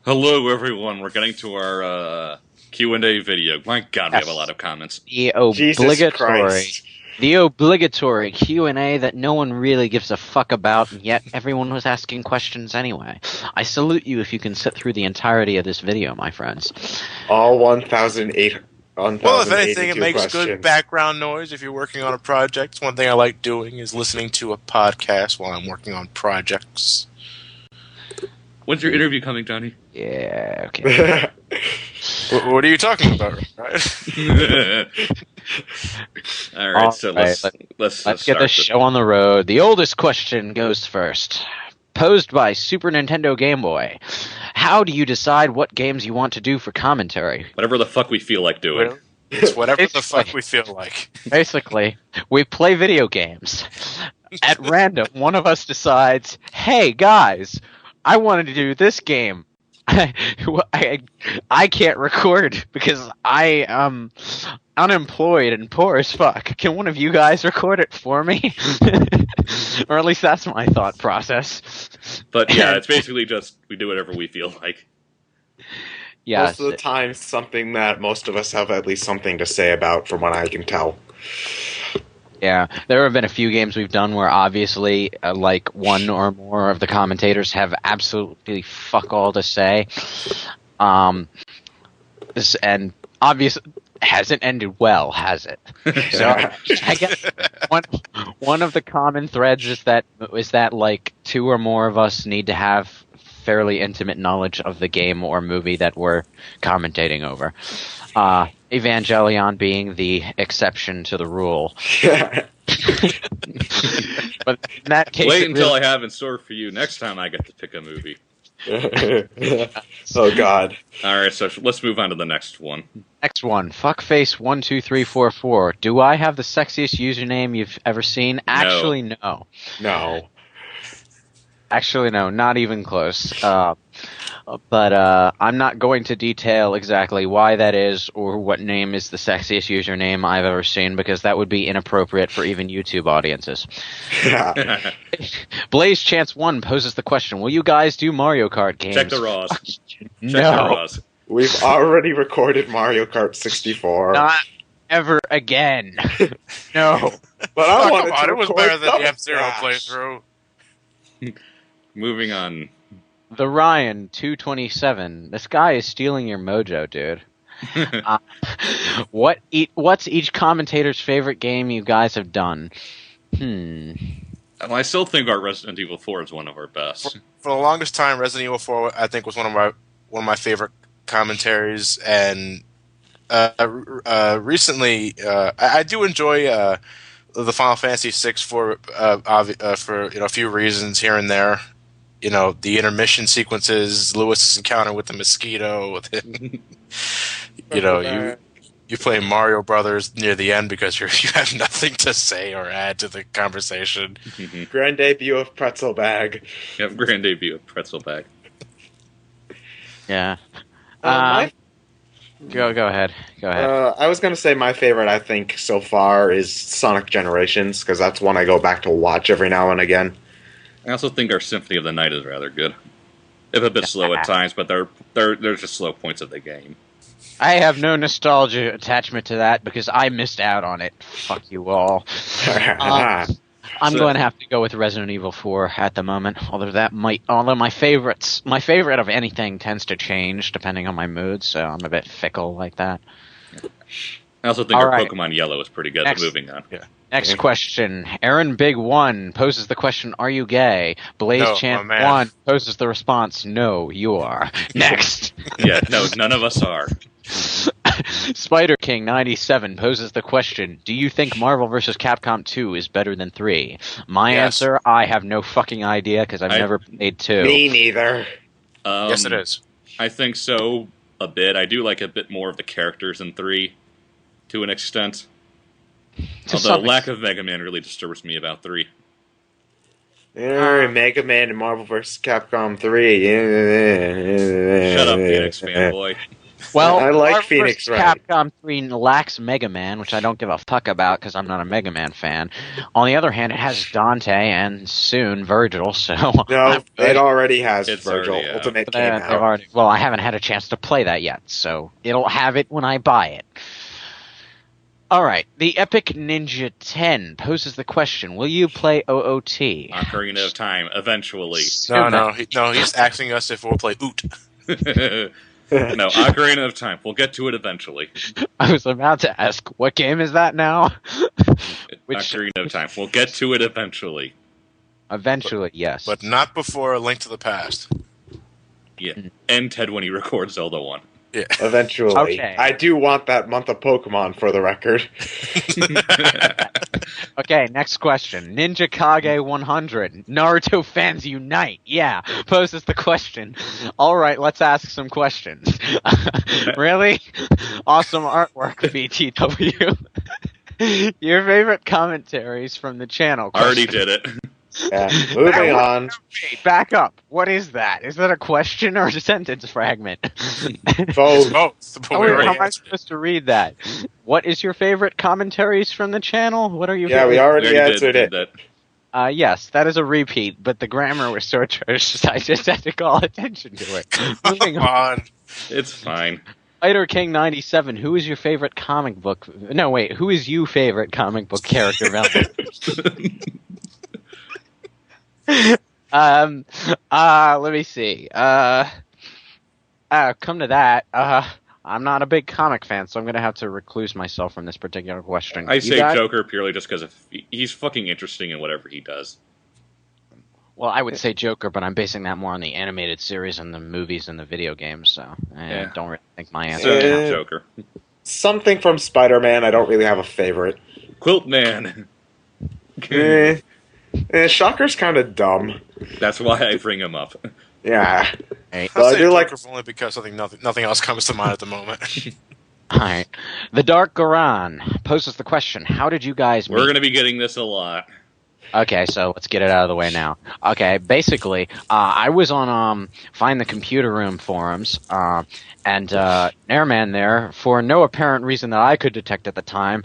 Hello, everyone. We're getting to our Q&A video. My God, we have a lot of comments. Jesus Christ. The obligatory Q&A that no one really gives a fuck about, and yet everyone was asking questions anyway. I salute you if you can sit through the entirety of this video, my friends. All 1,008. Well, if anything, it makes good background noise if you're working on a project. One thing I like doing is listening to a podcast while I'm working on projects. When's your interview coming, Johnny? Yeah, okay. What are you talking about? All right, so let's get this show on the road. The oldest question goes first. Posed by Super Nintendo Game Boy. How do you decide what games you want to do for commentary? Whatever the fuck we feel like doing. It's whatever the fuck we feel like. Basically, we play video games. At random, one of us decides, hey, guys, I wanted to do this game. I can't record because I am unemployed and poor as fuck. Can one of you guys record it for me? Or at least that's my thought process. But yeah, it's basically just we do whatever we feel like. Yeah, most of the time, something that most of us have at least something to say about, from what I can tell. Yeah, there have been a few games we've done where obviously, like, one or more of the commentators have absolutely fuck all to say. And obviously, hasn't ended well, has it? So I guess one of the common threads is that like two or more of us need to have fairly intimate knowledge of the game or movie that we're commentating over. Evangelion being the exception to the rule. But in that case, wait until I have in store for you next time I get to pick a movie. Oh God! All right, so let's move on to the next one. Next one, fuckface12344. Do I have the sexiest username you've ever seen? Actually, no. No. Actually, no. Not even close. But I'm not going to detail exactly why that is or what name is the sexiest username I've ever seen, because that would be inappropriate for even YouTube audiences. Blaze Chance 1 poses the question, will you guys do Mario Kart games? Check the Raws. No. Check the Raws. We've already recorded Mario Kart 64. Not ever again. No. But I wanted to it was record better than the Double F-Zero Crash. playthrough. Moving on. The Ryan 227. This guy is stealing your mojo, dude. What's each commentator's favorite game you guys have done? Well, I still think our Resident Evil 4 is one of our best. For the longest time, Resident Evil 4 I think was one of my favorite commentaries, and recently I do enjoy the Final Fantasy VI for a few reasons here and there. You know, the intermission sequences, Lewis's encounter with the mosquito. You know, you play Mario Brothers near the end because you have nothing to say or add to the conversation. Grand debut of Pretzel Bag. Yep, grand debut of Pretzel Bag. Yeah. Go ahead. Go ahead. I was going to say my favorite, I think, so far is Sonic Generations, because that's one I go back to watch every now and again. I also think our Symphony of the Night is rather good. It's a bit slow at times, but they're just slow points of the game. I have no nostalgia attachment to that because I missed out on it. Fuck you all. I'm going to have to go with Resident Evil 4 at the moment. Although my favorite of anything tends to change depending on my mood, so I'm a bit fickle like that. I also think our Pokemon Yellow is pretty good. Moving on. Yeah. Next question. Aaron Big 1 poses the question, are you gay? Blaze Champ 1 poses the response, no, you are. Next. Yeah, no, none of us are. Spider King 97 poses the question, do you think Marvel vs. Capcom 2 is better than 3? My answer, I have no fucking idea because I've never played 2. Me neither. Yes, it is. I think so, a bit. I do like a bit more of the characters in 3, to an extent. Although lack of Mega Man really disturbs me about 3. Mega Man and Marvel vs. Capcom 3. Shut up, Phoenix fanboy. Well, I like Marvel Phoenix vs. Wright. Capcom 3 lacks Mega Man, which I don't give a fuck about because I'm not a Mega Man fan. On the other hand, it has Dante and soon Virgil, so No, it already has It's Virgil. already out. Ultimate They- came they've out. already, well, I haven't had a chance to play that yet, so it'll have it when I buy it. Alright, the Epic Ninja 10 poses the question, will you play OOT? Ocarina of Time, eventually. No, he's asking us if we'll play Oot. No, Ocarina of Time. We'll get to it eventually. I was about to ask, what game is that now? Which, Ocarina of Time. We'll get to it eventually. eventually, yes. But not before A Link to the Past. Yeah. And Ted when he records Zelda 1. Yeah. Eventually. Okay. I do want that month of Pokemon for the record. Okay, next question. Ninja Kage 100. Naruto fans unite. Yeah, poses the question. All right, let's ask some questions. Really? Awesome artwork, BTW. Your favorite commentaries from the channel? Already did it. Yeah. Moving on. Wait, back up. What is that? Is that a question or a sentence fragment? Both. Both. But Oh, we wait, already how am I answered it. supposed to read that? What is your favorite commentaries from the channel? What are you? Yeah, we already answered did it. that. Yes, that is a repeat, but the grammar was so atrocious, I just had to call attention to it. Moving Come on. on. It's fine. Fighter King 97, who is your favorite comic book? No, wait, who is you favorite comic book character? Let me see. Come to that. I'm not a big comic fan, so I'm gonna have to recluse myself from this particular question. I You say guys? Joker purely just because he's fucking interesting in whatever he does. Well, I would say Joker, but I'm basing that more on the animated series and the movies and the video games, so I Yeah. don't really think my answer So, counts. Joker. Something from Spider-Man. I don't really have a favorite. Quilt Man. Shocker's kind of dumb. That's why I bring him up. Yeah. Right. Well, I'll I say do like- Joker only because nothing else comes to mind at the moment. Alright. The Dark Goran poses the question, how did you guys meet? We're going to be getting this a lot. Okay, so let's get it out of the way now. Okay, basically, I was on Find the Computer Room forums, and Airman there, for no apparent reason that I could detect at the time,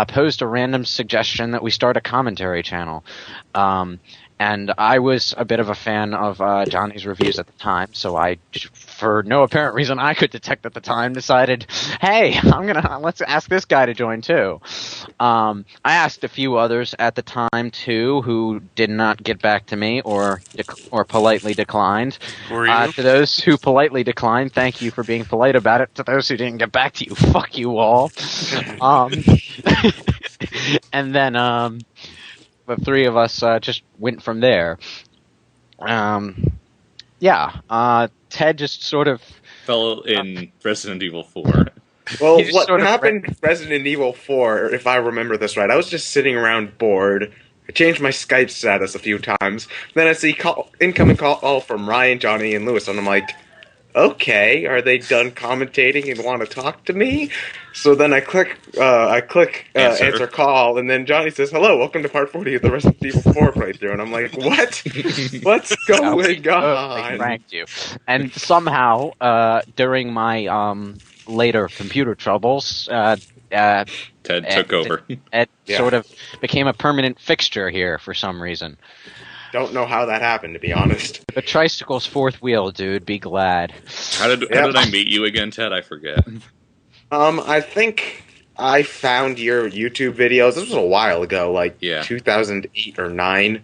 posed a random suggestion that we start a commentary channel. And I was a bit of a fan of Johnny's reviews at the time, so I, for no apparent reason I could detect at the time, decided, hey, let's ask this guy to join too. I asked a few others at the time too, who did not get back to me or politely declined. Were you? To those who politely declined, thank you for being polite about it. To those who didn't get back to you, fuck you all. And then the three of us just went from there. Ted just sort of Fell in Resident Evil 4. Well, He just what sort of happened in Resident Evil 4, if I remember this right, I was just sitting around bored. I changed my Skype status a few times. Then I see incoming call from Ryan, Johnny, and Lewis, and I'm like, okay, are they done commentating and want to talk to me? So then I click answer call, and then Johnny says, hello, welcome to part 40 of the Resident Evil 4 playthrough. And I'm like, what? What's going They on? pranked you. And somehow, during my later computer troubles, Ted took over. Ed Yeah. sort of became a permanent fixture here for some reason. Don't know how that happened, to be honest. The tricycle's fourth wheel, dude. Be glad. How did I meet you again, Ted? I forget. I think I found your YouTube videos. This was a while ago, like 2008 or 9.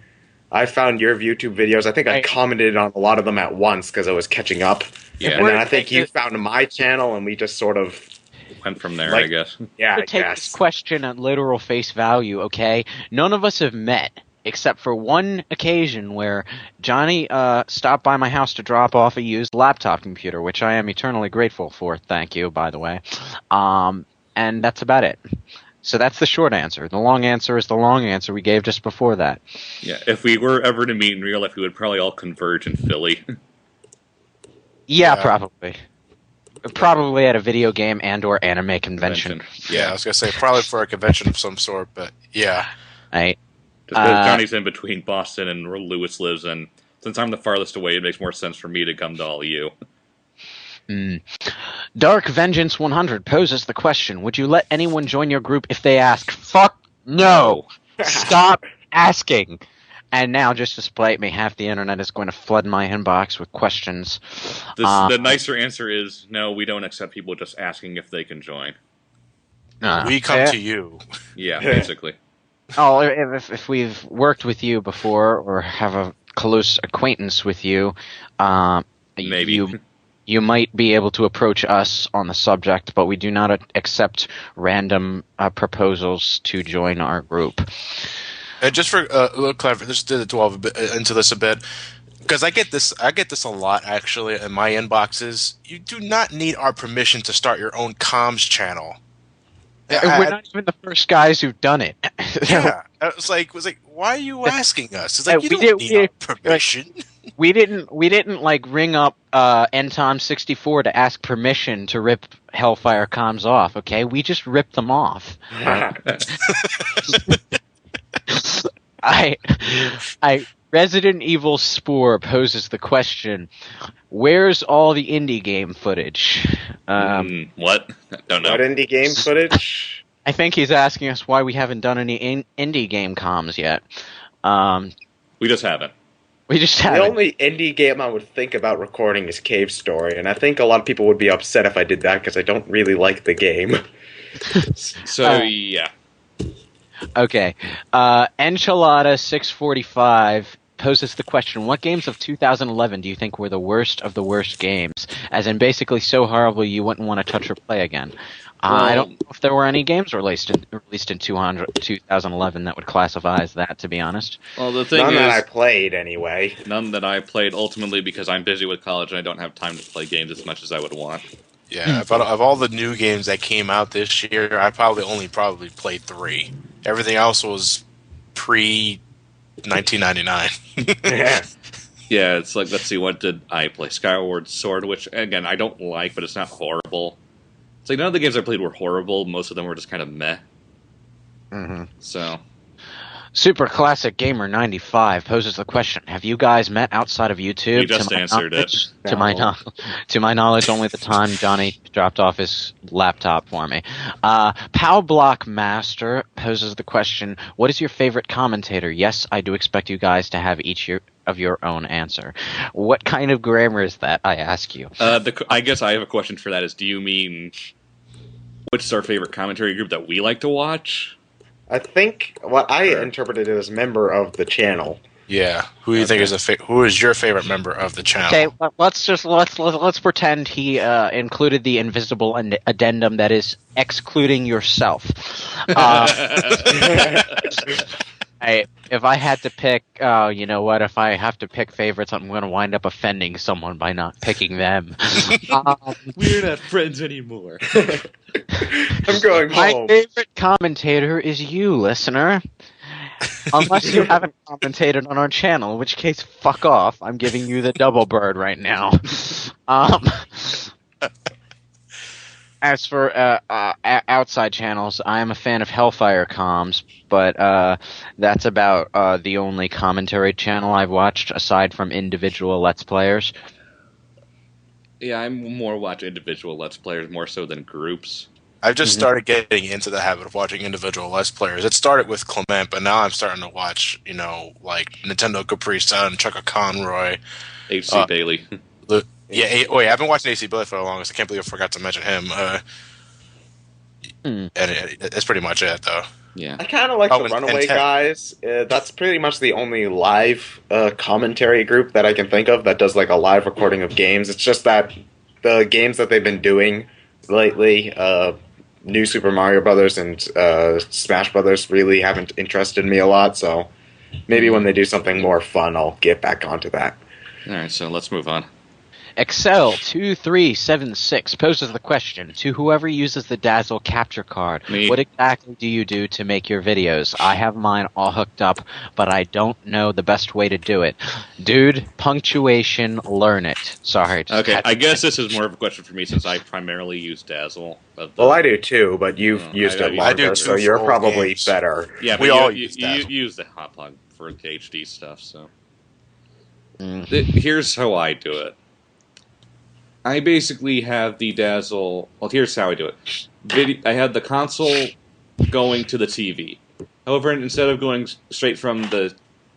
I found your YouTube videos. I think I commented on a lot of them at once because I was catching up. Yeah. And then I think you found my channel, and we just sort of Went from there, I guess. Yeah, I Take this guess. question at literal face value, okay? None of us have met, except for one occasion where Johnny stopped by my house to drop off a used laptop computer, which I am eternally grateful for. Thank you, by the way. And that's about it. So that's the short answer. The long answer is the long answer we gave just before that. Yeah, if we were ever to meet in real life, we would probably all converge in Philly. Yeah, Yeah. probably. Probably at a video game and or anime convention. Yeah, I was gonna say probably for a convention of some sort, but yeah. Right? Just because Johnny's in between Boston and where Lewis lives, and since I'm the farthest away, it makes more sense for me to come to all of you. Dark Vengeance 100 poses the question: would you let anyone join your group if they ask? Fuck no! Stop asking! And now, just to spite me, half the internet is going to flood my inbox with questions. The nicer answer is no. We don't accept people just asking if they can join. We come to you. Yeah, basically. Oh, if we've worked with you before or have a close acquaintance with you, maybe you might be able to approach us on the subject, but we do not accept random proposals to join our group. And just for a little clever, just to delve into this a bit, because I get this a lot actually in my inboxes. You do not need our permission to start your own comms channel. We're not even the first guys who've done it. Yeah, it was like, why are you asking us? It's like you don't need our permission. We didn't like ring up Ntom64 to ask permission to rip Hellfire Comms off. Okay, we just ripped them off. Resident Evil Spore poses the question: where's all the indie game footage? What? Don't know. What indie game footage? I think he's asking us why we haven't done any indie game comms yet. We just haven't. The only indie game I would think about recording is Cave Story, and I think a lot of people would be upset if I did that because I don't really like the game. So, yeah. Okay. Enchilada 645 poses the question: what games of 2011 do you think were the worst of the worst games? As in, basically so horrible you wouldn't want to touch or play again. I don't know if there were any games released in 2011 that would classify as that, to be honest. Well, the thing none is, that I played, anyway. None that I played, ultimately, because I'm busy with college and I don't have time to play games as much as I would want. Yeah, but of all the new games that came out this year, I probably played 3. Everything else was pre-1999. Yeah. Yeah, it's like, let's see, what did I play? Skyward Sword, which, again, I don't like, but it's not horrible. It's like, none of the games I played were horrible. Most of them were just kind of meh. Mm-hmm. So... Super Classic Gamer 95 poses the question: have you guys met outside of YouTube? You just answered it. To my knowledge, only the time Johnny dropped off his laptop for me. Pow Block Master poses the question: what is your favorite commentator? Yes, I do expect you guys to have each of your own answer. What kind of grammar is that, I ask you? I guess I have a question for that. Is, do you mean which is our favorite commentary group that we like to watch? I think what I interpreted it as member of the channel. Yeah, who do you think is who is your favorite member of the channel? Okay, let's pretend he included the invisible addendum that is excluding yourself. If I had to pick, you know what? If I have to pick favorites, I'm going to wind up offending someone by not picking them. We're not friends anymore. I'm going home. My favorite commentator is you, listener. Unless you haven't commentated on our channel, in which case, fuck off. I'm giving you the double bird right now. As for outside channels, I am a fan of Hellfire Comms, but that's about the only commentary channel I've watched aside from individual Let's Players. Yeah, I more watch individual Let's Players more so than groups. I've just started getting into the habit of watching individual Let's Players. It started with Clement, but now I'm starting to watch, like Nintendo Capri Sun, Chucka Conroy, H.C. Bailey. I've been watching AC Bailey for the longest. I can't believe I forgot to mention him. And it's pretty much it, though. Yeah, I kind of like the Runaway Guys. That's pretty much the only live commentary group that I can think of that does like a live recording of games. It's just that the games that they've been doing lately, New Super Mario Brothers and Smash Brothers, really haven't interested me a lot. So maybe when they do something more fun, I'll get back onto that. All right, so let's move on. Excel2376 poses the question to whoever uses the Dazzle capture card. Me. What exactly do you do to make your videos? I have mine all hooked up, but I don't know the best way to do it. Dude, punctuation, learn it. Sorry. Okay, I guess this is more of a question for me since I primarily use Dazzle. Well, I do too, but you've used it longer, so you're probably better. Yeah, we all use the hot plug for the HD stuff, so... Here's how I do it. I basically have the Dazzle. Well, here's how I do it. I had the console going to the TV. However, instead of going straight from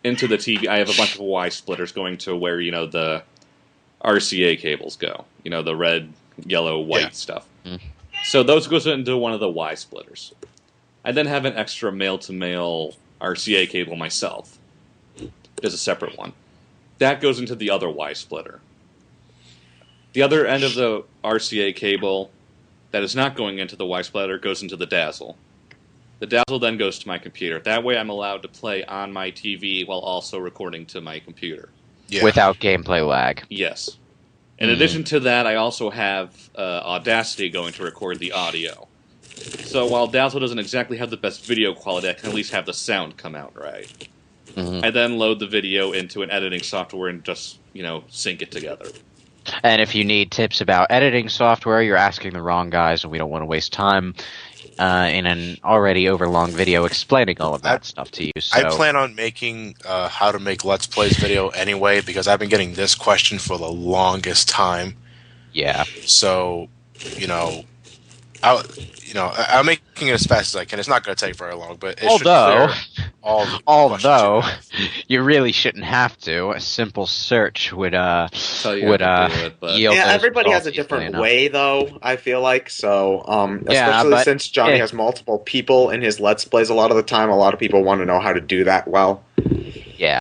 into the TV, I have a bunch of Y splitters going to where the RCA cables go. The red, yellow, white stuff. Mm. So those goes into one of the Y splitters. I then have an extra male-to-male RCA cable myself. There's a separate one. That goes into the other Y splitter. The other end of the RCA cable that is not going into the Y splitter goes into the Dazzle. The Dazzle then goes to my computer. That way I'm allowed to play on my TV while also recording to my computer. Yeah. Without gameplay lag. Yes. In addition to that, I also have Audacity going to record the audio. So while Dazzle doesn't exactly have the best video quality, I can at least have the sound come out right. Mm-hmm. I then load the video into an editing software and just, sync it together. And if you need tips about editing software, you're asking the wrong guys, and we don't want to waste time in an already overlong video explaining all of that stuff to you. So. I plan on making how to make Let's Plays video anyway, because I've been getting this question for the longest time. Yeah. So, I'm making it as fast as I can. It's not going to take very long, but it should clear although you really shouldn't have to. A simple search would tell you yield. Yeah, everybody has a different way, though. I feel like so. Especially since Johnny has multiple people in his Let's Plays. A lot of the time, a lot of people want to know how to do that well. Yeah.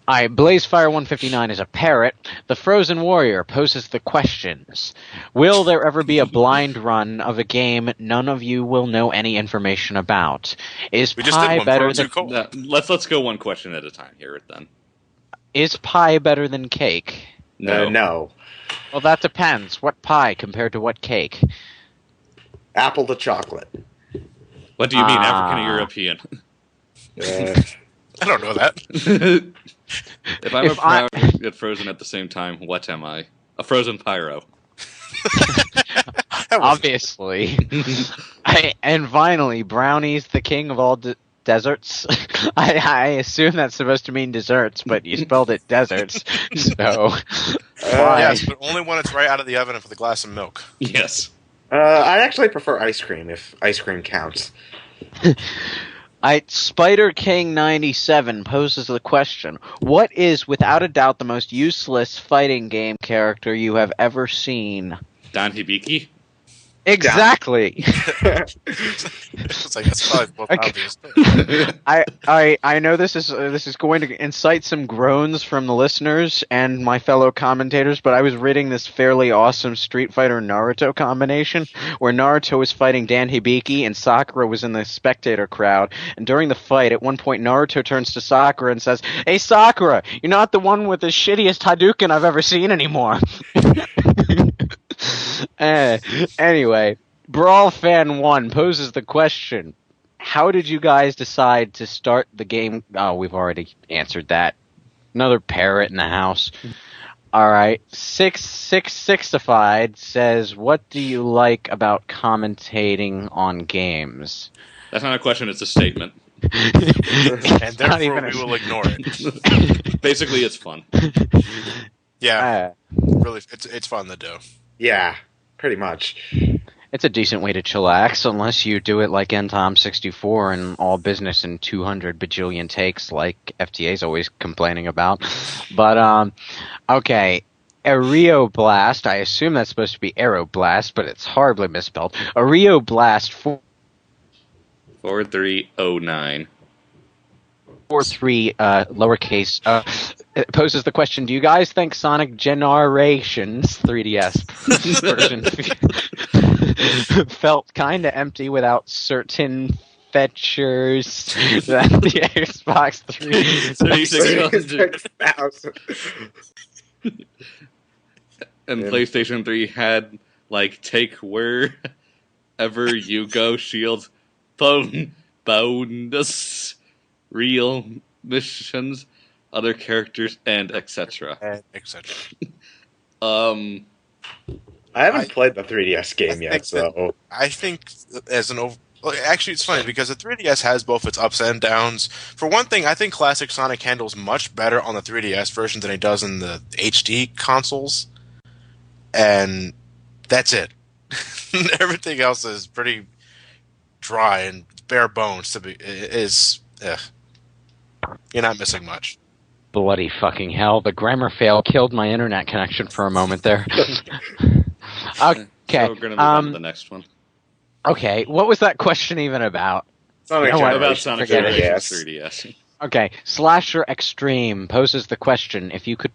BlazeFire159 is a parrot. The Frozen Warrior poses the questions. Will there ever be a blind run of a game none of you will know any information about? Is pie better than... Let's go one question at a time here, then. Is pie better than cake? No. No. Well, that depends. What pie compared to what cake? Apple to chocolate. What do you mean, African or European? I don't know that. If I'm a proud get frozen at the same time, what am I? A frozen pyro. Obviously. And finally, brownie's the king of all deserts. I assume that's supposed to mean desserts, but you spelled it deserts. So, yes, but only when it's right out of the oven with a glass of milk. Yes. I actually prefer ice cream if ice cream counts. Spider King 97 poses the question: what is, without a doubt, the most useless fighting game character you have ever seen? Dan Hibiki? Exactly. It's like, that's probably both obvious. I know this is going to incite some groans from the listeners and my fellow commentators, but I was reading this fairly awesome Street Fighter Naruto combination where Naruto was fighting Dan Hibiki and Sakura was in the spectator crowd. And during the fight, at one point, Naruto turns to Sakura and says, "Hey Sakura, you're not the one with the shittiest Hadouken I've ever seen anymore." Anyway, Brawl Fan 1 poses the question: how did you guys decide to start the game? Oh, we've already answered that. Another parrot in the house. Alright, 666ified says, what do you like about commentating on games? That's not a question, it's a statement. And therefore we will ignore it. Basically, it's fun. Yeah, really, it's fun to do. Yeah, pretty much. It's a decent way to chillax, unless you do it like NTOM64 and all business in 200 bajillion takes, like FTA's always complaining about. But, okay. Aeroblast, I assume that's supposed to be Aeroblast, but it's horribly misspelled. Aeroblast 4309. 43 lowercase it poses the question: do you guys think Sonic Generations 3DS version felt kind of empty without certain features that the Xbox 360 and PlayStation 3 had, like, take wherever you go shields, bonus, real missions, other characters, and etc. And etc. I haven't played the 3DS game yet, so I think as an actually, it's funny because the 3DS has both its ups and downs. For one thing, I think classic Sonic handles much better on the 3DS version than it does in the HD consoles. and that's it. Everything else is pretty dry and bare bones. You're not missing much. Bloody fucking hell! The grammar fail killed my internet connection for a moment there. Okay. So we're gonna move on to the next one. Okay, what was that question even about? Sonic No, About Generations Sonic 3DS. Generations 3DS. Okay, Slasher Extreme poses the question: if you could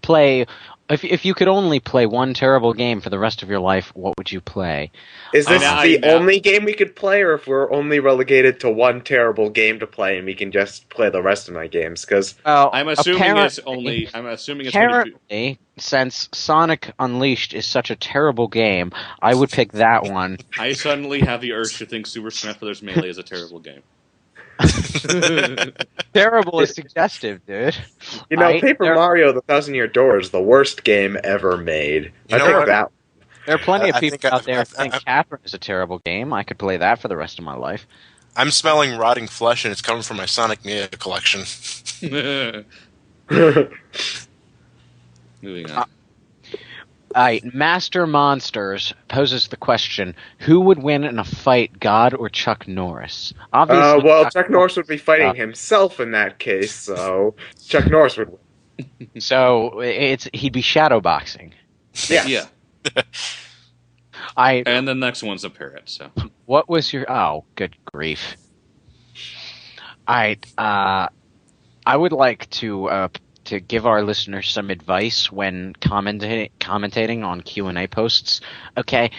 only play one terrible game for the rest of your life, what would you play? Is this I- the only game we could play, or if we're only relegated to one terrible game to play and we can just play the rest of my games? Because Well, I'm assuming it's only. I'm assuming it's going to be. apparently, since Sonic Unleashed is such a terrible game, I would pick that one. I suddenly have the urge to think Super Smash Bros. Melee is a terrible game. Terrible is suggestive, dude. you know, Paper Mario: The Thousand-Year Door is the worst game ever made. You I know think what? that. There are plenty of I people think out there who think Catherine is a terrible game. I could play that for the rest of my life. I'm smelling rotting flesh, and it's coming from my Sonic Mia collection. Moving on. Master Monsters poses the question: who would win in a fight, God or Chuck Norris? Obviously, Well, Chuck Norris would be fighting himself in that case, so Chuck Norris would win. So he'd be shadowboxing. Yes. Yeah. I And the next one's a parrot. So What was your? Oh, good grief! I would like to give our listeners some advice when commentating on Q&A posts. Okay,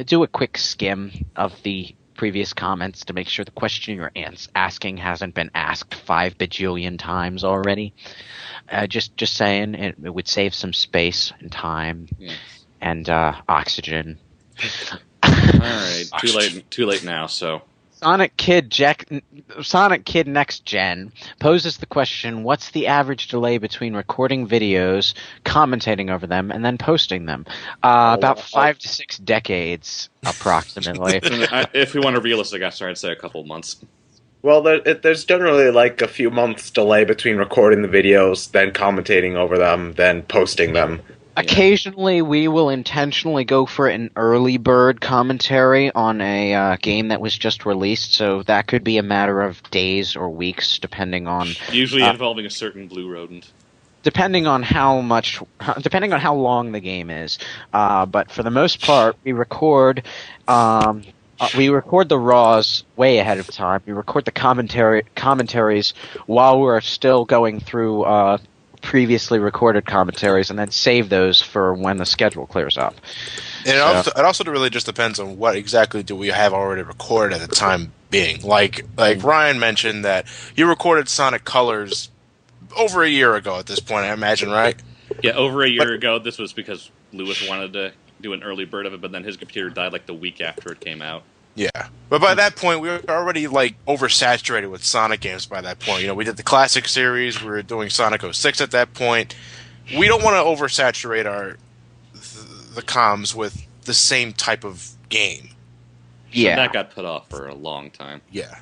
do a quick skim of the previous comments to make sure the question you're asking hasn't been asked 5 bajillion times already. Just saying, it would save some space and time and oxygen. all right, too late now. So Sonic Kid Next Gen poses the question: what's the average delay between recording videos, commentating over them, and then posting them? About 5 to 6 decades, approximately. if we want to be realistic, I'd say a couple months. Well, there's generally like a few months delay between recording the videos, then commentating over them, then posting them. Occasionally, we will intentionally go for an early bird commentary on a game that was just released, so that could be a matter of days or weeks, depending on Usually involving a certain blue rodent. depending on how long the game is. But for the most part, we record the raws way ahead of time. We record the commentaries while we're still going through previously recorded commentaries, and then save those for when the schedule clears up. And it also really just depends on what exactly do we have already recorded at the time being. Like Ryan mentioned that you recorded Sonic Colors over a year ago at this point, I imagine, right? Yeah, over a year ago. This was because Lewis wanted to do an early bird of it, but then his computer died like the week after it came out. Yeah, but by that point, we were already like oversaturated with Sonic games. By that point, we did the classic series. We were doing Sonic 06 at that point. We don't want to oversaturate the comms with the same type of game. Yeah, so that got put off for a long time. Yeah.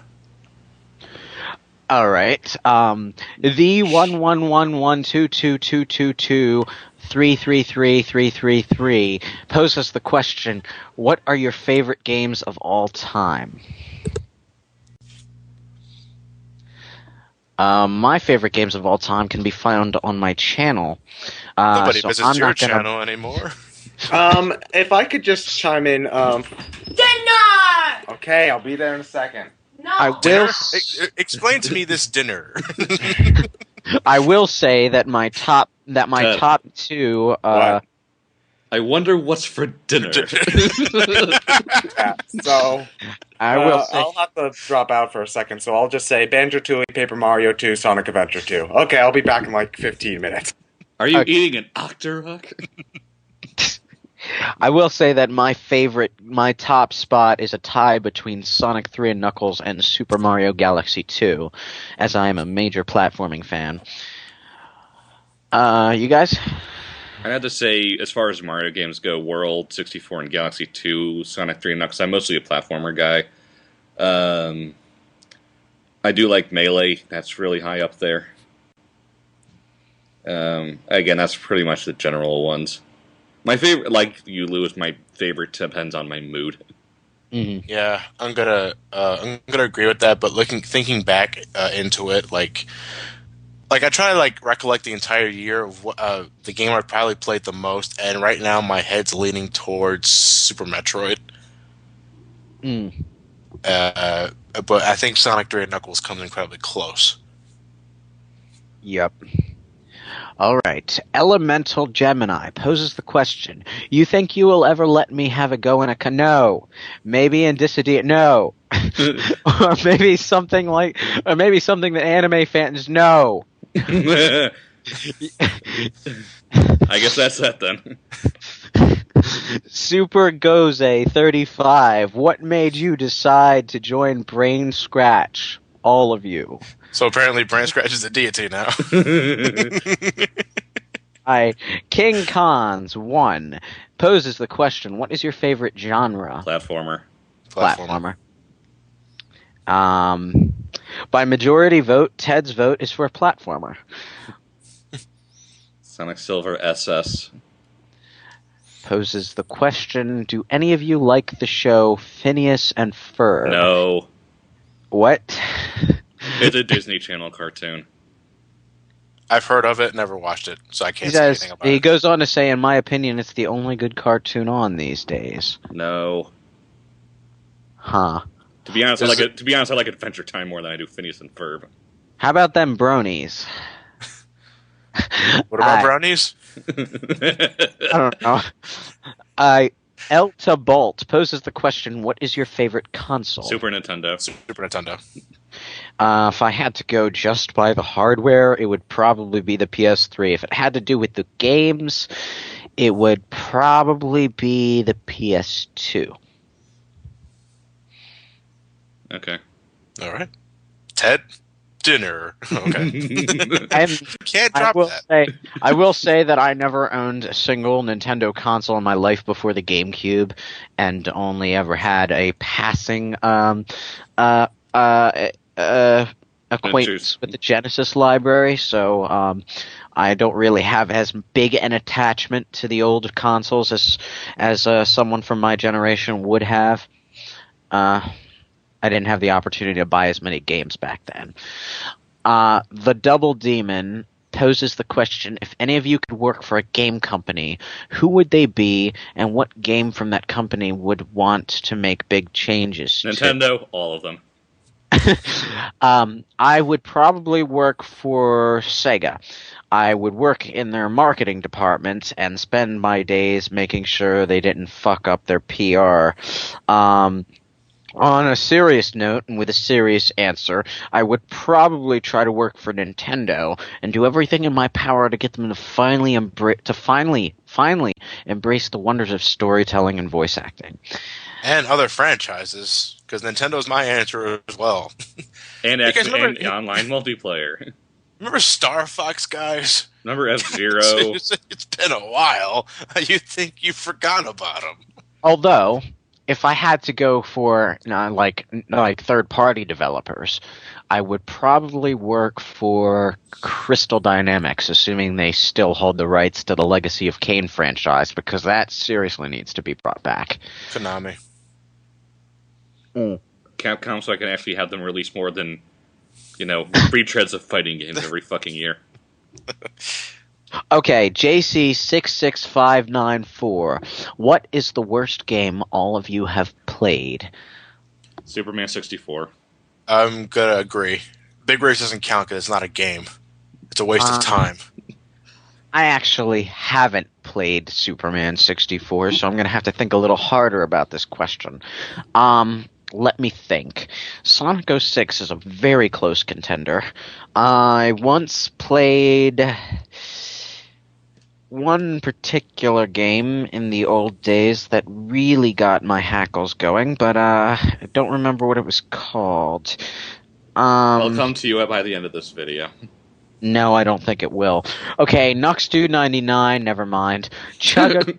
All right. The 1111222222333 poses the question: what are your favorite games of all time? My favorite games of all time can be found on my channel. Nobody so visits I'm your not gonna... channel anymore. If I could just chime in. Dinner! Okay, I'll be there in a second. No! I will. Dinner? Explain to me this dinner. I will say that my top two. What? I wonder what's for dinner. Yeah, so I will say. I'll have to drop out for a second, so I'll just say Banjo-Tooie, Paper Mario 2, Sonic Adventure 2. Okay, I'll be back in like 15 minutes. Are you Okay. eating an Octorok? I will say that my top spot is a tie between Sonic 3 and Knuckles and Super Mario Galaxy 2, as I am a major platforming fan. You guys? I had to say, as far as Mario games go, World, 64, and Galaxy 2, Sonic 3, and Knuckles. I'm mostly a platformer guy. I do like Melee. That's really high up there. Again, that's pretty much the general ones. My favorite, like you, Lewis, my favorite depends on my mood. Mm-hmm. Yeah, I'm gonna agree with that. But thinking back into it, like I try to recollect the entire year of what the game I've probably played the most, and right now my head's leaning towards Super Metroid. Mm. But I think Sonic 3 and Knuckles comes incredibly close. Yep. All right. Elemental Gemini poses the question: you think you will ever let me have a go in a no? Maybe in Dissidia? No. Or maybe something that anime fans know. I guess that's that then. Super Goze 35. What made you decide to join Brain Scratch? All of you. So apparently, BrainScratch is a deity now. King Cons 1 poses the question: what is your favorite genre? Platformer. Platformer. By majority vote, Ted's vote is for platformer. Sonic Silver SS. Poses the question: do any of you like the show Phineas and Ferb? No. What? It's a Disney Channel cartoon. I've heard of it, never watched it, so I can't say anything about He it. goes on to say, in my opinion, it's the only good cartoon on these days. No. Huh. To be honest, I like Adventure Time more than I do Phineas and Ferb. How about them bronies? What about brownies? I don't know. Elta Bolt poses the question: what is your favorite console? Super Nintendo. Super Nintendo. If I had to go just by the hardware, it would probably be the PS3. If it had to do with the games, it would probably be the PS2. Okay. All right. Ted, dinner. Okay. Can't drop that. I will say that I never owned a single Nintendo console in my life before the GameCube, and only ever had a passing acquaintance with the Genesis library, so I don't really have as big an attachment to the old consoles as someone from my generation would have. I didn't have the opportunity to buy as many games back then. The Double Demon poses the question: if any of you could work for a game company, who would they be, and what game from that company would want to make big changes? Nintendo, all of them. I would probably work for Sega. I would work in their marketing department and spend my days making sure they didn't fuck up their PR. On a serious note, and with a serious answer, I would probably try to work for Nintendo and do everything in my power to get them to finally embrace the wonders of storytelling and voice acting. And other franchises, because Nintendo's my answer as well. And actually, and online multiplayer. Remember Star Fox, guys? Remember F-Zero? It's been a while. You'd think you forgot about them. Although, if I had to go for like third-party developers, I would probably work for Crystal Dynamics, assuming they still hold the rights to the Legacy of Kain franchise, because that seriously needs to be brought back. Konami. Capcom, so I can actually have them release more than, retreads of fighting games every fucking year. Okay, JC66594. What is the worst game all of you have played? Superman 64. I'm gonna agree. Big Race doesn't count because it's not a game. It's a waste of time. I actually haven't played Superman 64, so I'm going to have to think a little harder about this question. Let me think. Sonic 06 is a very close contender. I once played one particular game in the old days that really got my hackles going, but I don't remember what it was called. I'll come to you by the end of this video. No, I don't think it will. Okay, Nux299, never mind. Chugacon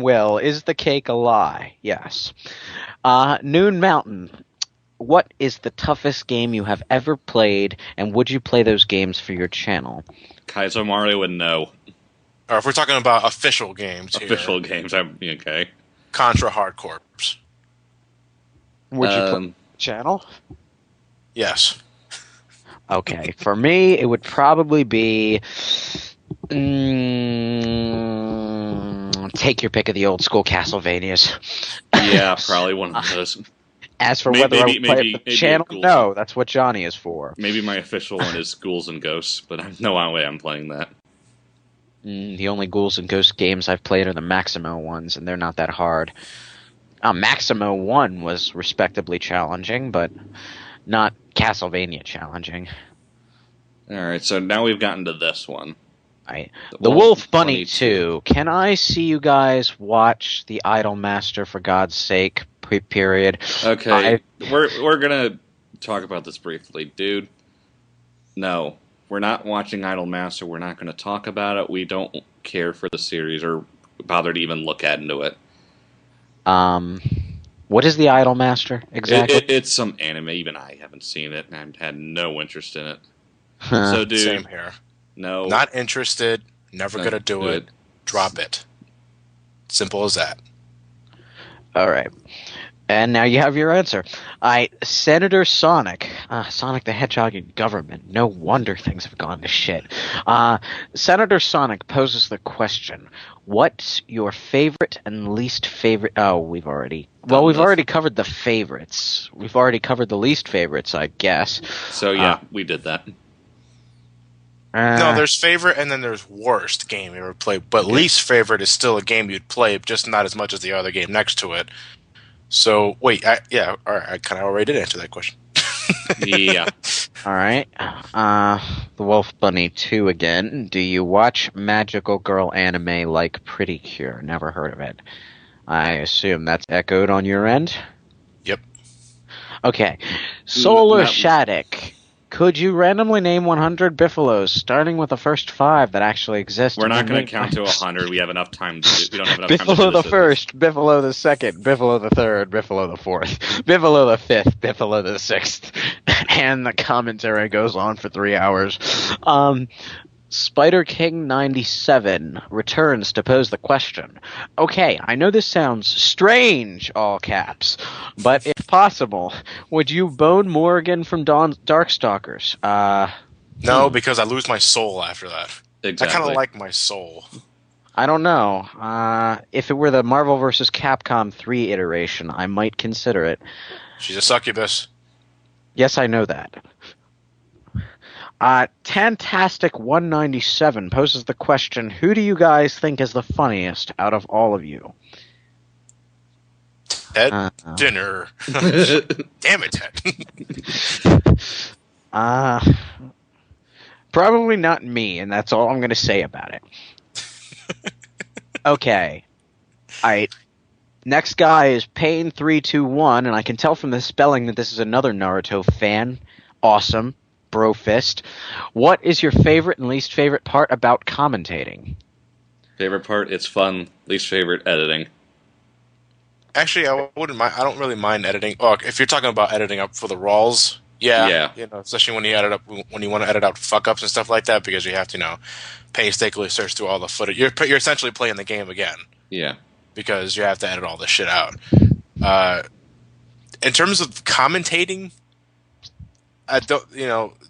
will. Is the cake a lie? Yes. Noon Mountain. What is the toughest game you have ever played, and would you play those games for your channel? Kaizo Mario and no. Or if we're talking about official games here, Official games, I'm okay. Contra Hard Corps. Would you play the channel? Yes. Okay, for me, it would probably be. Take your pick of the old school Castlevanias. Yeah, probably one of those. As for whether I would play the channel, no, that's what Johnny is for. Maybe my official one is Ghouls and Ghosts, but I no way I'm playing that. The only Ghouls and Ghosts games I've played are the Maximo ones, and they're not that hard. Maximo 1 was respectably challenging, but not Castlevania challenging. Alright, so now we've gotten to this one. Right. The Wolf Bunny 2. Can I see you guys watch The Idol Master for God's sake? Period. Okay, we're gonna talk about this briefly, dude. No, we're not watching Idol Master. We're not gonna talk about it. We don't care for the series or bother to even look into it. What is the Idol Master exactly? It's some anime. Even I haven't seen it, and I had no interest in it. So, dude, same here. No, not interested. Never gonna do it. Drop it. Simple as that. All right. And now you have your answer. Senator Sonic. Sonic the Hedgehog in government. No wonder things have gone to shit. Senator Sonic poses the question, what's your favorite and least favorite... Oh, we've already covered the favorites. We've already covered the least favorites, I guess. So, yeah, we did that. No, there's favorite and then there's worst game you ever played. But least favorite is still a game you'd play, just not as much as the other game next to it. So, wait, all right, I kind of already did answer that question. Yeah. All right. The Wolf Bunny 2 again. Do you watch magical girl anime like Pretty Cure? Never heard of it. I assume that's echoed on your end? Yep. Okay. Solar Shattuck. Could you randomly name 100 Biffalos, starting with the first 5 that actually exist? We're not going to count to 100. We have enough time to do. We don't have enough time to do Biffalo the first, Biffalo the second, Biffalo the third, Biffalo the fourth, Biffalo the fifth, Biffalo the sixth, and the commentary goes on for 3 hours. Spider King 97 returns to pose the question. Okay, I know this sounds strange, all caps, but if possible, would you bone Morrigan from Darkstalkers? No, because I lose my soul after that. Exactly. I kind of like my soul. I don't know. If it were the Marvel vs. Capcom 3 iteration, I might consider it. She's a succubus. Yes, I know that. Tantastic 197 poses the question, who do you guys think is the funniest out of all of you? Ted? Dinner. Damn it, Ted. Probably not me, and that's all I'm going to say about it. Okay. Next guy is Pain321, and I can tell from the spelling that this is another Naruto fan. Awesome. Bro fist. What is your favorite and least favorite part about commentating? Favorite part? It's fun. Least favorite? Editing. Actually, I wouldn't mind. I don't really mind editing. Oh, if you're talking about editing up for the Rawls, yeah. You know, especially when you want to edit out fuck ups and stuff like that, because you have to, painstakingly search through all the footage. You're essentially playing the game again. Yeah. Because you have to edit all this shit out. In terms of commentating, I don't.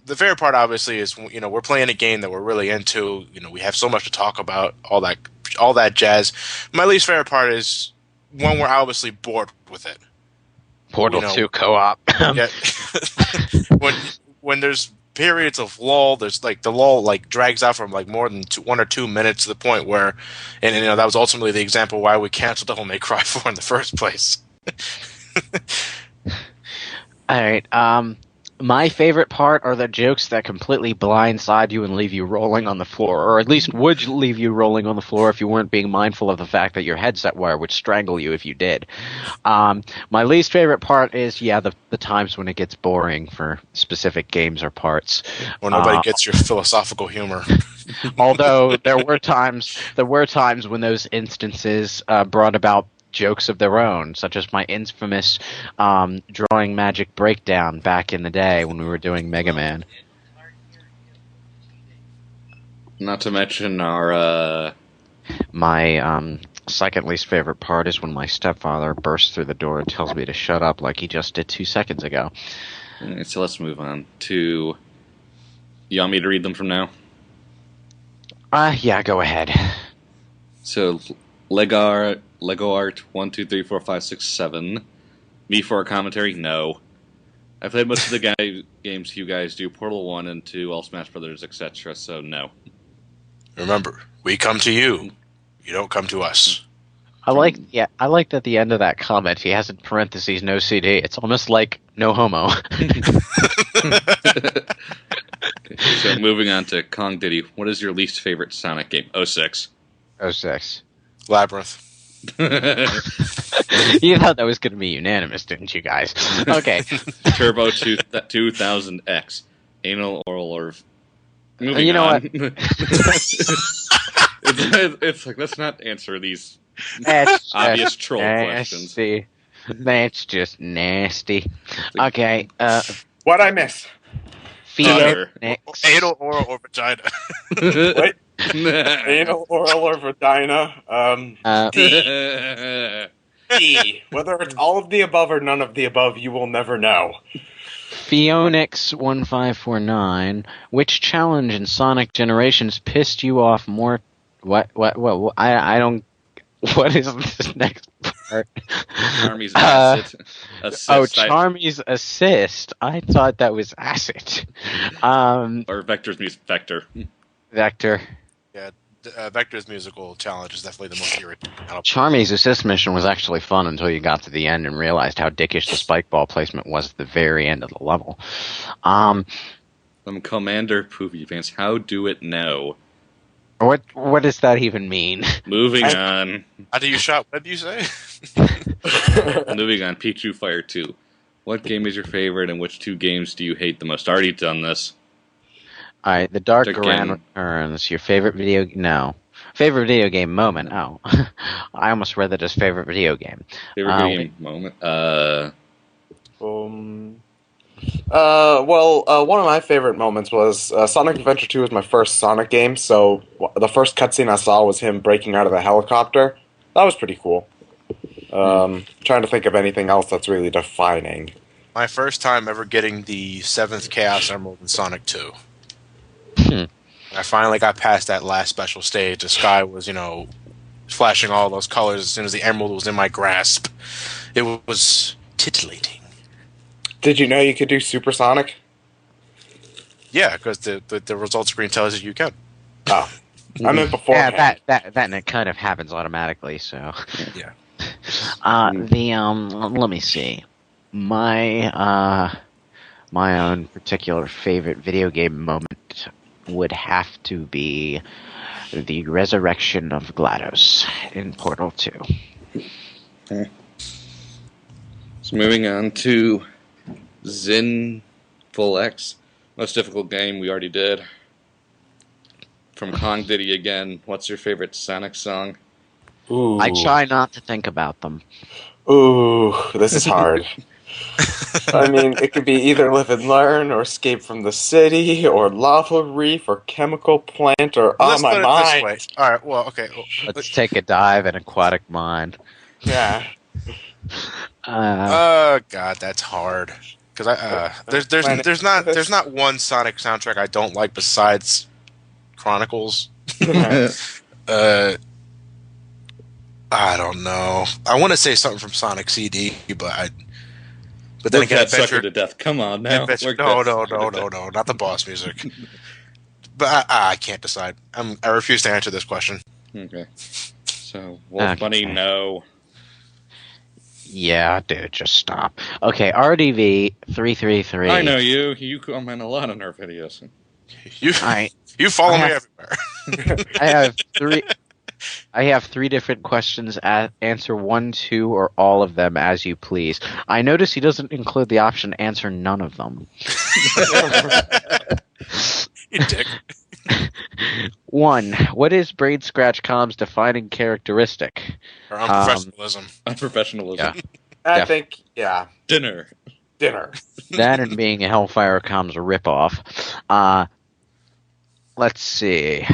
The favorite part obviously is we're playing a game that we're really into. We have so much to talk about, all that jazz. My least favorite part is when we're obviously bored with it. Portal 2 co-op. Yeah. when there's periods of lull, there's the lull drags out from more than 1 or 2 minutes to the point where, and that was ultimately the example why we canceled Devil May Cry 4 in the first place. All right. My favorite part are the jokes that completely blindside you and leave you rolling on the floor, or at least would leave you rolling on the floor if you weren't being mindful of the fact that your headset wire would strangle you if you did. My least favorite part is, the times when it gets boring for specific games or parts. Or nobody gets your philosophical humor. Although there were times when those instances brought about jokes of their own, such as my infamous drawing magic breakdown back in the day when we were doing Mega Man. Not to mention our My second least favorite part is when my stepfather bursts through the door and tells me to shut up like he just did 2 seconds ago. So let's move on to. You want me to read them from now? Yeah, go ahead. So, Lego Art 1, 2, 3, 4, 5, 6, 7. Me for a commentary? No. I played most of the games you guys do, Portal 1 and 2, all Smash Brothers, etc. So no. Remember, we come to you. You don't come to us. I liked at the end of that comment he has in parentheses no CD. It's almost like no homo. So moving on to Kong Diddy. What is your least favorite Sonic game? 06. 06. Labyrinth. You thought that was going to be unanimous, didn't you guys? Okay. Turbo 2000X. Anal oral or... Moving you know on. what? It's like, let's not answer these That's obvious just troll questions. nasty. That's just nasty. Okay. What'd I miss? Thunder. Phoenix. Anal, oral, or vagina. Wait. Anal, oral, or vagina? D. D. Whether it's all of the above or none of the above, you will never know. Phoenix1549. Which challenge in Sonic Generations pissed you off more? What? I don't. What is this next part? Charmy's assist. Charmy's assist. I thought that was acid. Or Vector's music. Vector. Vector. Yeah, Vector's musical challenge is definitely the most irritating. Charmy's assist mission was actually fun until you got to the end and realized how dickish the spike ball placement was at the very end of the level. Commander Poopy Pants. How do it know? What does that even mean? Moving on. How do you shot? What did you say? Moving on. Pichu Fire 2. What game is your favorite and which 2 games do you hate the most? Already done this. Alright, The Dark Again. Grand Returns. Your favorite video... No. Favorite video game moment. Oh. I almost read that as favorite video game. Favorite video game moment? One of my favorite moments was Sonic Adventure 2 was my first Sonic game, so the first cutscene I saw was him breaking out of the helicopter. That was pretty cool. Trying to think of anything else that's really defining. My first time ever getting the 7th Chaos Emerald in Sonic 2. I finally got past that last special stage. The sky was, flashing all those colors as soon as the emerald was in my grasp. It was titillating. Did you know you could do Supersonic? Yeah, because the results screen tells you can. Oh. I meant beforehand. Yeah, that and it kind of happens automatically, so... Yeah. Let me see. My own particular favorite video game moment would have to be the resurrection of GLaDOS in Portal 2. Okay. So moving on to Zin Full X. Most difficult game we already did. From Kong Diddy again. What's your favorite Sonic song? Ooh. I try not to think about them. Ooh, this is hard. I mean, it could be either Live and Learn, or Escape from the City, or Lava Reef, or Chemical Plant, or Let's My put it Mind. this way. All right. Well, okay. Let's take a dive in Aquatic Mind. Yeah. Oh God, that's hard. Because there's not one Sonic soundtrack I don't like besides Chronicles. I don't know. I want to say something from Sonic CD, but then again, that sucker to death. Come on now. No, not the boss music. But I can't decide. I refuse to answer this question. Okay. So, Wolf Bunny, no. Yeah, dude, just stop. Okay, RDV 333. I know you. You comment a lot on our videos. You follow me everywhere. I have 3 different questions. Answer 1, 2, or all of them as you please. I notice he doesn't include the option answer none of them. You dick. 1. What is BrainScratchComms' defining characteristic? Or unprofessionalism. Unprofessionalism. Yeah. I think, yeah. Dinner. Dinner. That and being a Hellfire Comms ripoff. Let's see.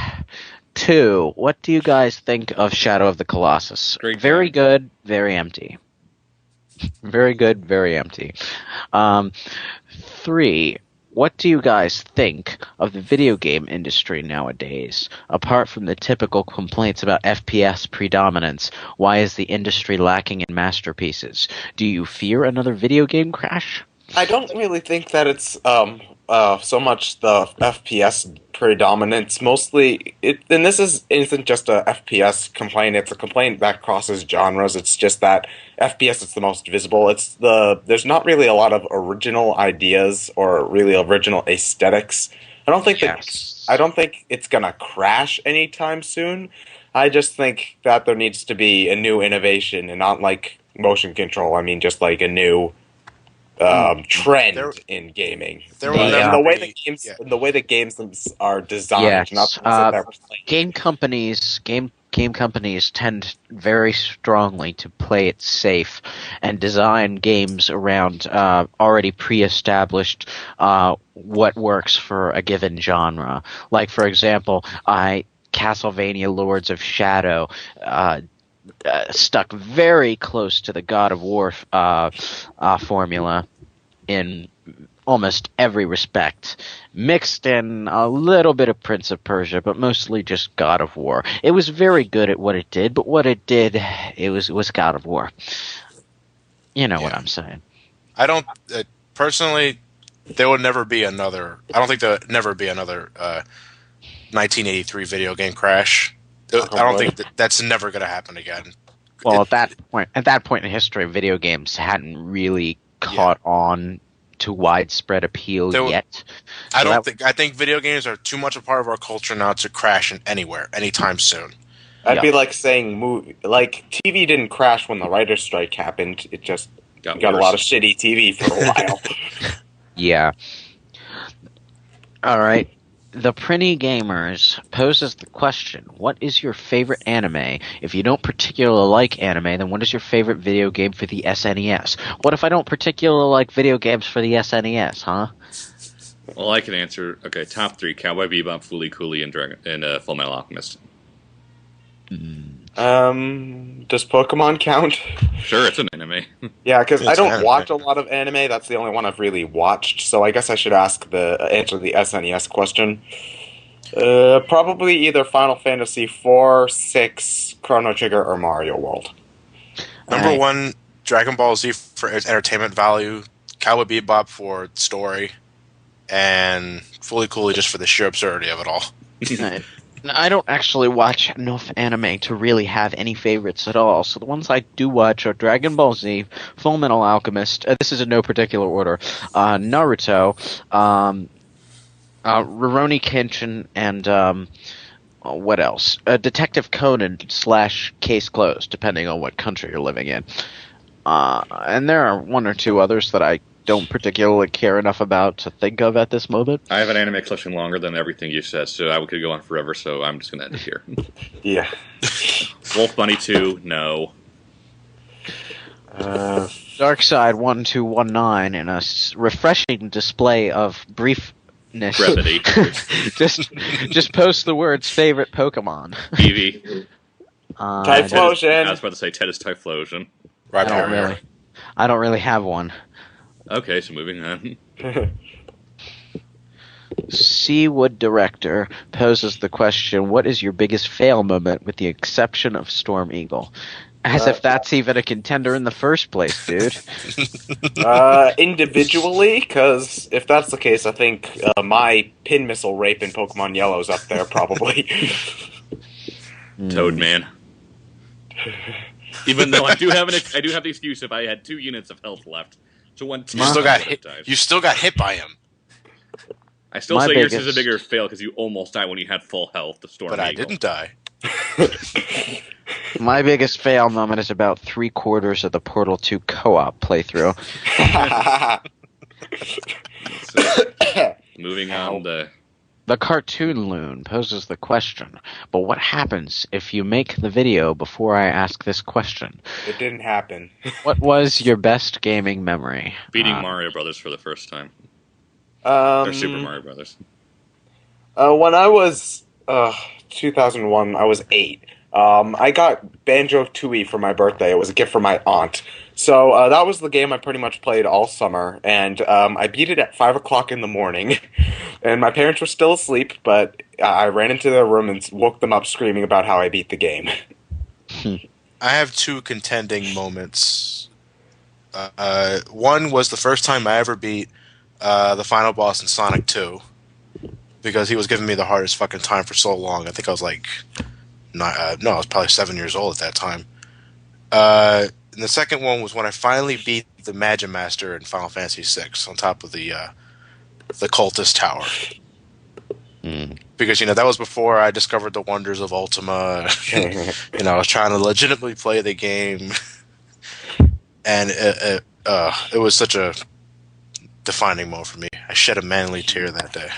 2. What do you guys think of Shadow of the Colossus? Great Very game. good, very empty. Very good, very empty. 3. What do you guys think of the video game industry nowadays? Apart from the typical complaints about FPS predominance, why is the industry lacking in masterpieces? Do you fear another video game crash? I don't really think that it's so much the FPS predominance. Mostly, and isn't just a FPS complaint. It's a complaint that crosses genres. It's just that FPS is the most visible. There's not really a lot of original ideas or really original aesthetics. Yes. I don't think it's gonna crash anytime soon. I just think that there needs to be a new innovation and not like motion control. I mean, just like a new trend in gaming. There will And never the way be- the way the games are designed, not Yes. the ones that they're playing. Game companies tend very strongly to play it safe and design games around already pre-established what works for a given genre. Like, for example, Castlevania Lords of Shadow stuck very close to the God of War formula in almost every respect, mixed in a little bit of Prince of Persia, but mostly just God of War. It was very good at what it did, but what it did, it was God of War. You know what I'm saying. I don't personally. There will never be another. I don't think there will never be another 1983 video game crash. I don't think that's never going to happen again. Well, at that point in history, video games hadn't really caught on to widespread appeal yet. I think video games are too much a part of our culture now to crash anywhere anytime soon. That'd be like saying TV didn't crash when the writer's strike happened. It just got a lot of shitty TV for a while. Yeah. All right. The Prinny Gamers poses the question, what is your favorite anime? If you don't particularly like anime, then what is your favorite video game for the SNES? What if I don't particularly like video games for the SNES, huh? Well, I can answer. Okay, top 3: Cowboy Bebop, Foolie Cooley, and Full Metal Alchemist. Does Pokemon count? Sure, it's an anime. Yeah, because I It's an don't anime. watch a lot of anime. That's the only one I've really watched. So I guess I should answer the SNES question. Probably either Final Fantasy IV, 6, Chrono Trigger, or Mario World. Number 1, Dragon Ball Z for its entertainment value, Cowboy Bebop for story, and Fully Cooley just for the sheer absurdity of it all. I don't actually watch enough anime to really have any favorites at all. So the ones I do watch are Dragon Ball Z, Full Metal Alchemist. This is in no particular order. Naruto, Rurouni Kenshin, and what else? Detective Conan / Case Closed, depending on what country you're living in. And there are 1 or 2 others that I don't particularly care enough about to think of at this moment. I have an anime collection longer than everything you said, so I could go on forever, so I'm just going to end it here. Yeah. Wolf Bunny 2, no. Darkside 1219 in a refreshing display of briefness. Brevity. just post the words favorite Pokemon. Eevee. Typhlosion. I was about to say Tedis Typhlosion. Right, I don't really have one. Okay, so moving on. Seawood Director poses the question, what is your biggest fail moment with the exception of Storm Eagle? As if that's even a contender in the first place, dude. Individually, because if that's the case, I think my pin missile rape in Pokemon Yellow is up there, probably. Toadman. Even though I do have the excuse if I had 2 units of health left. So You still got hit. You still got hit by him. I still say yours is a bigger fail because you almost died when you had full health. The Storm But Eagle. I didn't die. My biggest fail moment is about 3/4 of the Portal 2 co-op playthrough. Moving on. The Cartoon Loon poses the question, but what happens if you make the video before I ask this question? It didn't happen. What was your best gaming memory? Beating Mario Brothers for the first time. Um, Or Super Mario Brothers. When I was 2001, I was 8. I got Banjo-Tooie for my birthday. It was a gift from my aunt. So that was the game I pretty much played all summer, and I beat it at 5 o'clock in the morning. And my parents were still asleep, but I ran into their room and woke them up screaming about how I beat the game. I have two contending moments. One was the first time I ever beat the final boss in Sonic 2, because he was giving me the hardest fucking time for so long. I think I was like, I was probably 7 years old at that time. And the second one was when I finally beat the Magimaster in Final Fantasy VI on top of the Cultist Tower. Because, that was before I discovered the wonders of Ultima. I was trying to legitimately play the game. And it was such a defining moment for me. I shed a manly tear that day.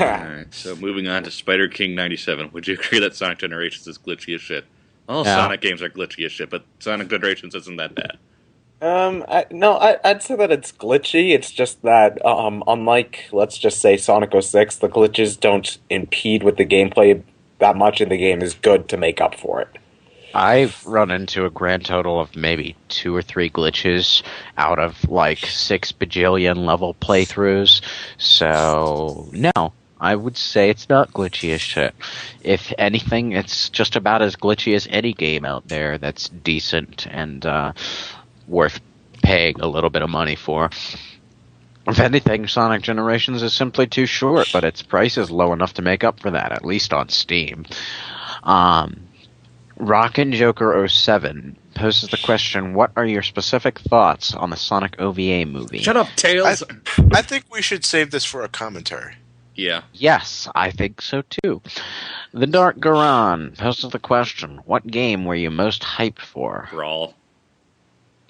Alright, so moving on to Spider King 97. Would you agree that Sonic Generations is glitchy as shit? All Sonic games are glitchy as shit, but Sonic Generations isn't that bad. I'd say that it's glitchy. It's just that, unlike, let's just say, Sonic 06, the glitches don't impede with the gameplay that much, and the game is good to make up for it. I've run into a grand total of maybe 2 or 3 glitches out of like 6 bajillion level playthroughs. So, no, I would say it's not glitchy as shit. If anything, it's just about as glitchy as any game out there that's decent and worth paying a little bit of money for. If anything, Sonic Generations is simply too short, but its price is low enough to make up for that, at least on Steam. Rockin' Joker 07 poses the question, what are your specific thoughts on the Sonic OVA movie? Shut up, Tails! I think we should save this for a commentary. Yeah. Yes, I think so too. The Dark Garan poses the question, what game were you most hyped for? Brawl.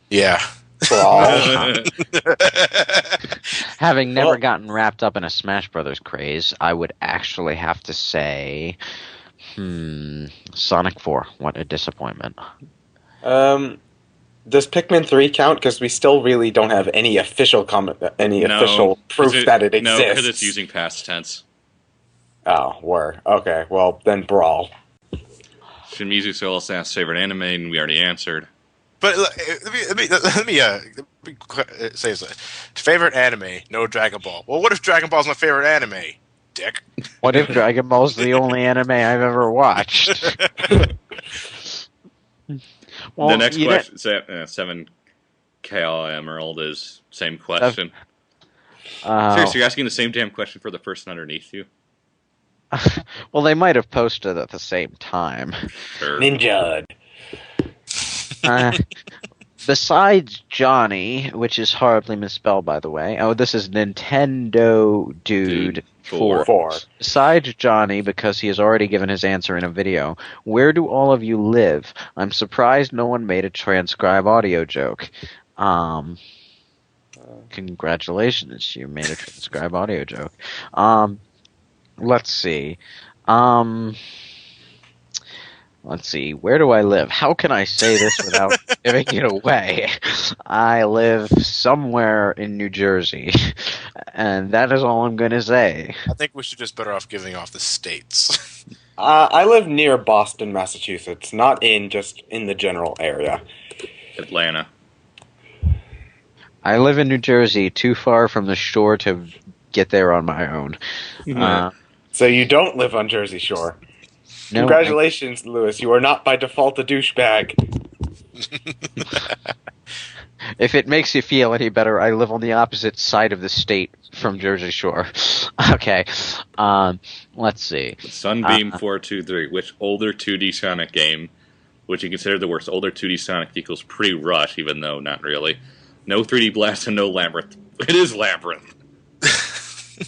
Yeah. Brawl. Having never gotten wrapped up in a Smash Brothers craze, I would actually have to say... Sonic 4. What a disappointment. Does Pikmin 3 count? Because we still really don't have any official official proof that it exists. No, because it's using past tense. Oh, okay. Well, then Brawl. Shimizu Soul Assassin's favorite anime, and we already answered. But let me say this. Favorite anime, no Dragon Ball. Well, what if Dragon Ball's my favorite anime? Dick. What if Dragon Ball's the only anime I've ever watched? Well, the next question, 7KL Emerald, is same question. Seriously, you're asking the same damn question for the person underneath you? Well, they might have posted at the same time. Sure. Ninja. Besides Johnny, which is horribly misspelled, by the way. Oh, this is Nintendo Dude 4. Besides Johnny, because he has already given his answer in a video, where do all of you live? I'm surprised no one made a transcribe audio joke. Congratulations, you made a transcribe audio joke. Let's see. Let's see, where do I live? How can I say this without giving it away? I live somewhere in New Jersey, and that is all I'm going to say. I think we should just better off giving off the states. I live near Boston, Massachusetts, not just in the general area. Atlanta. I live in New Jersey, too far from the shore to get there on my own. So you don't live on Jersey Shore. No, Congratulations, Lewis. You are not by default a douchebag. If it makes you feel any better, I live on the opposite side of the state from Jersey Shore. Okay. Let's see. Sunbeam 423. Which older 2D Sonic game would you consider the worst? Older 2D Sonic equals pre-Rush, even though not really. No 3D Blast and no Labyrinth. It is Labyrinth.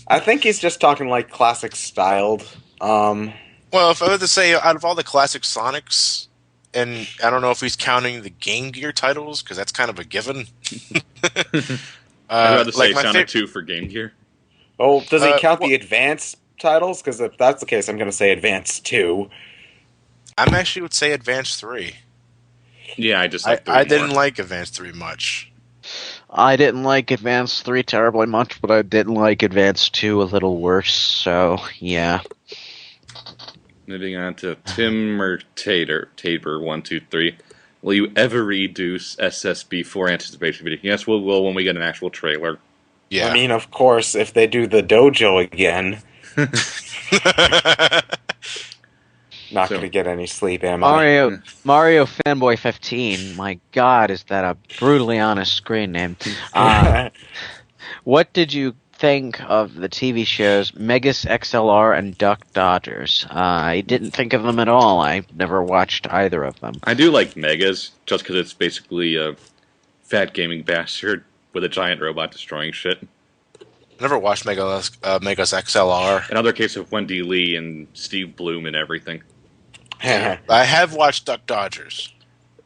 I think he's just talking like classic styled. Well, if I were to say, out of all the classic Sonics, and I don't know if he's counting the Game Gear titles, because that's kind of a given. I'd rather say Sonic 2 for Game Gear. Oh, does he count the Advance titles? Because if that's the case, I'm going to say Advance 2. I actually would say Advance 3. Yeah, I just like 3 I didn't like Advance 3 much. I didn't like Advance 3 terribly much, but I did like Advance 2 a little worse, so yeah. Moving on to Tim Tabor123. Will you ever reduce SSB4 anticipation video? Yes, we will when we get an actual trailer. Yeah. I mean, of course, if they do the dojo again, not So- going to get any sleep, am I? Mario Fanboy 15. My God, is that a brutally honest screen name? What did you think of the TV shows Megas XLR and Duck Dodgers? I didn't think of them at all. I never watched either of them. I do like Megas, just because it's basically a fat gaming bastard with a giant robot destroying shit. Never watched Megas XLR. Another case of Wendy Lee and Steve Bloom and everything. I have watched Duck Dodgers.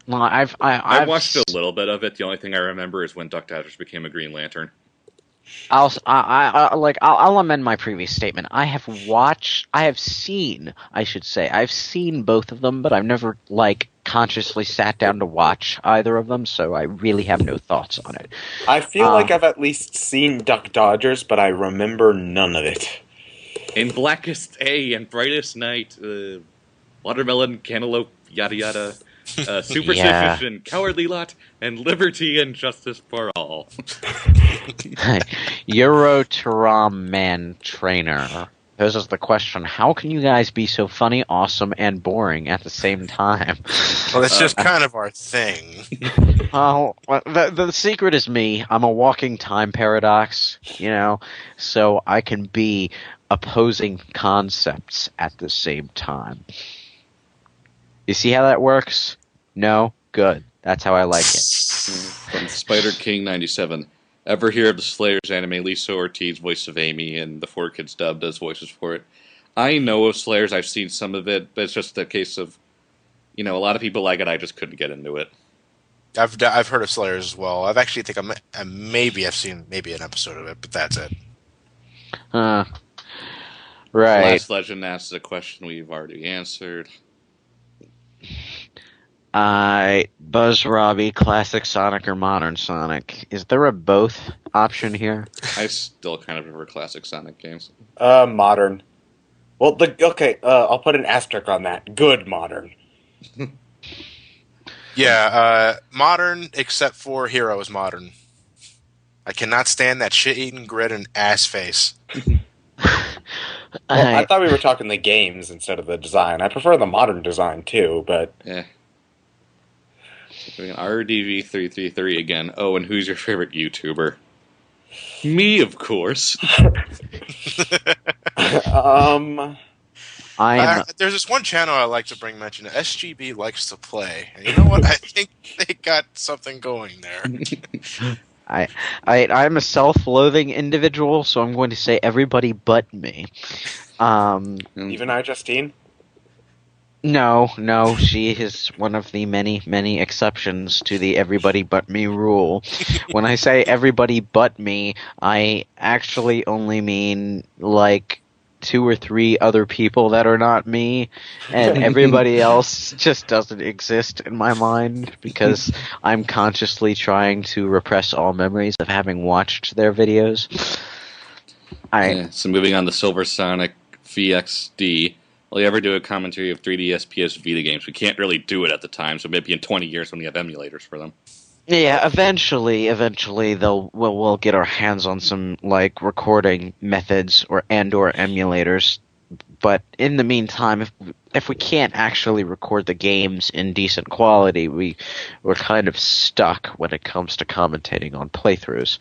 Well, I I've watched a little bit of it. The only thing I remember is when Duck Dodgers became a Green Lantern. I'll amend my previous statement. I've seen both of them, but I've never consciously sat down to watch either of them, so I really have no thoughts on it. I feel like I've at least seen Duck Dodgers, but I remember none of it. In Blackest A and Brightest Night, Watermelon, Cantaloupe, yada yada, Superstition, Cowardly Lot, and Liberty and Justice for All. Euroteram Man Trainer poses the question: how can you guys be so funny, awesome, and boring at the same time? Well, that's just kind of our thing. Well, the secret is me. I'm a walking time paradox, so I can be opposing concepts at the same time. You see how that works? No? Good. That's how I like it. From Spider King 97. Ever hear of the Slayers anime? Lisa Ortiz, voice of Amy, and the 4Kids dub does voices for it. I know of Slayers. I've seen some of it, but it's just a case of, a lot of people like it. I just couldn't get into it. I've heard of Slayers as well. I've seen maybe an episode of it, but that's it. Right. Last Legend asks a question we've already answered. Buzz Robbie, classic Sonic or modern Sonic? Is there a both option here? I still kind of prefer classic Sonic games. Modern. Well, I'll put an asterisk on that. Good modern. Yeah, modern, except for Heroes modern. I cannot stand that shit-eating grid and ass face. Well, I thought we were talking the games instead of the design. I prefer the modern design too, but... Yeah. RDV333 again. Oh, and who's your favorite YouTuber? Me, of course. There's this one channel I like to bring mention. SGB Likes to Play. And you know what? I think they got something going there. I'm a self-loathing individual, so I'm going to say everybody but me. Even I, Justine? No, she is one of the many, many exceptions to the everybody but me rule. When I say everybody but me, I actually only mean 2 or 3 other people that are not me, and everybody else just doesn't exist in my mind because I'm consciously trying to repress all memories of having watched their videos. So moving on to Silver Sonic VXD. Will you ever do a commentary of 3DS PS Vita games? We can't really do it at the time, so maybe in 20 years when we have emulators for them. Yeah, eventually we'll get our hands on some recording methods or emulators. But in the meantime, if we can't actually record the games in decent quality, we're kind of stuck when it comes to commentating on playthroughs.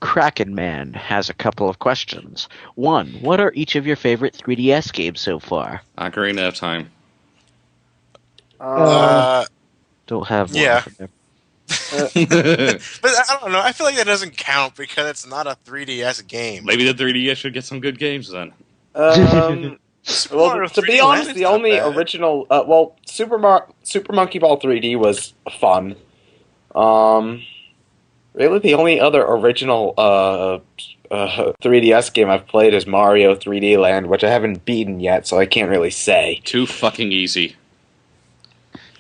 Kraken Man has a couple of questions. 1, what are each of your favorite 3DS games so far? Ocarina of Time. Don't have one. Yeah. But I don't know. I feel like that doesn't count because it's not a 3DS game. Maybe the 3DS should get some good games then. Well, to be honest, the only original... Super Monkey Ball 3D was fun. Really, the only other original 3DS game I've played is Mario 3D Land, which I haven't beaten yet, so I can't really say. Too fucking easy.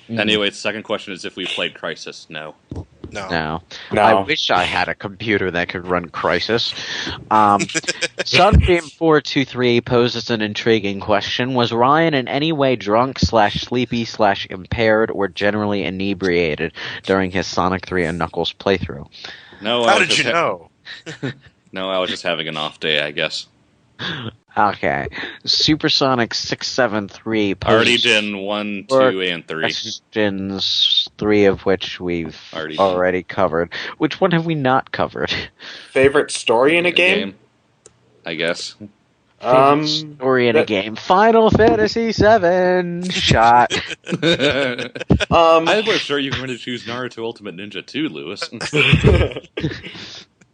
Anyway, the second question is if we played Crisis. No. No. No. I wish I had a computer that could run Crisis. Sunbeam423 poses an intriguing question. Was Ryan in any way drunk, sleepy, impaired, or generally inebriated during his Sonic 3 and Knuckles playthrough? No, How did you know? No, I was just having an off day, I guess. Okay. Supersonic 673 Already poses done 1, 2, and 3. questions, 3 of which we've Already already covered. Which one have we not covered? Favorite story in a game? I guess. Favorite story in a game. Final Fantasy VII shot. I was sure you were going to choose Naruto Ultimate Ninja 2, Lewis.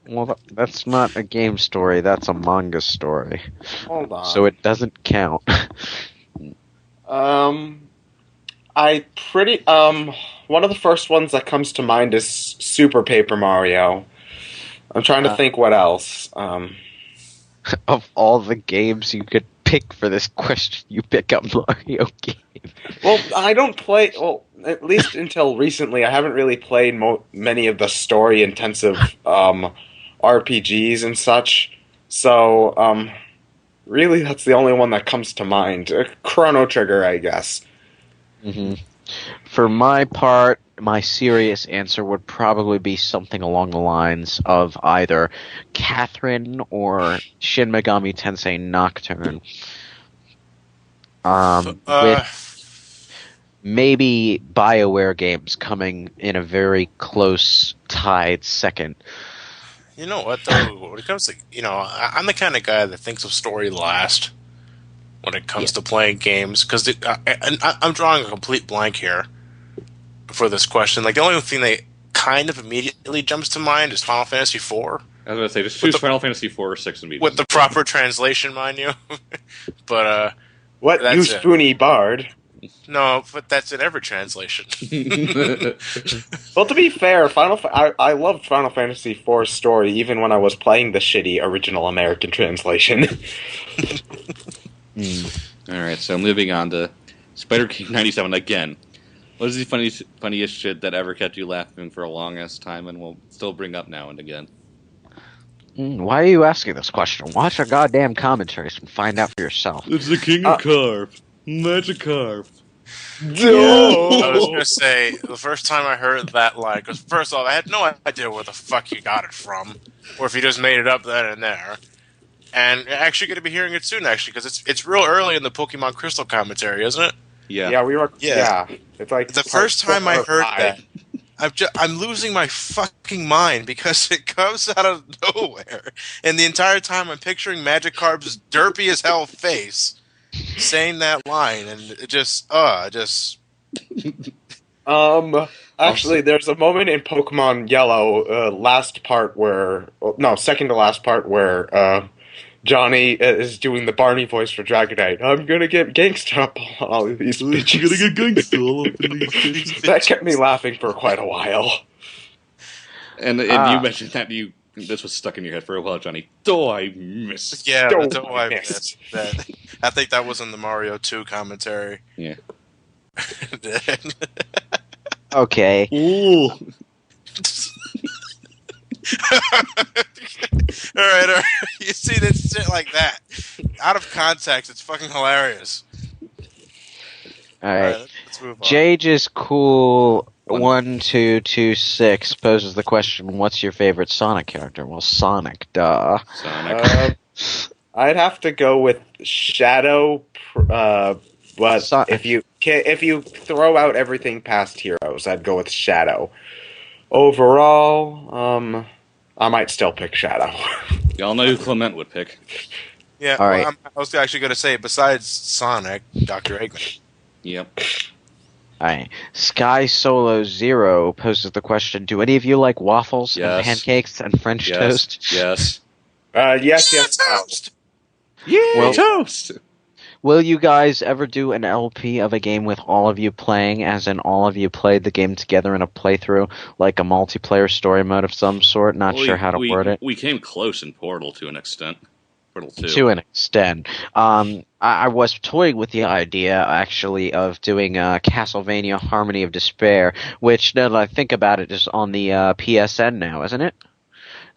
Well, that's not a game story. That's a manga story. Hold on. So it doesn't count. One of the first ones that comes to mind is Super Paper Mario. I'm trying to think what else. Of all the games you could pick for this question, you pick up Mario game. Well, I don't play. Well, at least until recently, I haven't really played many of the story-intensive RPGs and such. So, really, that's the only one that comes to mind. Chrono Trigger, I guess. Mm-hmm. For my part, my serious answer would probably be something along the lines of either Catherine or Shin Megami Tensei Nocturne. With maybe BioWare games coming in a very close tied second. You know what, though? When it comes to, I'm the kind of guy that thinks of story last when it comes to playing games, because I'm drawing a complete blank here for this question. Like, the only thing that kind of immediately jumps to mind is Final Fantasy IV. I was going to say, just choose Final Fantasy 4 or 6 immediately. With the proper translation, mind you. But, what, you spoony bard? No, but that's in every translation. Well, to be fair, I loved Final Fantasy IV's story even when I was playing the shitty original American translation. Alright, so moving on to Spider King 97 again. What is the funniest shit that ever kept you laughing for a long-ass time and will still bring up now and again? Why are you asking this question? Watch our goddamn commentaries and find out for yourself. It's the King of Carve. Magikarp. I was going to say, the first time I heard that line, because first off, I had no idea where the fuck you got it from, or if you just made it up then and there. And actually going to be hearing it soon, actually, because it's real early in the Pokemon Crystal commentary, isn't it? Yeah. Yeah, we were. Yeah. It's like the first time I heard that, I'm losing my fucking mind because it comes out of nowhere, and the entire time I'm picturing Magikarp's derpy as hell face saying that line, and it just. Actually, there's a moment in Pokemon Yellow, second to last part, where Johnny is doing the Barney voice for Dragonite. I'm gonna get gangsta up on all of these bitches. I'm gonna get gangsta all up in these bitches. That kept me laughing for quite a while. And you mentioned that this was stuck in your head for a while, Johnny. Oh, I missed. Yeah, that's what I missed. That. I think that was in the Mario 2 commentary. Yeah. Okay. Ooh. All right. You see this shit like that out of context, it's fucking hilarious. All right. Let's move on. Jage is cool. 1226 poses the question: what's your favorite Sonic character? Well, Sonic, duh. Sonic. I'd have to go with Shadow. But if you throw out everything past Heroes, I'd go with Shadow. Overall, I might still pick Shadow. Y'all know who Clement would pick. Yeah, all right. I was actually going to say, besides Sonic, Dr. Eggman. Yep. Alright. Sky Solo Zero poses the question: do any of you like waffles and pancakes and French toast? Yes. Yes. Toast! Yeah, toast! Will you guys ever do an LP of a game with all of you playing, as in all of you played the game together in a playthrough, like a multiplayer story mode of some sort? Not sure how to word it. We came close in Portal to an extent. Portal 2. To an extent. I was toying with the idea, actually, of doing Castlevania Harmony of Despair, which, now that I think about it, is on the PSN now, isn't it?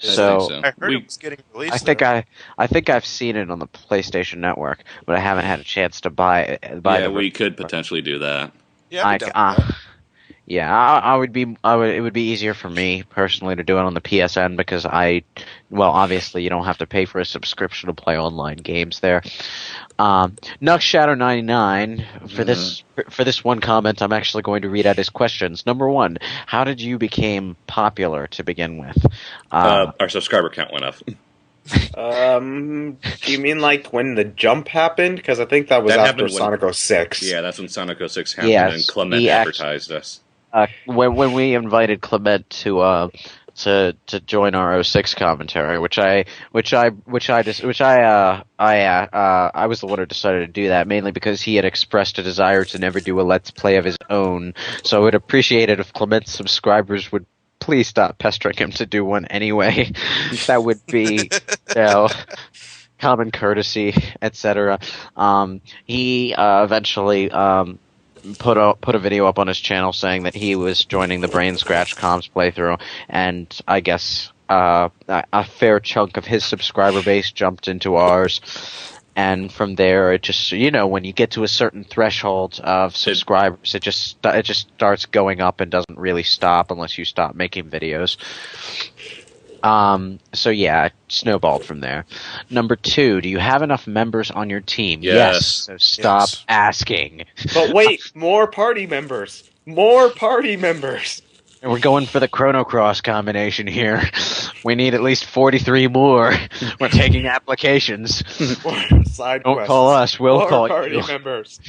I think so. I heard it was getting released. I think I've seen it on the PlayStation Network, but I haven't had a chance to buy it. We could potentially do that. Yeah, I'd be down for that. Yeah, I would be. It would be easier for me personally to do it on the PSN because obviously you don't have to pay for a subscription to play online games there. Nux Shadow 99 for this one comment, I'm actually going to read out his questions. Number 1, how did you become popular to begin with? Our subscriber count went up. Do you mean like when the jump happened? Because I think that was after Sonic 06. Yeah, that's when Sonic 06 happened, and Clement advertised us. When we invited Clement to join our 06 commentary, I was the one who decided to do that, mainly because he had expressed a desire to never do a Let's Play of his own. So I would appreciate it if Clement's subscribers would please stop pestering him to do one anyway. That would be, common courtesy, etc. He eventually put a video up on his channel saying that he was joining the BrainScratchComms playthrough, and I guess a fair chunk of his subscriber base jumped into ours. And from there, it just, when you get to a certain threshold of subscribers, it just starts going up and doesn't really stop unless you stop making videos. So yeah, it snowballed from there. Number 2, do you have enough members on your team? Yes. So stop asking. But wait, more party members! More party members! And we're going for the Chrono Cross combination here. We need at least 43 more. We're taking applications. Side Don't quests. call us, we'll more call party you. members.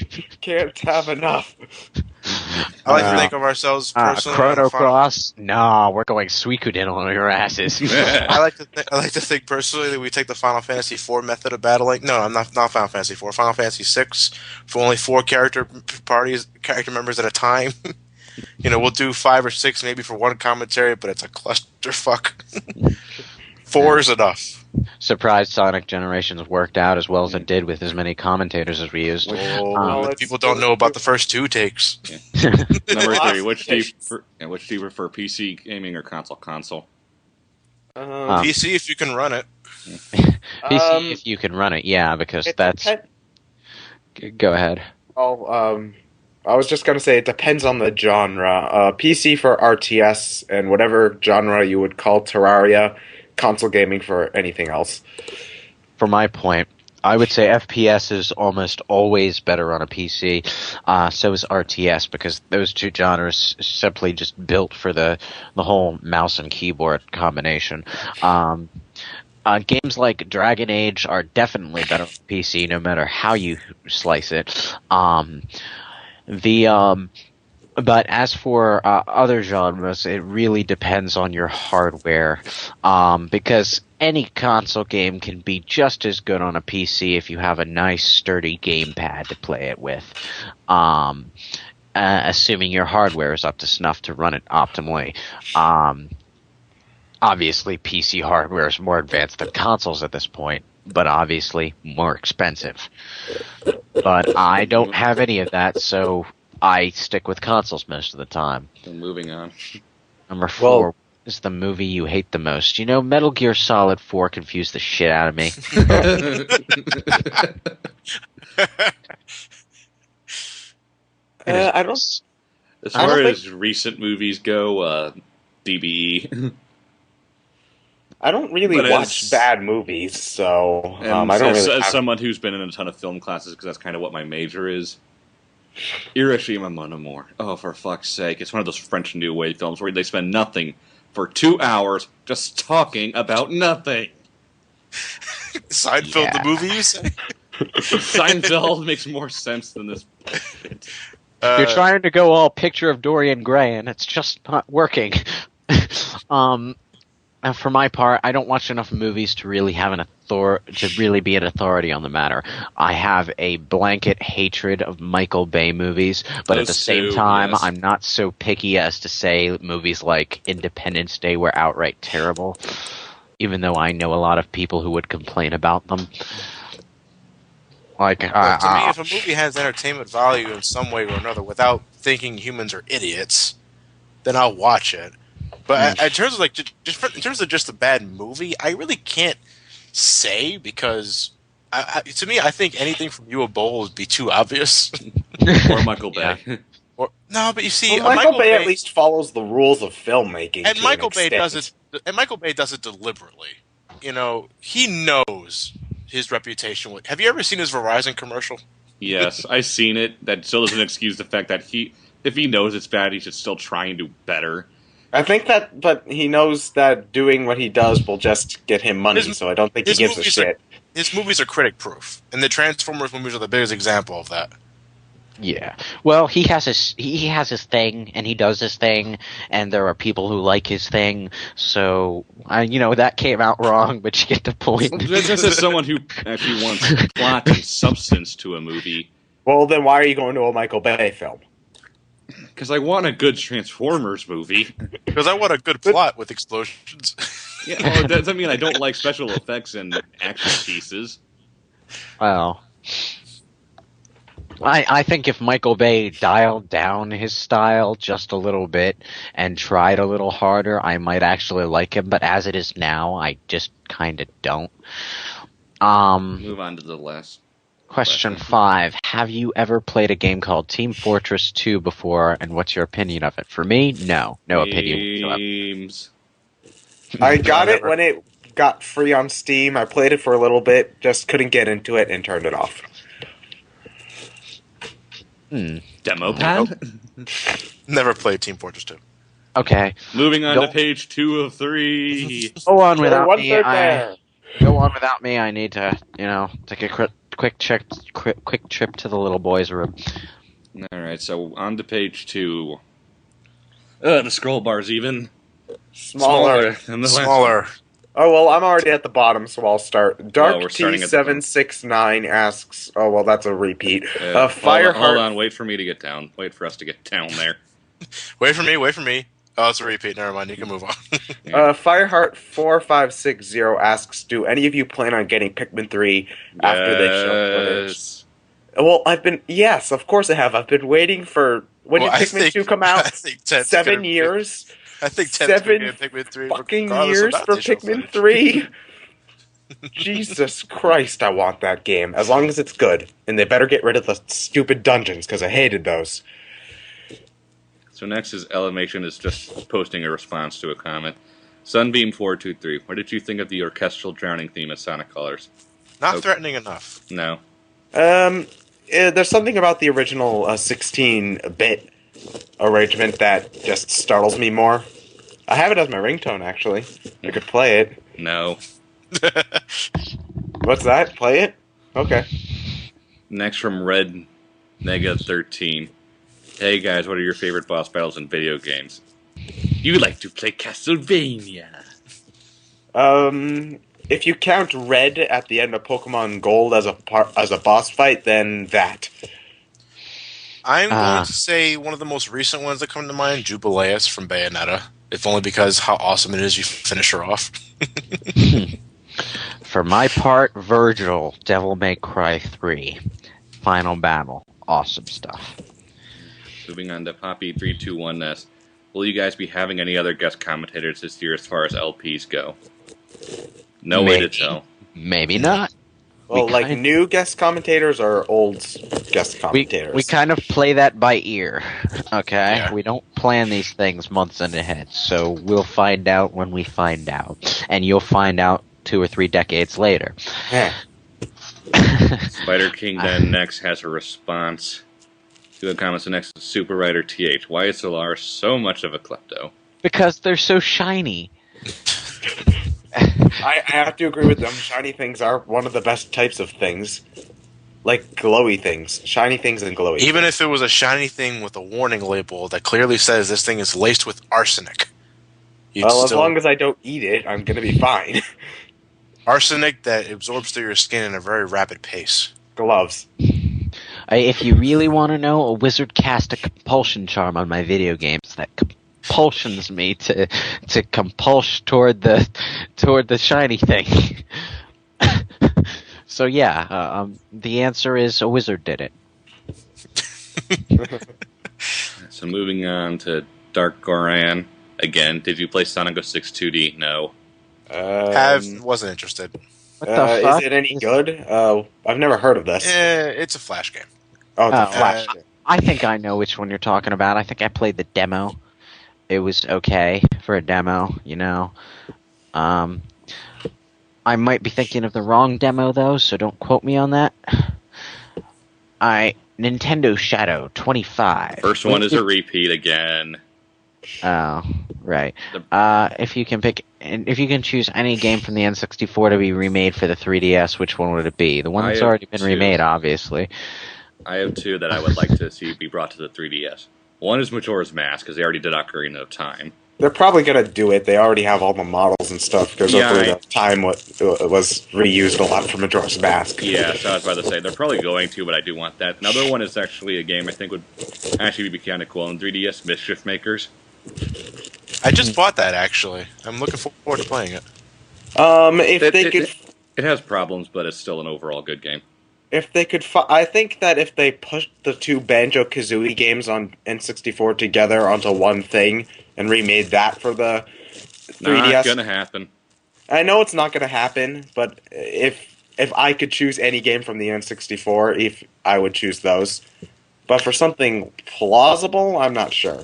Can't have enough. I like to think of ourselves personally. Chrono Cross? No, we're going Suikoden on your asses. I like to think personally that we take the Final Fantasy IV method of battling. No, I'm not Final Fantasy IV. Final Fantasy VI for only 4 character members at a time. We'll do 5 or 6 maybe for one commentary, but it's a clusterfuck. 4 is enough. Surprised Sonic Generations worked out as well as it did with as many commentators as we used. People don't know about the first 2 takes. Yeah. Number 3, which do you prefer, PC gaming or console? Console. PC if you can run it. PC if you can run it, yeah, because that's... Go ahead. I was just going to say it depends on the genre. PC for RTS and whatever genre you would call Terraria, console gaming for anything else. For my point, I would say FPS is almost always better on a PC. So is RTS, because those two genres simply just built for the whole mouse and keyboard combination. Games like Dragon Age are definitely better on PC, no matter how you slice it. But as for other genres, it really depends on your hardware, because any console game can be just as good on a PC if you have a nice, sturdy gamepad to play it with, assuming your hardware is up to snuff to run it optimally. Obviously, PC hardware is more advanced than consoles at this point, but obviously more expensive. But I don't have any of that, so I stick with consoles most of the time. So moving on. Number 4 is the movie you hate the most. Metal Gear Solid 4 confused the shit out of me. I don't... As far as recent movies go, DBE. I don't really watch bad movies, so I don't really. As someone who's been in a ton of film classes, because that's kind of what my major is. Hiroshima Mon Amour. Oh, for fuck's sake! It's one of those French New Wave films where they spend nothing for 2 hours just talking about nothing. Seinfeld, the movie, you say? Seinfeld makes more sense than this. You're trying to go all picture of Dorian Gray, and it's just not working. For my part, I don't watch enough movies to really have to really be an authority on the matter. I have a blanket hatred of Michael Bay movies, but at the same time, yes. I'm not so picky as to say movies like Independence Day were outright terrible. even though I know a lot of people who would complain about them. Like, To me, if a movie has entertainment value in some way or another without thinking humans are idiots, then I'll watch it. But in terms of like in terms of just a bad movie, I really can't say because to me, I think anything from Uwe Boll would be too obvious. Or Michael Bay. Or no, but you see, Well, Michael Bay at least follows the rules of filmmaking. And to Michael an Bay extent. does it. And Michael Bay does it deliberately. You know, he knows his reputation. Have you ever seen his Verizon commercial? Yes, I've seen it. That still doesn't excuse the fact that if he knows it's bad, he should still try and do better. I think that, but he knows that doing what he does will just get him money, so I don't think he gives a shit. His movies are critic-proof, and the Transformers movies are the biggest example of that. Yeah. Well, he has his thing, and he does his thing, and there are people who like his thing. So, that came out wrong, but you get the point. This is someone who actually wants plot and substance to a movie. Well, then why are you going to a Michael Bay film? Because I want a good Transformers movie. Because I want a good plot with explosions. Yeah, well, that doesn't mean I don't like special effects and action pieces. Well, I think if Michael Bay dialed down his style just a little bit and tried a little harder, I might actually like him. But as it is now, I just kind of don't. Move on to the last. Question 5. Have you ever played a game called Team Fortress 2 before, and what's your opinion of it? For me, no. No opinion whatsoever. Games. I got it when it got free on Steam. I played it for a little bit, just couldn't get into it and turned it off. Demo pad? Never played Team Fortress 2. Okay. Moving on to page 2 of 3. Go on without One me. third there. Go on without me. I need to, take a quick trip to the little boy's room. Alright, so on to page 2. The scroll bar's even Smaller. than the Smaller. Oh, well, I'm already at the bottom, so I'll start. Dark we're starting at the bottom. T769 asks, oh, well, that's a repeat. Fireheart. Fireheart. Hold on, wait for me to get down. Wait for us to get down there. Wait for me. Oh, it's a repeat. Never mind. You can move on. Fireheart4560 asks, do any of you plan on getting Pikmin 3 after they show footage? Well, yes, of course I have. I've been waiting for, when did Pikmin 2 come out? 7 years? I think 7 Pikmin 3 fucking years for Pikmin 3? Jesus Christ, I want that game. As long as it's good. And they better get rid of the stupid dungeons, because I hated those. So next is Elemation is just posting a response to a comment. Sunbeam423, what did you think of the orchestral drowning theme of Sonic Colors? Not threatening enough. No. There's something about the original 16-bit arrangement that just startles me more. I have it as my ringtone, actually. I could play it. No. What's that? Play it? Okay. Next from Red Nega 13. Hey guys, what are your favorite boss battles in video games? You like to play Castlevania. If you count Red at the end of Pokemon Gold as a boss fight, then that. I'm going to say one of the most recent ones that come to mind, Jubileus from Bayonetta. If only because how awesome it is you finish her off. For my part, Virgil, Devil May Cry 3. Final battle. Awesome stuff. Moving on to Poppy321S. Will you guys be having any other guest commentators this year as far as LPs go? No way to tell. Maybe not. Well, new guest commentators or old guest commentators? We kind of play that by ear, okay? Yeah. We don't plan these things months in ahead, so we'll find out when we find out. And you'll find out 2 or 3 decades later. Yeah. Spider King then next has a response to the comments. The next is Super Writer TH. Why is Solar so much of a klepto? Because they're so shiny. I have to agree with them. Shiny things are one of the best types of things. Like glowy things. Shiny things and glowy Even things. if it was a shiny thing with a warning label that clearly says this thing is laced with arsenic. As long as I don't eat it, I'm going to be fine. Arsenic that absorbs through your skin at a very rapid pace. Gloves. If you really want to know, a wizard cast a compulsion charm on my video games that compulsions me to compulse toward the shiny thing. So yeah, the answer is a wizard did it. So moving on to Dark Goran. Again, did you play Sonic 06 2D? No. Wasn't interested. What the Is fuck? it any good? I've never heard of this. It's a Flash game. Oh, it's a Oh, Flash. I think I know which one you're talking about. I think I played the demo. It was okay for a demo, you know. I might be thinking of the wrong demo though, so don't quote me on that. Nintendo Shadow 25. First one is a repeat again. Oh, right. If you can choose any game from the N64 to be remade for the 3DS, which one would it be? The one that's already been remade, obviously. I have two that I would like to see be brought to the 3DS. One is Majora's Mask, because they already did Ocarina of Time. They're probably gonna do it. They already have all the models and stuff because hopefully the time was reused a lot for Majora's Mask. Yeah, so I was about to say they're probably going to, but I do want that. Another one is actually a game I think would actually be kind of cool on 3DS, Mischief Makers. I just bought that actually. I'm looking forward to playing it. It has problems, but it's still an overall good game. If they could, I think that if they pushed the two Banjo-Kazooie games on N64 together onto one thing and remade that for the 3DS, not gonna happen. I know it's not gonna happen, but if I could choose any game from the N64, I would choose those. But for something plausible, I'm not sure.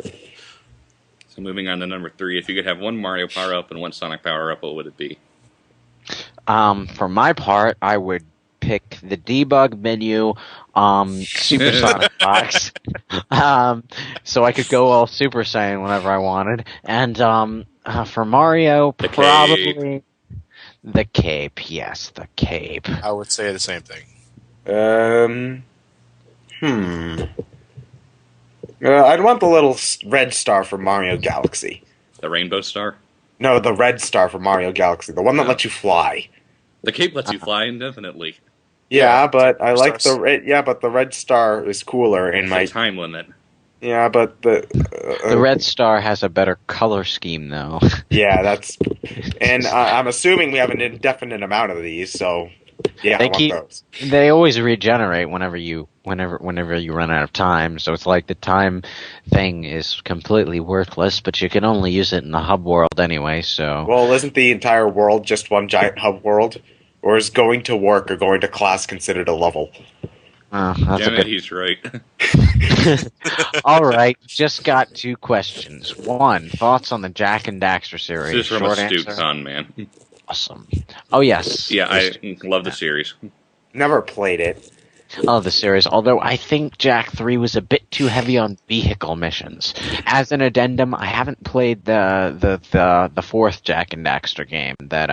So moving on to number 3, if you could have one Mario power-up and one Sonic power-up, what would it be? For my part, I would pick the debug menu, Super Sonic Box, so I could go all Super Saiyan whenever I wanted. And for Mario, probably the cape. Yes, the cape. I would say the same thing. I'd want the little red star from Mario Galaxy. The Rainbow Star? No, the red star from Mario Galaxy, the one that lets you fly. The cape lets you fly indefinitely. Yeah, but I like the red. Yeah, but the red star is cooler in my time limit. Yeah, but the red star has a better color scheme, though. Yeah, that's, and I'm assuming we have an indefinite amount of these, so yeah, I want those. They always regenerate whenever you run out of time. So it's like the time thing is completely worthless, but you can only use it in the hub world anyway. So well, isn't the entire world just one giant hub world? Or is going to work or going to class considered a level? He's right. All right, just got 2 questions. 1, thoughts on the Jak and Daxter series? This is from Astute Con, man. Awesome. Oh, yes. Yeah, I love the series. Never played it. Oh, the series. Although I think Jak 3 was a bit too heavy on vehicle missions. As an addendum, I haven't played the 4th Jak and Daxter game that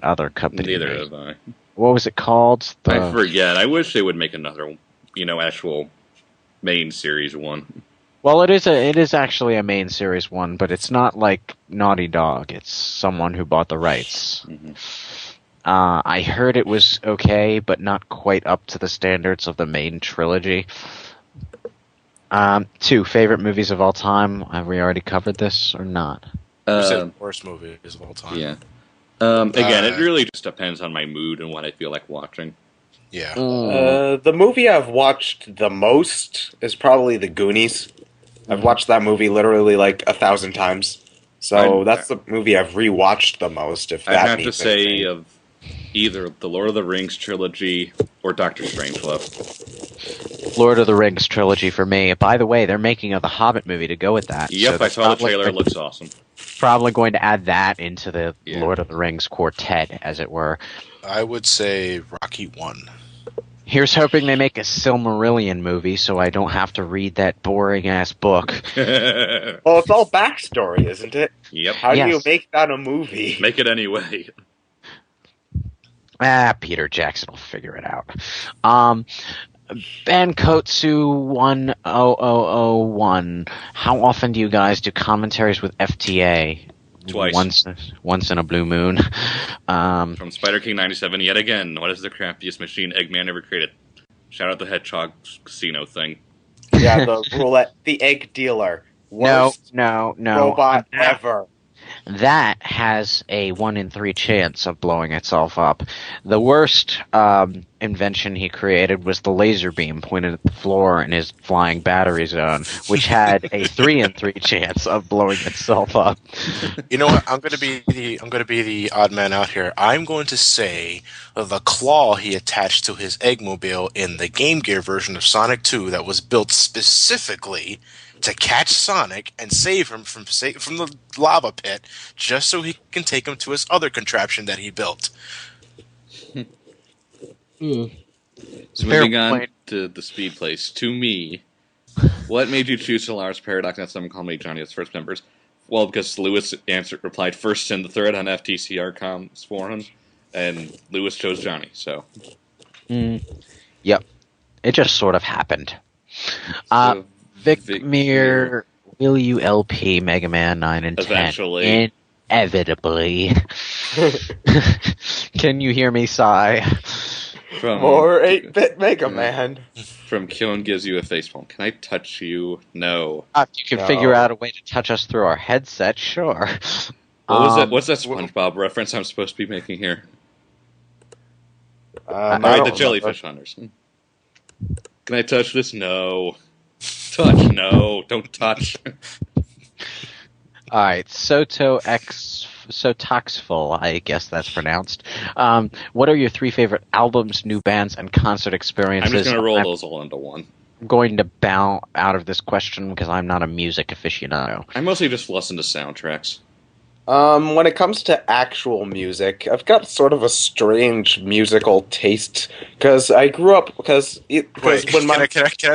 other company Neither made. have I. What was it called? I forget. I wish they would make another, actual main series one. Well, it is actually a main series one, but it's not like Naughty Dog. It's someone who bought the rights. Mm-hmm. I heard it was okay, but not quite up to the standards of the main trilogy. 2, favorite movies of all time. Have we already covered this or not? You said worst movies of all time. Yeah. Again, it really just depends on my mood and what I feel like watching. Yeah. The movie I've watched the most is probably The Goonies. I've watched that movie literally like 1,000 times. So that's the movie I've rewatched the most. If that I have means to say anything. of either the Lord of the Rings trilogy or Doctor Strangelove. Lord of the Rings trilogy for me. By the way, they're making the Hobbit movie to go with that. Yep, so I saw the trailer. It looks awesome. Probably going to add that into the Lord of the Rings quartet, as it were. I would say Rocky 1. Here's hoping they make a Silmarillion movie so I don't have to read that boring-ass book. Well, it's all backstory, isn't it? Yep. How do you make that a movie? Make it anyway. Peter Jackson will figure it out. Bankotsu 10001. How often do you guys do commentaries with FTA? Twice. Once in a blue moon. From Spider King 97, yet again, what is the craftiest machine Eggman ever created? Shout out the Hedgehog Casino thing. Yeah, the roulette, the egg dealer. Worst no. robot ever. That has a 1 in 3 chance of blowing itself up. The worst invention he created was the laser beam pointed at the floor in his flying battery zone, which had a 3 in 3 chance of blowing itself up. You know what? I'm going to be the odd man out here. I'm going to say the claw he attached to his Eggmobile in the Game Gear version of Sonic 2 that was built specifically to catch Sonic and save him from the lava pit, just so he can take him to his other contraption that he built. So moving on to the speed place. To me, what made you choose Solaris Paradox and some call me Johnny as first members? Well, because Lewis replied first in the thread on FTCR.com's forum, and Lewis chose Johnny, so. Yep. It just sort of happened. So, Vicmir, will you LP Mega Man 9 and 10? Eventually. Inevitably. Can you hear me sigh? More 8-bit Mega Man. From Kyon gives you a facepalm. Can I touch you? No. If you can figure out a way to touch us through our headset, sure. What was that? What's that SpongeBob reference I'm supposed to be making here? The jellyfish hunters. Can I touch this? No. Touch? No. Don't touch. Alright, Sotoxful, I guess that's pronounced. What are your 3 favorite albums, new bands, and concert experiences? I'm just going to roll those all into one. I'm going to bow out of this question because I'm not a music aficionado. I mostly just listen to soundtracks. When it comes to actual music, I've got sort of a strange musical taste because I grew up Can I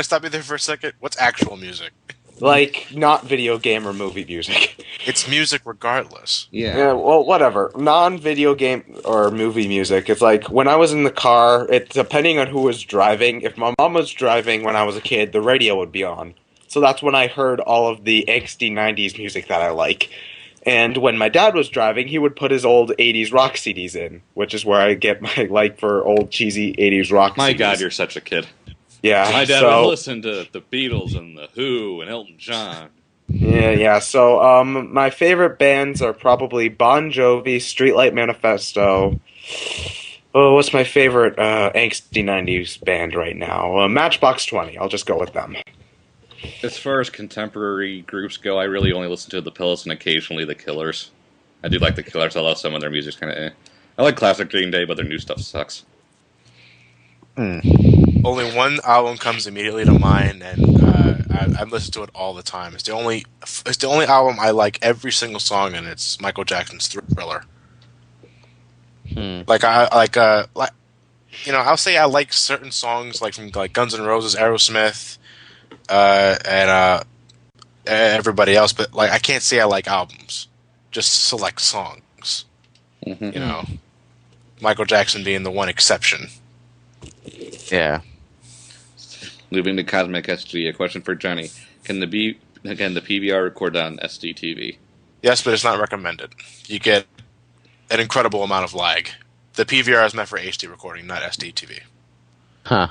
stop you there for a second? What's actual music? Like, not video game or movie music. It's music regardless. Yeah, well, whatever. Non-video game or movie music. It's like, when I was in the car, depending on who was driving, if my mom was driving when I was a kid, the radio would be on. So that's when I heard all of the angsty 90s music that I like. And when my dad was driving, he would put his old 80s rock CDs in, which is where I get my like for old cheesy 80s rock CDs. My God, you're such a kid. Yeah, my dad would listen to the Beatles and the Who and Elton John. Yeah. So, my favorite bands are probably Bon Jovi, Streetlight Manifesto. Oh, what's my favorite angsty 90s band right now? Matchbox 20. I'll just go with them. As far as contemporary groups go, I really only listen to the Pillows and occasionally the Killers. I do like the Killers, although some of their music's kind of I like classic Green Day, but their new stuff sucks. Only one album comes immediately to mind, and I listen to it all the time. It's the only album I like every single song, and it's Michael Jackson's Thriller. I'll say I like certain songs like from like Guns N' Roses, Aerosmith, and everybody else, but like I can't say I like albums, just select songs. You know, Michael Jackson being the one exception. Yeah. Moving to Cosmic SG, a question for Johnny. Can the PVR record on SDTV? Yes, but it's not recommended. You get an incredible amount of lag. The PVR is meant for HD recording, not SDTV. Huh.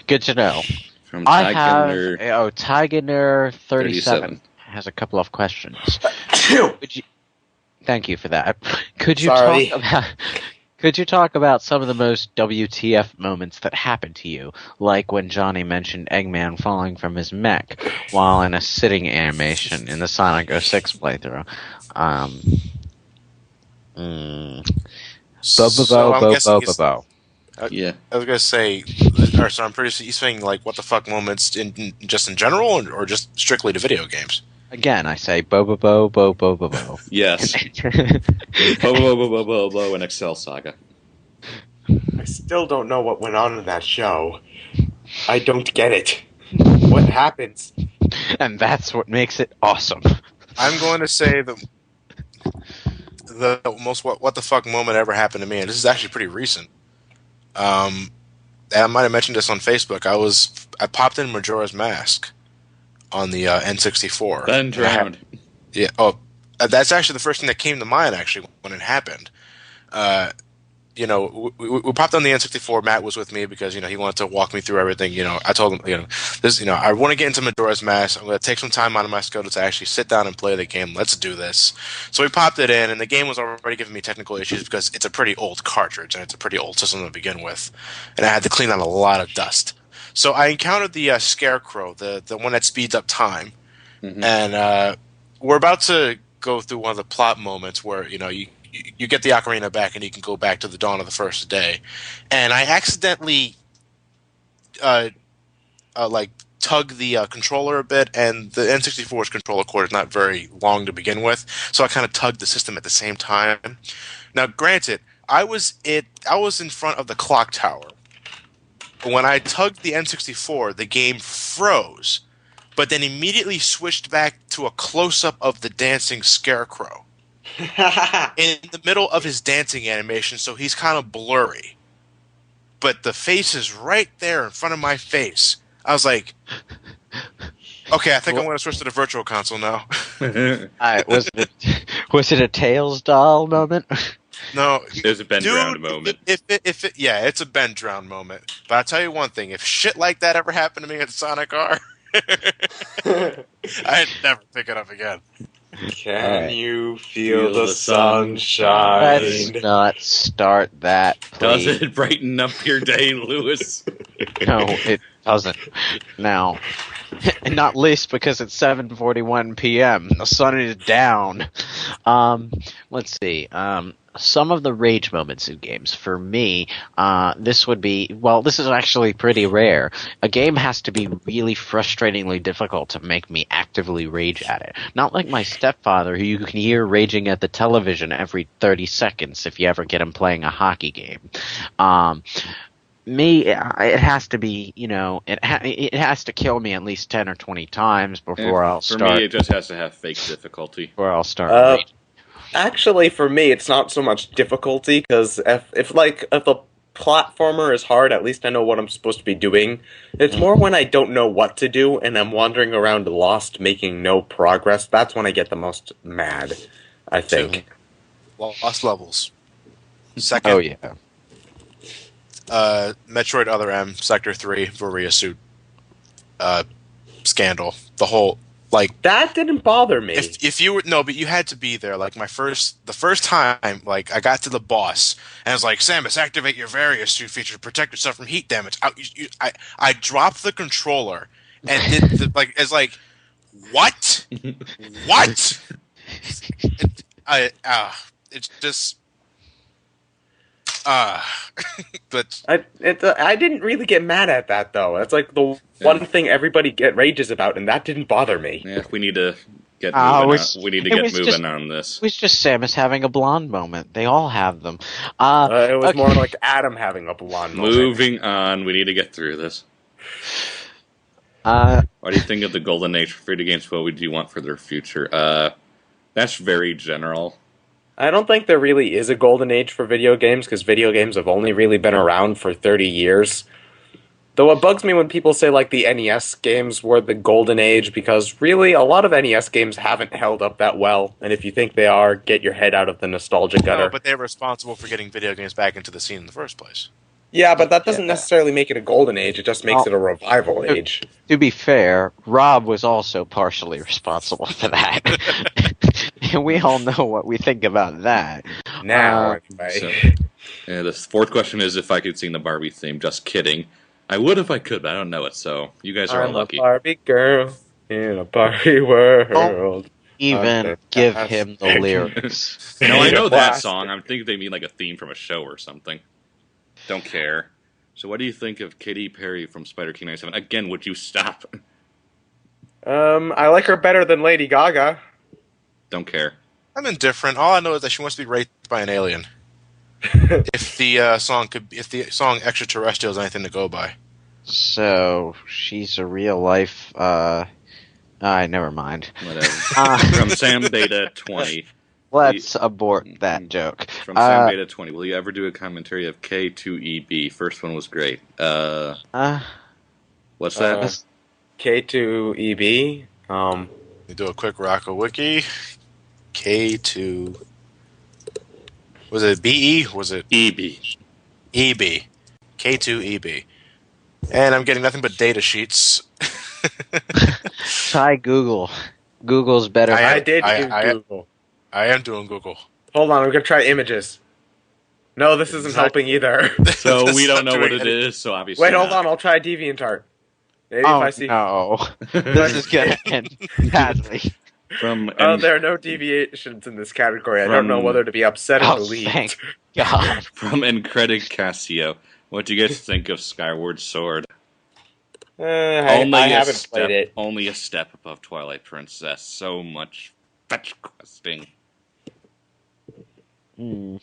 Good to know. From Tigener37 has a couple of questions. Thank you for that. Could you talk about some of the most WTF moments that happened to you, like when Johnny mentioned Eggman falling from his mech while in a sitting animation in the Sonic 06 playthrough? Yeah. I was gonna say, so I'm pretty sure he's saying like what the fuck moments in general or just strictly to video games. Again, I say bo. Yes. Bo and Excel Saga. I still don't know what went on in that show. I don't get it. What happens? And that's what makes it awesome. I'm going to say the most what the fuck moment ever happened to me, and this is actually pretty recent. I might have mentioned this on Facebook. I popped in Majora's Mask on the N64. Then drowned. Yeah. Oh, that's actually the first thing that came to mind. Actually, when it happened, we popped on the N64. Matt was with me because he wanted to walk me through everything. I told him this. I want to get into Majora's Mask. I'm going to take some time out of my schedule to actually sit down and play the game. Let's do this. So we popped it in, and the game was already giving me technical issues because it's a pretty old cartridge and it's a pretty old system to begin with, and I had to clean out a lot of dust. So I encountered the Scarecrow, the one that speeds up time, and we're about to go through one of the plot moments where you get the ocarina back and you can go back to the dawn of the first day, and I accidentally tug the controller a bit, and the N64's controller cord is not very long to begin with, so I kind of tugged the system at the same time. Now, granted, I was in front of the clock tower. When I tugged the N64, the game froze, but then immediately switched back to a close-up of the dancing Scarecrow in the middle of his dancing animation, so he's kind of blurry. But the face is right there in front of my face. I was like, okay, I think I'm going to switch to the Virtual Console now. Was it a Tails doll moment? No, it was a Ben Drowned moment. It's a Ben Drowned moment. But I'll tell you one thing: if shit like that ever happened to me at Sonic R, I'd never pick it up again. Can you feel the sunshine? Let's not start that, please. Does it brighten up your day, Lewis? No, it doesn't. Now, and not least because it's 7:41 p.m. The sun is down. Let's see. Some of the rage moments in games, for me, this is actually pretty rare. A game has to be really frustratingly difficult to make me actively rage at it. Not like my stepfather, who you can hear raging at the television every 30 seconds if you ever get him playing a hockey game. It has to be, it has to kill me at least 10 or 20 times before I'll start. For me, it just has to have fake difficulty. Before I'll start raging. Actually, for me, it's not so much difficulty, because if a platformer is hard, at least I know what I'm supposed to be doing. It's more when I don't know what to do, and I'm wandering around lost, making no progress. That's when I get the most mad, I think. Lost levels. Second. Oh, yeah. Metroid Other M, Sector 3, Varia Suit. Scandal. The whole... that didn't bother me. If you were but you had to be there. Like the first time, I got to the boss and I was like, Samus, activate your various suit feature to protect yourself from heat damage. I dropped the controller and did what? What? It's just. But I didn't really get mad at that though. That's like the one thing everybody rages about, and that didn't bother me. Yeah, we need to get moving. We need to get moving on this. It was just Samus having a blonde moment. They all have them. It was more like Adam having a blonde moment. Moving on. We need to get through this. What do you think of the golden age for video games? What would you want for their future? That's very general. I don't think there really is a golden age for video games, because video games have only really been around for 30 years. Though it bugs me when people say the NES games were the golden age, because really a lot of NES games haven't held up that well, and if you think they are, get your head out of the nostalgia gutter. No, but they're responsible for getting video games back into the scene in the first place. Yeah, but that doesn't necessarily make it a golden age, it just makes it a revival age. To be fair, Rob was also partially responsible for that. And we all know what we think about that. Now, anyway. So, the fourth question is if I could sing the Barbie theme. Just kidding. I would if I could, but I don't know it, so you guys are all lucky. I'm a Barbie girl in a Barbie world. Even give him the lyrics. No, I know that song. I'm thinking they mean like a theme from a show or something. Don't care. So what do you think of Katy Perry from Spider King 97? Again, would you stop? I like her better than Lady Gaga. Don't care. I'm indifferent. All I know is that she wants to be raped by an alien. If the song Extraterrestrial is anything to go by. So she's a real life. Never mind. Whatever. From Sam Beta 20. Let's abort that joke. From Sam Beta 20. Will you ever do a commentary of K2EB? First one was great. What's that? K2EB. You do a quick Rocko Wiki. K2. Was it BE? Was it EB. EB? K2EB. And I'm getting nothing but data sheets. Try Google. Google's better. I did use Google. I am doing Google. Hold on, I'm gonna try images. No, this isn't helping either. So This we is don't not know what doing it anything. is, so obviously Wait, hold not. on, I'll try DeviantArt. Maybe Oh if I see. no, this is gonna end badly. From There are no deviations in this category. I don't know From- whether to be upset or Oh, relieved. thank God. From Encredited Cassio. What do you guys think of Skyward Sword? I haven't step, played it. Only a step above Twilight Princess. So much fetch questing. Hmm.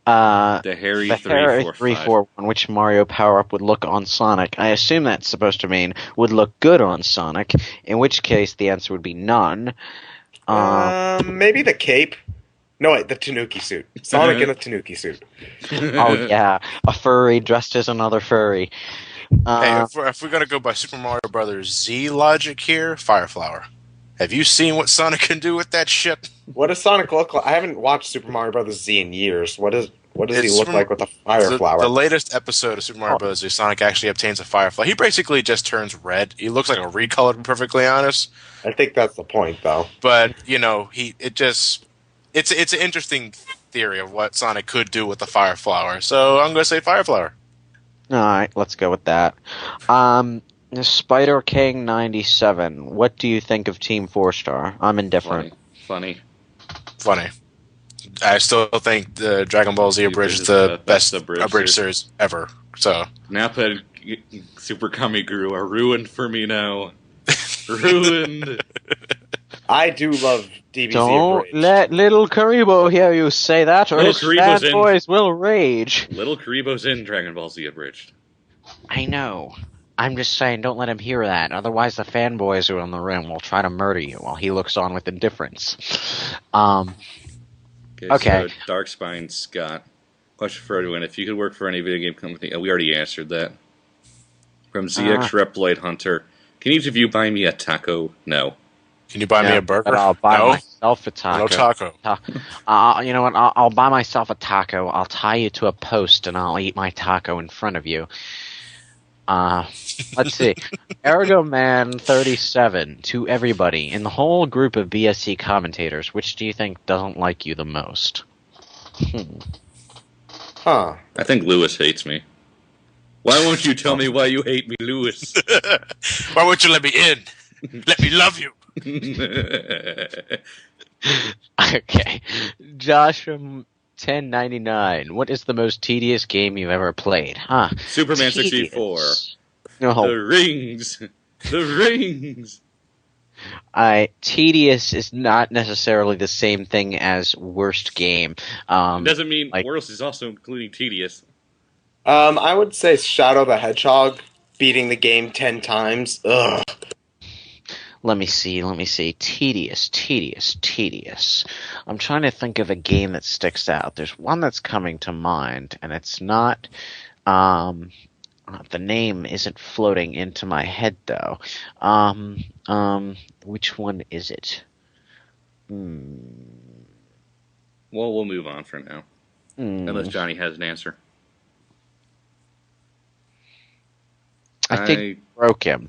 The Harry The Harry 345. 341, which Mario power-up would look on Sonic. I assume that's supposed to mean would look good on Sonic, in which case the answer would be none. Maybe the cape. No, wait, the Tanuki suit. Sonic in a Tanuki suit. Oh yeah, a furry dressed as another furry. Hey, if we're going to go by Super Mario Brothers Z logic here, Fireflower. Have you seen what Sonic can do with that shit? What does Sonic look like? I haven't watched Super Mario Bros. Z in years. What does he It's look like with a fire flower? The latest episode of Super Mario Bros. Z, Sonic actually obtains a Firefly. He basically just turns red. He looks like a recolor, to be perfectly honest. I think that's the point, though. But, it's an interesting theory of what Sonic could do with the Fire Flower. So I'm going to say Fire Flower. All right, let's go with that. Spider King 97. What do you think of Team 4-Star? I'm indifferent. Funny. I still think the Dragon Ball Z Abridged is the best abridged abridged series ever. So Nappa and Super Kamiguru are ruined for me now. Ruined. I do love DBZ Don't Abridged. let little Karibo hear you say that, or Little his Karibo's in. fanboys will rage. Little Karibo's in Dragon Ball Z Abridged. I know. I'm just saying, don't let him hear that. Otherwise, the fanboys who are in the room will try to murder you while he looks on with indifference. Okay. So Darkspine Scott. Question for everyone. If you could work for any video game company... we already answered that. From ZX Reploid Hunter. Can each of you buy me a taco? No. can you buy me a burger? But I'll buy no? myself a taco. No taco. You know what? I'll buy myself a taco. I'll tie you to a post, and I'll eat my taco in front of you. Let's see. Ergo Man 37 to everybody in the whole group of BSC commentators. Which do you think doesn't like you the most? Huh. I think Lewis hates me. Why won't you tell me why you hate me, Lewis? Why won't you let me in? Let me love you. Okay, Josh from 1099. What is the most tedious game you've ever played? Superman Tedious. 64. No. The rings. The rings. Tedious is not necessarily the same thing as worst game. It doesn't mean like- worst is also including tedious. I would say Shadow the Hedgehog beating the game 10 times. Ugh. Let me see. Tedious. I'm trying to think of a game that sticks out. There's one that's coming to mind, and it's not. The name isn't floating into my head though. Which one is it? Well, we'll move on for now. Unless Johnny has an answer. I think I broke him.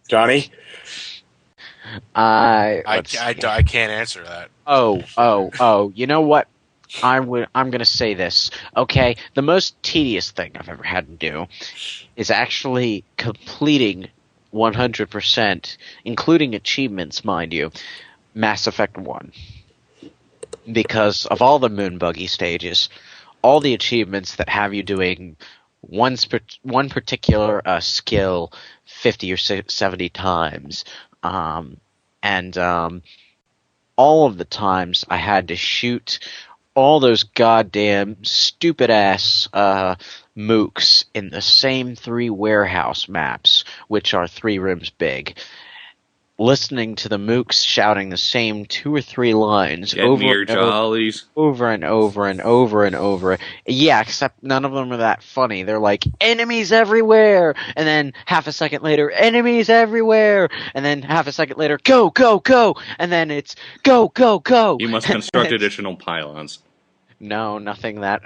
Johnny? I can't answer that. Oh! You know what? I'm gonna say this. Okay, the most tedious thing I've ever had to do is actually completing 100%, including achievements, mind you, Mass Effect 1. Because of all the moon buggy stages, all the achievements that have you doing one particular skill 50 or 70 times, and all of the times I had to shoot all those goddamn stupid ass mooks in the same 3 warehouse maps, which are 3 rooms big. Listening to the mooks shouting the same 2 or 3 lines Get me your jollies. over and over and over and over. Yeah, except none of them are that funny. They're like, enemies everywhere! And then half a second later, enemies everywhere! And then half a second later, go, go, go! And then it's, go, go, go! You must construct additional pylons. No, nothing that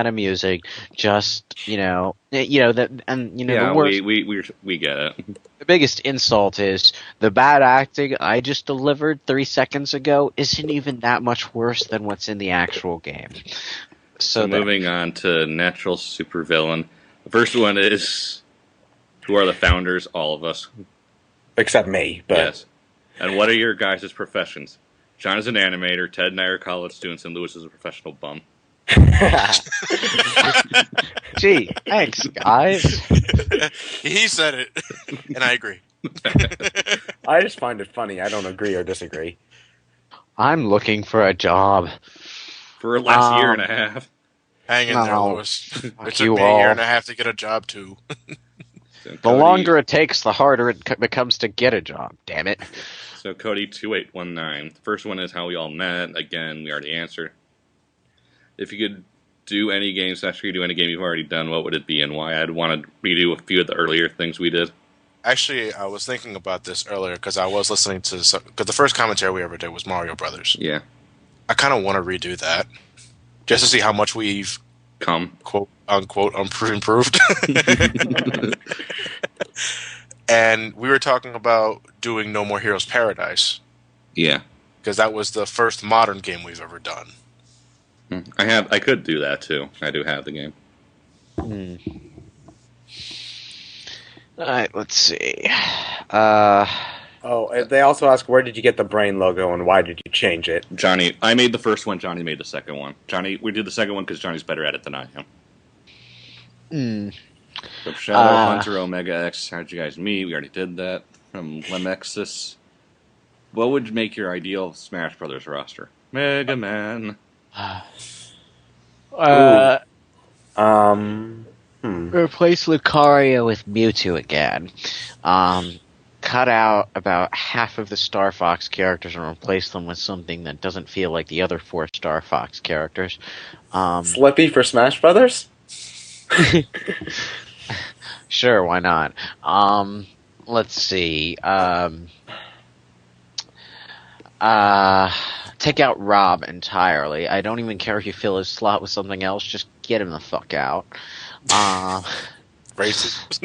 amusing. Just that, and Yeah, the worst, we get it. the biggest insult is the bad acting I just delivered 3 seconds ago isn't even that much worse than what's in the actual game. So moving on to natural supervillain. The first one is, who are the founders? All of us. Except me, but Yes. And what are your guys' professions? John is an animator, Ted and I are college students, and Lewis is a professional bum. Gee, thanks, guys. He said it, and I agree. I just find it funny. I don't agree or disagree. I'm looking for a job. For the last year and a half. Hang in there, No. Lewis. It Fuck took you me a year all. and a half to get a job, too. So The Cody- longer it takes, the harder it becomes to get a job. Damn it. So Cody 2819. The first one is how we all met. Again, we already answered. If you could do any game redo any game you've already done, what would it be and why? I'd want to redo a few of the earlier things we did. Actually, I was thinking about this earlier because I was listening to because the first commentary we ever did was Mario Brothers. Yeah. I kind of want to redo that just to see how much we've quote unquote improved. And we were talking about doing No More Heroes Paradise Yeah. because that was the first modern game we've ever done. I could do that too. I do have the game. Alright, let's see. Oh, and they also ask, where did you get the brain logo and why did you change it? Johnny, I made the first one. Johnny made the second one. We did the second one because Johnny's better at it than I am. So Shadow Hunter Omega X. How'd you guys meet? We already did that. From Lemexis. What would make your ideal Smash Brothers roster? Mega Man. Replace Lucario with Mewtwo again. Cut out about half of the Star Fox characters and replace them with something that doesn't feel like the other 4 Star Fox characters. Slippy for Smash Brothers? Sure, why not? Let's see. Take out Rob entirely. I don't even care if you fill his slot with something else. Just get him the fuck out. Racist.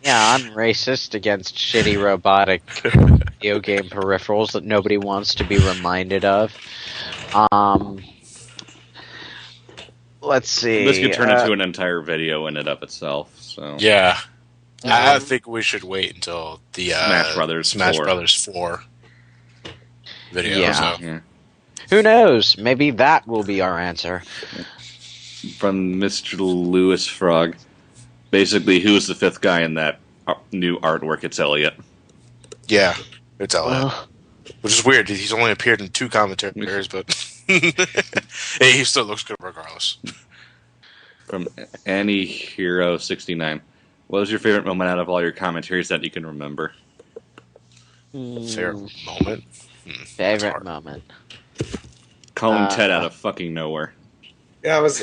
Yeah, I'm racist against shitty robotic video game peripherals that nobody wants to be reminded of. Let's see. This could turn into an entire video in and of itself. So Yeah. I think we should wait until the Smash Brothers 4 video. Yeah. So. Yeah. Who knows? Maybe that will be our answer. From Mr. Lewis Frog. Basically, who is the 5th guy in that new artwork? It's Elliot. Yeah, it's Elliot. Which is weird. He's only appeared in 2 commentaries, but hey, he still looks good regardless. From Annie Hero 69. What was your favorite moment out of all your commentaries that you can remember? Favorite moment? Favorite moment. Calling Ted out of fucking nowhere. Yeah, I was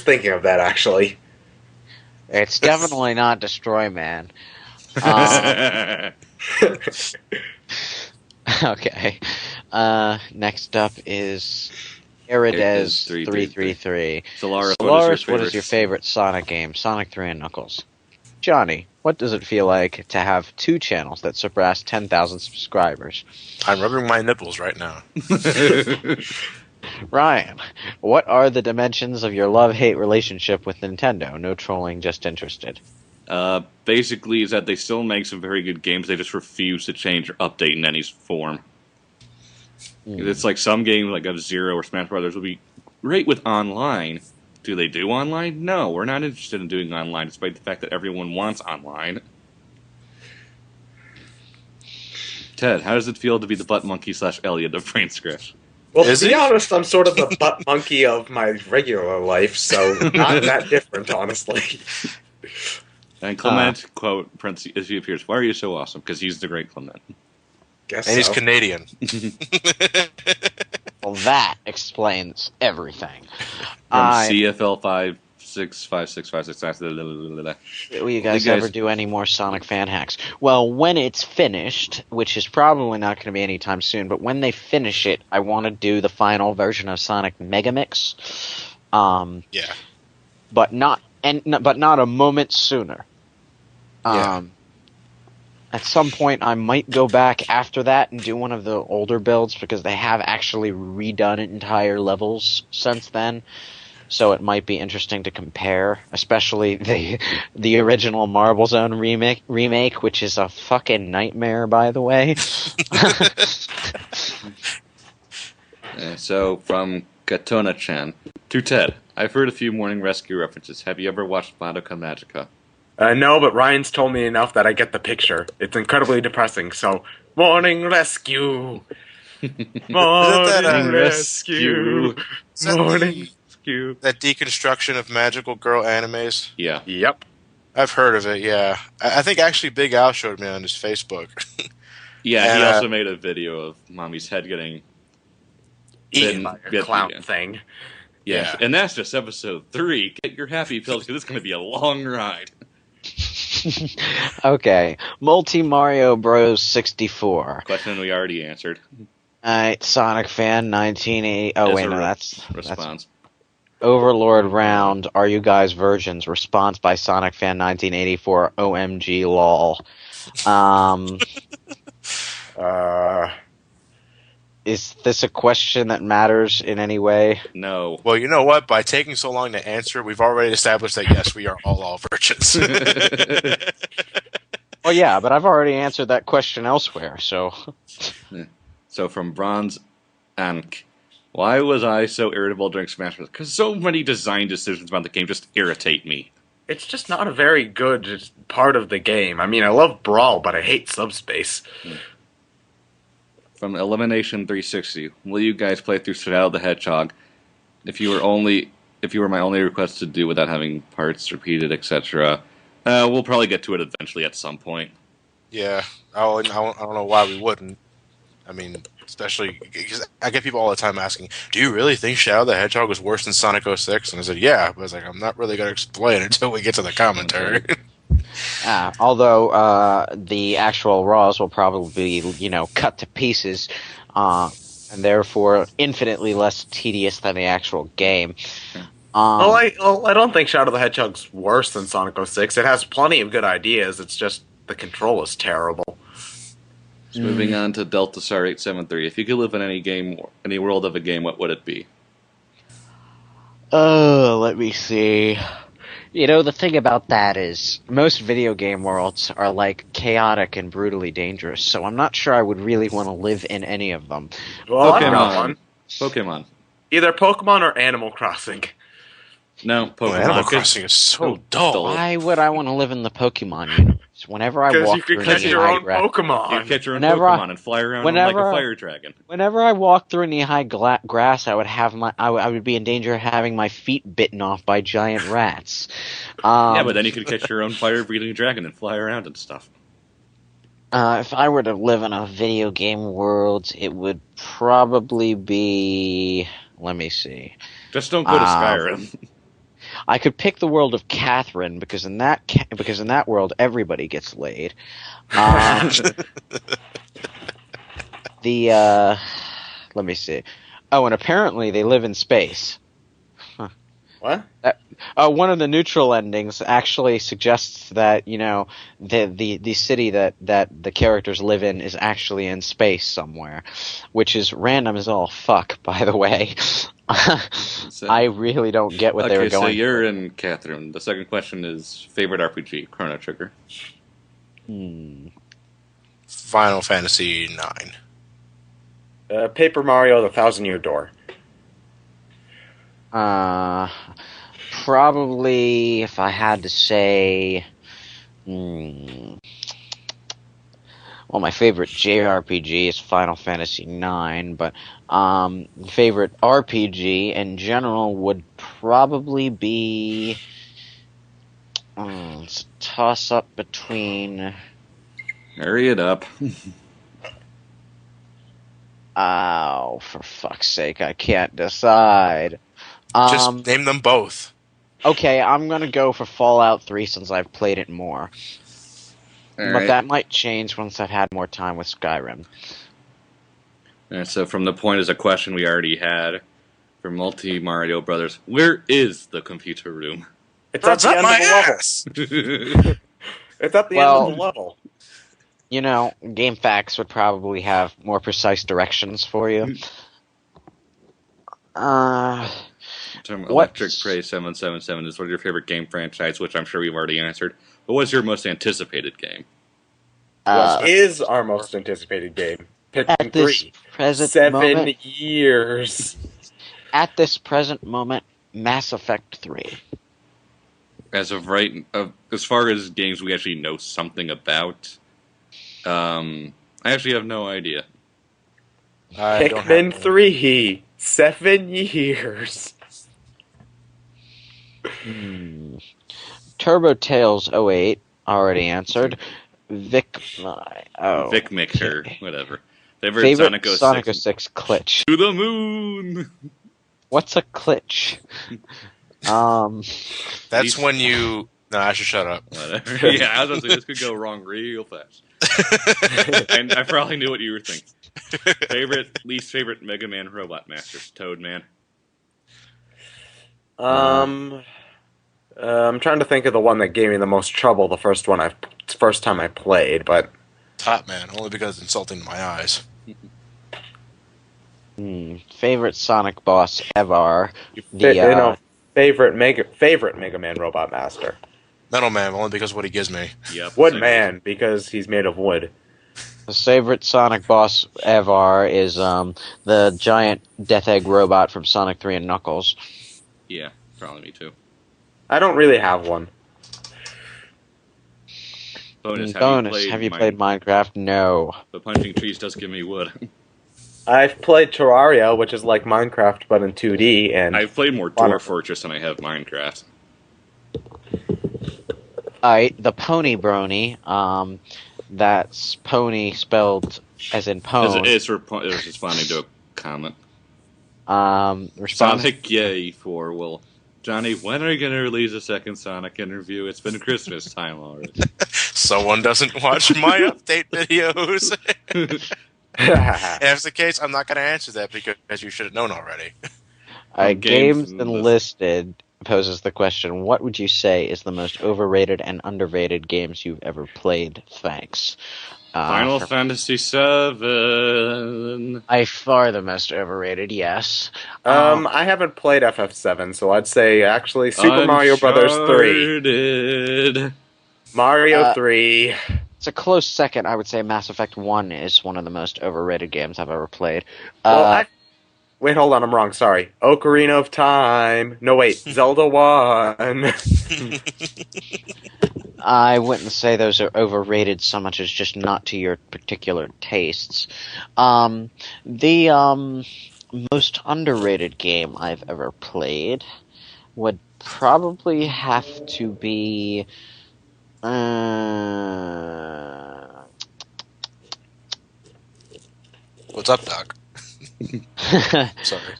thinking of that, actually. It's definitely not Destroy Man. Okay. Next up is Iridez 333. Solaris, what is your favorite Sonic game? Sonic 3 and Knuckles. Johnny, what does it feel like to have 2 channels that surpass 10,000 subscribers? I'm rubbing my nipples right now. Ryan, what are the dimensions of your love-hate relationship with Nintendo? No trolling, just interested. Basically, is that they still make some very good games. They just refuse to change or update in any form. It's like some games, like F-Zero or Smash Brothers, would be great with online. Do they do online? No, we're not interested in doing online, despite the fact that everyone wants online. Ted, how does it feel to be the butt monkey / Elliot of BrainScratch? Well, Is to be he? honest, I'm sort of the butt monkey of my regular life, so not that different, honestly. And Clement, quote, parentheses, as he appears, why are you so awesome? Because he's the great Clement. Guess And he's so. Canadian. Well, that explains everything. From CFL5 65656. Will you guys ever do any more Sonic fan hacks? Well, when it's finished, which is probably not going to be anytime soon, but when they finish it, I want to do the final version of Sonic Megamix. Yeah. But not a moment sooner. Yeah. At some point, I might go back after that and do one of the older builds because they have actually redone entire levels since then. So it might be interesting to compare, especially the original Marble Zone remake, which is a fucking nightmare, by the way. So from Katona-chan to Ted, I've heard a few Morning Rescue references. Have you ever watched Madoka Magica? No, but Ryan's told me enough that I get the picture. It's incredibly depressing, so... Morning Rescue! Morning Rescue! Morning Rescue! That deconstruction of magical girl animes? Yeah. Yep. I've heard of it, yeah. I think actually Big Al showed me on his Facebook. Yeah, And, he also made a video of Mommy's head getting Eaten by a clown thing. Yes, Yeah. and that's just episode 3. Get your happy pills, because it's going to be a long ride. Okay, Multi Mario Bros. 64. Question we already answered. Alright, Sonic Fan 1980. Oh, wait, no, that's Response. Overlord Round. Are you guys virgins? Response by Sonic Fan 1984. OMG lol. Is this a question that matters in any way? No. Well, you know what? By taking so long to answer, we've already established that yes, we are all virgins. Oh yeah, but I've already answered that question elsewhere, so... So from Bronze Ank, why was I so irritable during Smash Bros? Because so many design decisions about the game just irritate me. It's just not a very good part of the game. I mean, I love Brawl, but I hate Subspace. From Elimination 360, will you guys play through Shadow the Hedgehog? If you were my only request to do without having parts repeated, etc. We'll probably get to it eventually at some point. Yeah, I don't know why we wouldn't. I mean, especially because I get people all the time asking, "Do you really think Shadow the Hedgehog was worse than Sonic 06?" And I said, "Yeah," but I was like, "I'm not really going to explain until we get to the commentary." Although the actual Raws will probably be, cut to pieces, and therefore infinitely less tedious than the actual game. I don't think Shadow the Hedgehog's worse than Sonic 06. It has plenty of good ideas. It's just the control is terrible. Moving on to Delta Star 873. If you could live in any world of a game, what would it be? Let me see. The thing about that is, most video game worlds are, chaotic and brutally dangerous, so I'm not sure I would really want to live in any of them. Well, I've got one. Pokemon. Either Pokemon or Animal Crossing. No, Pokemon. Animal Crossing is so dull. Why would I want to live in the Pokemon universe? Whenever I walk through Because you could catch your own Pokemon. You could catch your own Pokemon and fly around like a fire dragon. Whenever I walk through knee-high grass, I would be in danger of having my feet bitten off by giant rats. Yeah, but then you could catch your own fire-breathing dragon and fly around and stuff. If I were to live in a video game world, it would probably be... Let me see. Just don't go to Skyrim. I could pick the world of Catherine because in that world everybody gets laid. Let me see. Oh, and apparently they live in space. Huh. What? One of the neutral endings actually suggests that the city that the characters live in is actually in space somewhere, which is random as all fuck, by the way. I really don't get what they were going. So you're in Catherine. The second question is favorite RPG, Chrono Trigger. Final Fantasy 9. Paper Mario: The Thousand Year Door. Probably, if I had to say, well, my favorite JRPG is Final Fantasy IX, but favorite RPG in general would probably be it's a toss-up between... Hurry it up. Oh, for fuck's sake, I can't decide. Just name them both. Okay, I'm gonna go for Fallout 3 since I've played it more. But that might change once I've had more time with Skyrim. And so from the point as a question we already had for Multi Mario Brothers, where is the computer room? It's at the end of the level. It's at the end of the level. You know, GameFAQs would probably have more precise directions for you. Electric Prey 777 is one of your favorite game franchise, which I'm sure we've already answered. But what's your most anticipated game? What is our most anticipated game? Picking at this 3. present 7 moment, years. At this present moment, Mass Effect 3. As of right, as far as games we actually know something about, I actually have no idea. Pikmin 3. 7 years. Turbo Tales 08, already answered. Vic Mixer, whatever. Favorite Sonic 06 glitch. To the moon! What's a glitch? That's when you... No, I should shut up. Whatever. Yeah, I was going to say, this could go wrong real fast. And I probably knew what you were thinking. Least favorite Mega Man Robot Masters, Toad Man. I'm trying to think of the one that gave me the most trouble the first time I played, but... Top Man, only because it's insulting my eyes. Favorite Sonic boss ever. Favorite Mega Man Robot Master. Metal Man, only because of what he gives me. Yep, Wood Man, because he's made of wood. The favorite Sonic boss ever is the giant Death Egg robot from Sonic 3 and Knuckles. Yeah, probably me too. I don't really have one. Bonus, have you played Minecraft? No. But punching trees does give me wood. I've played Terraria, which is like Minecraft but in 2D, and I've played more Dwarf Fortress than I have Minecraft. Alright, the Pony Brony. That's pony spelled as in pone. It's responding to a comment. Sonic Yay for, well, Johnny, when are you going to release a second Sonic interview? It's been Christmas time already. Someone doesn't watch my update videos. If that's the case, I'm not going to answer that because you should have known already. Games Enlisted poses the question, what would you say is the most overrated and underrated games you've ever played? Thanks. Final Fantasy VII. By far the most overrated, yes. I haven't played FF7, so I'd say actually Super Mario Brothers 3. Mario 3. It's a close second. I would say Mass Effect 1 is one of the most overrated games I've ever played. Wait, hold on, I'm wrong, sorry. Ocarina of Time. No, wait, Zelda 1. I wouldn't say those are overrated so much as just not to your particular tastes. The most underrated game I've ever played would probably have to be... What's up, Doc? Sorry.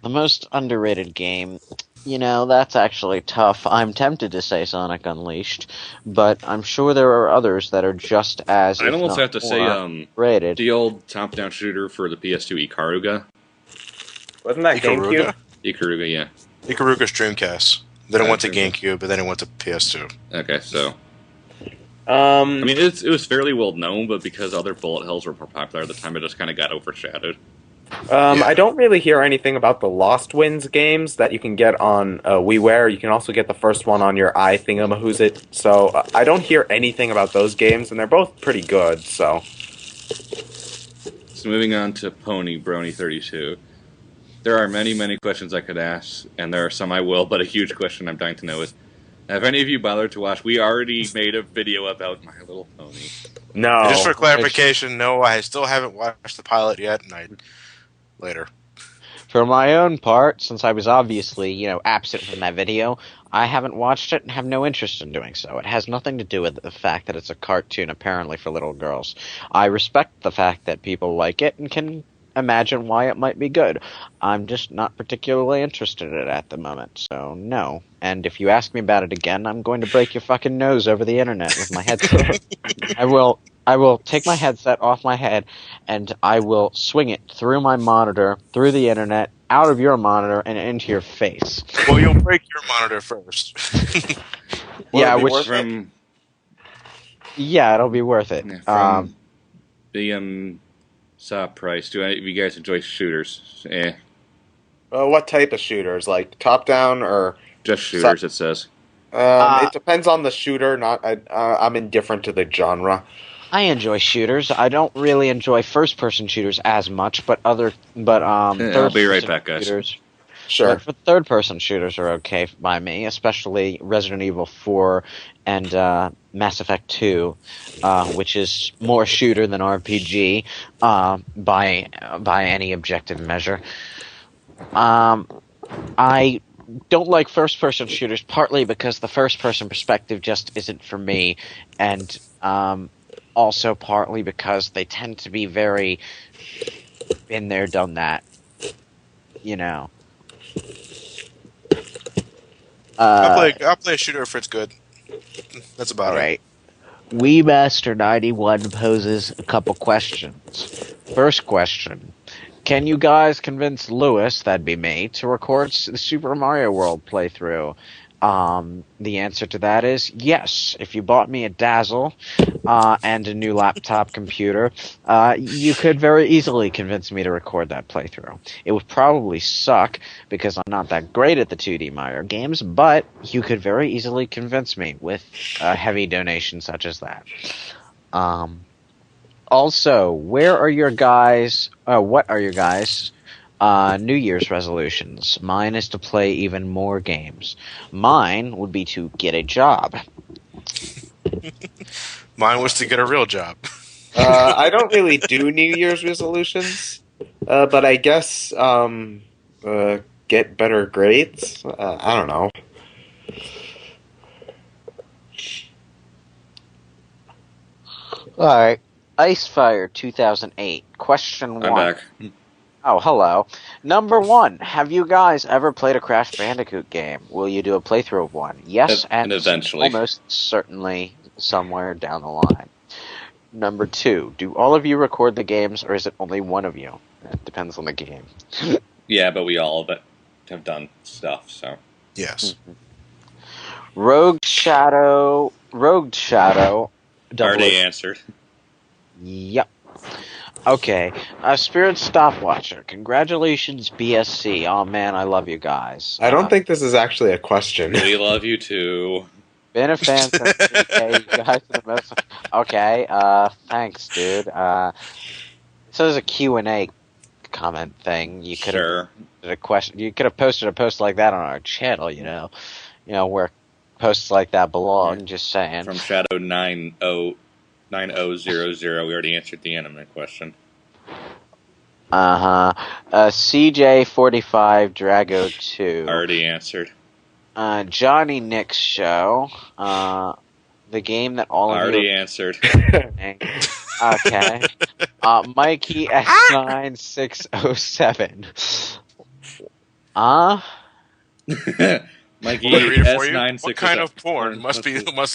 The most underrated game... You know, that's actually tough. I'm tempted to say Sonic Unleashed, but I'm sure there are others that are just as I'd almost have to say rated. The old top-down shooter for the PS2, Ikaruga. Wasn't that GameCube? Ikaruga, yeah. Ikaruga's Dreamcast. Then it went to GameCube, but then it went to PS2. Okay, so... I mean, it was fairly well known, but because other bullet hells were more popular at the time, it just kind of got overshadowed. I don't really hear anything about the Lost Winds games that you can get on WiiWare. You can also get the first one on your eye thingamahoosit. So I don't hear anything about those games, and they're both pretty good. So moving on to Pony Brony 32. There are many, many questions I could ask, and there are some I will, but a huge question I'm dying to know is, have any of you bothered to watch? We already made a video about My Little Pony. No. And just for clarification, no, I still haven't watched the pilot yet, and later. For my own part, since I was obviously, absent from that video, I haven't watched it and have no interest in doing so. It has nothing to do with the fact that it's a cartoon apparently for little girls. I respect the fact that people like it and can imagine why it might be good. I'm just not particularly interested in it at the moment, so no. And if you ask me about it again, I'm going to break your fucking nose over the internet with my headset. I will take my headset off my head, and I will swing it through my monitor, through the internet, out of your monitor, and into your face. Well, you'll break your monitor first. Yeah, Will it be which worth it? From yeah, it'll be worth it. from the price. Do any of you guys enjoy shooters? What type of shooters? Like top down or? Just shooters. It says. It depends on the shooter. I'm indifferent to the genre. I enjoy shooters. I don't really enjoy first-person shooters as much, but I'll be right third-person back, guys. shooters. Sure. But third-person shooters are okay by me, especially Resident Evil 4 and Mass Effect 2, which is more shooter than RPG by any objective measure. I don't like first-person shooters, partly because the first-person perspective just isn't for me, and also partly because they tend to be very been there, done that. You know. I'll play a shooter if it's good. That's about All it. right. WeMaster91 poses a couple questions. First question. Can you guys convince Lewis, that'd be me, to record the Super Mario World playthrough? The answer to that is yes. If you bought me a Dazzle and a new laptop computer, you could very easily convince me to record that playthrough. It would probably suck because I'm not that great at the 2D Mario games, but you could very easily convince me with a heavy donation such as that. Also, what are your guys' New Year's resolutions? Mine is to play even more games. Mine would be to get a job. Mine was to get a real job. I don't really do New Year's resolutions, but I guess get better grades. I don't know. Alright. Icefire 2008. Question 1. I'm back. Oh, hello. Number 1. Have you guys ever played a Crash Bandicoot game? Will you do a playthrough of one? Yes, And eventually. almost certainly somewhere down the line. Number 2. Do all of you record the games, or is it only one of you? It depends on the game. Yeah, but we all have done stuff. So Yes. Rogue Shadow. already answered. Yep. Okay. Spirit Stopwatcher. Congratulations, BSC. Oh man, I love you guys. I don't think this is actually a question. We love you too. Been a fan since okay, you guys are the best. Okay. Thanks, dude. So there's a Q&A comment thing. You could have a question. You could have posted a post like that on our channel. You know where posts like that belong. Yeah. Just saying. From Shadow 9000, we already answered the anime question. CJ45 Drago 2. Already answered. Johnny Nick's show. The game that all of Already you answered. Okay. Mikey S9607. Mikey Let me read it for you. S96. What kind of porn must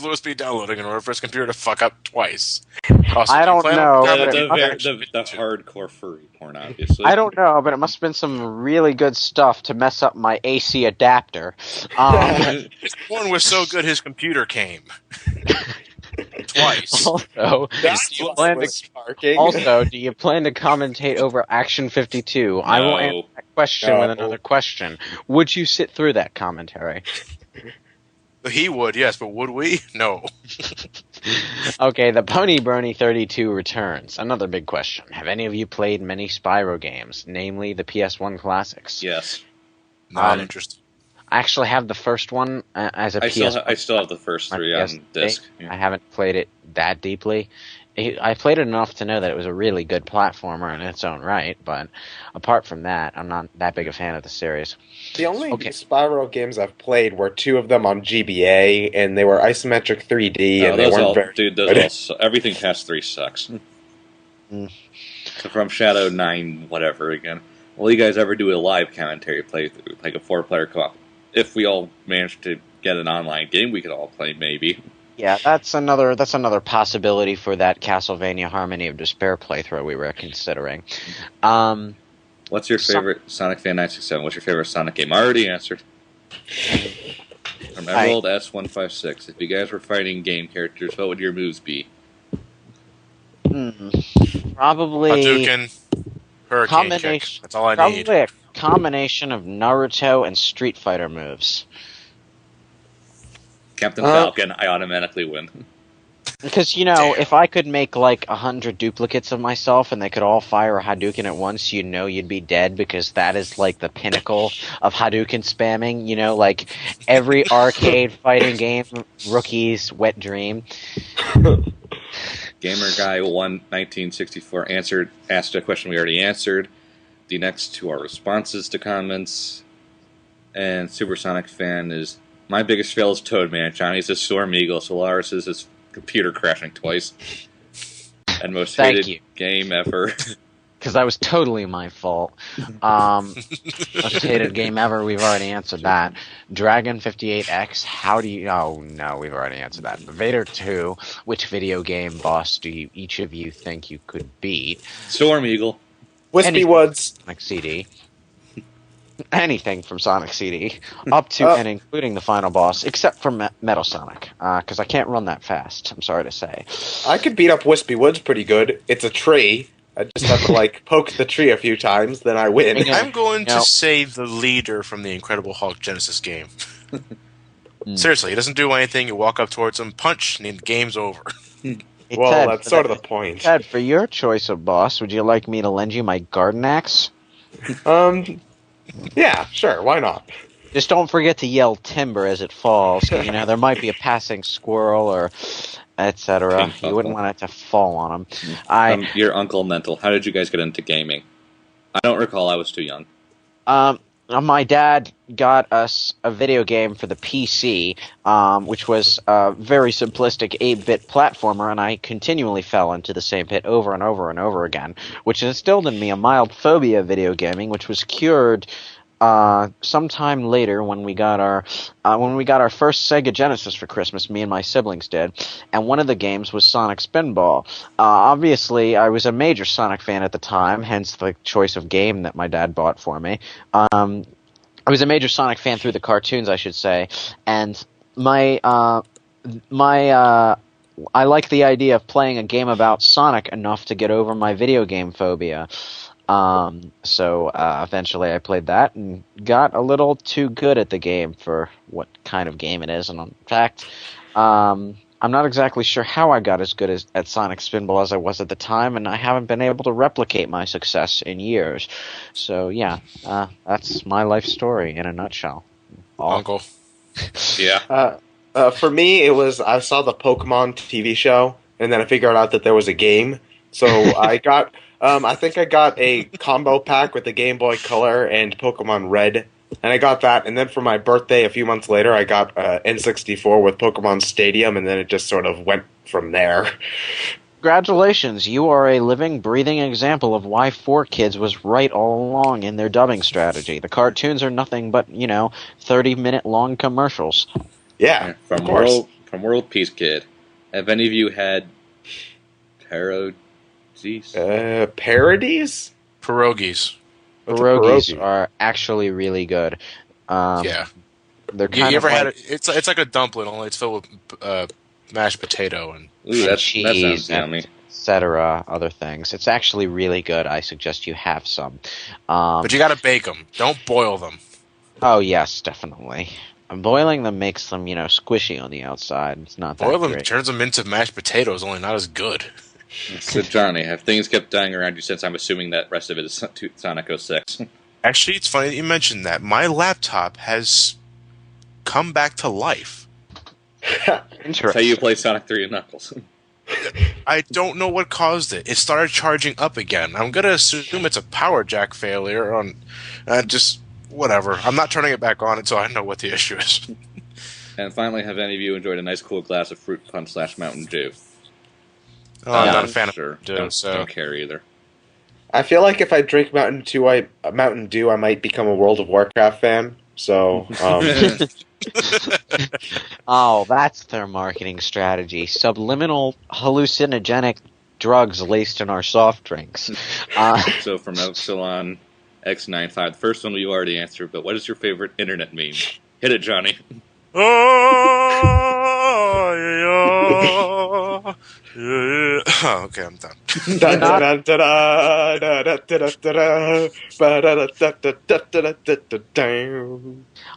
Lewis be downloading in order for his computer to fuck up twice? I don't know. The hardcore furry porn, obviously. I don't know, but it must have been some really good stuff to mess up my AC adapter. His porn was so good, his computer came. Twice. Also, do you plan to commentate over Action 52? No. I will answer that question with another question. Would you sit through that commentary? He would, yes, but would we? No. Okay, the Pony Brony 32 returns. Another big question. Have any of you played many Spyro games, namely the PS1 classics? Yes. Not interested. I actually have the first one as a PS1. I still have the first three on disc. Yeah. I haven't played it that deeply. I played it enough to know that it was a really good platformer in its own right, but apart from that, I'm not that big a fan of the series. The only Spyro games I've played were two of them on GBA, and they were isometric 3D, and they weren't very good. Everything past 3 sucks. So from Shadow 9, whatever again. Will you guys ever do a live commentary playthrough, like a 4-player co-op? If we all manage to get an online game, we could all play, maybe. Yeah, that's another possibility for that Castlevania Harmony of Despair playthrough we were considering. What's your favorite Sonic Fan 967? What's your favorite Sonic game? I already answered. From Emerald S156. If you guys were fighting game characters, what would your moves be? Probably Hadouken, Hurricane Kick. That's all I need. Probably a combination of Naruto and Street Fighter moves. Captain Falcon, I automatically win. Because, if I could make like 100 duplicates of myself and they could all fire a Hadouken at once, you'd be dead, because that is like the pinnacle of Hadouken spamming. Like every arcade fighting game, rookie's wet dream. Gamer Guy 1964 asked a question we already answered. The next two are responses to comments. And Supersonic Fan is, my biggest fail is Toadman. Johnny's a Storm Eagle. Solaris is his computer crashing twice. And most hated game ever. Because that was totally my fault. Most hated game ever, we've already answered that. Dragon 58X, how do you... Oh, no, we've already answered that. Vader 2, which video game boss do each of you think you could beat? Storm Eagle. Wispy Woods. Sonic CD. Anything from Sonic CD. Up to and including the final boss, except for Metal Sonic. Because I can't run that fast, I'm sorry to say. I could beat up Wispy Woods pretty good. It's a tree. I just have to, poke the tree a few times, then I win. I'm going to say the leader from the Incredible Hulk Genesis game. Seriously, he doesn't do anything. You walk up towards him, punch, and the game's over. Well, Ted, that's sort of the point. Ted, for your choice of boss, would you like me to lend you my garden axe? Yeah, sure, why not? Just don't forget to yell timber as it falls, 'cause, there might be a passing squirrel or etc. You wouldn't want it to fall on them. Your Uncle Mental, how did you guys get into gaming? I don't recall, I was too young. My dad got us a video game for the PC, which was a very simplistic 8-bit platformer, and I continually fell into the same pit over and over and over again, which instilled in me a mild phobia of video gaming, which was cured sometime later when we got our first Sega Genesis for Christmas. Me and my siblings did, and one of the games was Sonic Spinball. Obviously, I was a major Sonic fan at the time, hence the choice of game that my dad bought for me. I was a major Sonic fan through the cartoons, I should say, and I like the idea of playing a game about Sonic enough to get over my video game phobia. So eventually I played that and got a little too good at the game for what kind of game it is. And in fact, I'm not exactly sure how I got as good at Sonic Spinball as I was at the time, and I haven't been able to replicate my success in years. So yeah, that's my life story in a nutshell. Uncle. Yeah. For me, it was, I saw the Pokemon TV show, and then I figured out that there was a game. So I got... I think I got a combo pack with the Game Boy Color and Pokemon Red, and I got that, and then for my birthday a few months later, I got N64 with Pokemon Stadium, and then it just sort of went from there. Congratulations, you are a living, breathing example of why 4Kids was right all along in their dubbing strategy. The cartoons are nothing but, 30-minute long commercials. Yeah, from of course. World Peace Kid. Have any of you had parodies? Parodies? Pierogies. Pierogies are actually really good. Yeah. They're kind you of ever like, had it? It's like a dumpling, only it's filled with mashed potato and cheese, that sounds yummy. etc. Other things. It's actually really good. I suggest you have some. But you gotta bake them. Don't boil them. Oh yes, definitely. Boiling them makes them, squishy on the outside. It's not that Boil them great. turns them into mashed potatoes, only not as good. So Johnny, have things kept dying around you since I'm assuming that rest of it is Sonic 06? Actually, it's funny that you mentioned that. My laptop has come back to life. Interesting. That's how you play Sonic 3 and Knuckles. I don't know what caused it. It started charging up again. I'm gonna assume it's a power jack failure on just whatever. I'm not turning it back on until I know what the issue is. And finally, have any of you enjoyed a nice cool glass of Fruit Punch / Mountain Dew? Oh, I'm not a fan sure. of Dew, Don't so care either. I feel like if I drink Mountain Dew, I might become a World of Warcraft fan. So, Oh, that's their marketing strategy. Subliminal hallucinogenic drugs laced in our soft drinks. So from Epsilon X95, the first one you already answered, but what is your favorite internet meme? Hit it, Johnny. Oh, yeah. Oh, okay, I'm done.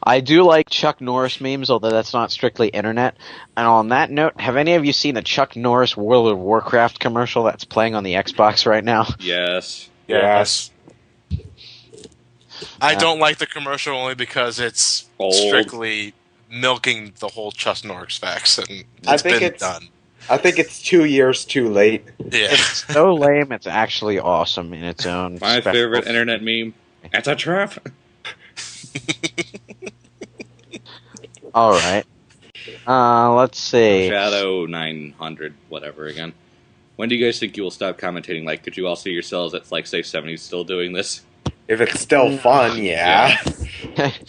I do like Chuck Norris memes, although that's not strictly internet. And on that note, have any of you seen the Chuck Norris World of Warcraft commercial that's playing on the Xbox right now? Yes. Yes. I don't like the commercial only because it's Old. strictly milking the whole Chuck Norris facts, and I it's think been it's- done. I think it's 2 years too late. Yeah. It's so lame, it's actually awesome in its own My special- favorite internet meme. It's a trap. Alright. Let's see. Shadow 900, whatever again. When do you guys think you will stop commentating? Like, could you all see yourselves at, like, say, 70s still doing this? If it's still fun, yeah.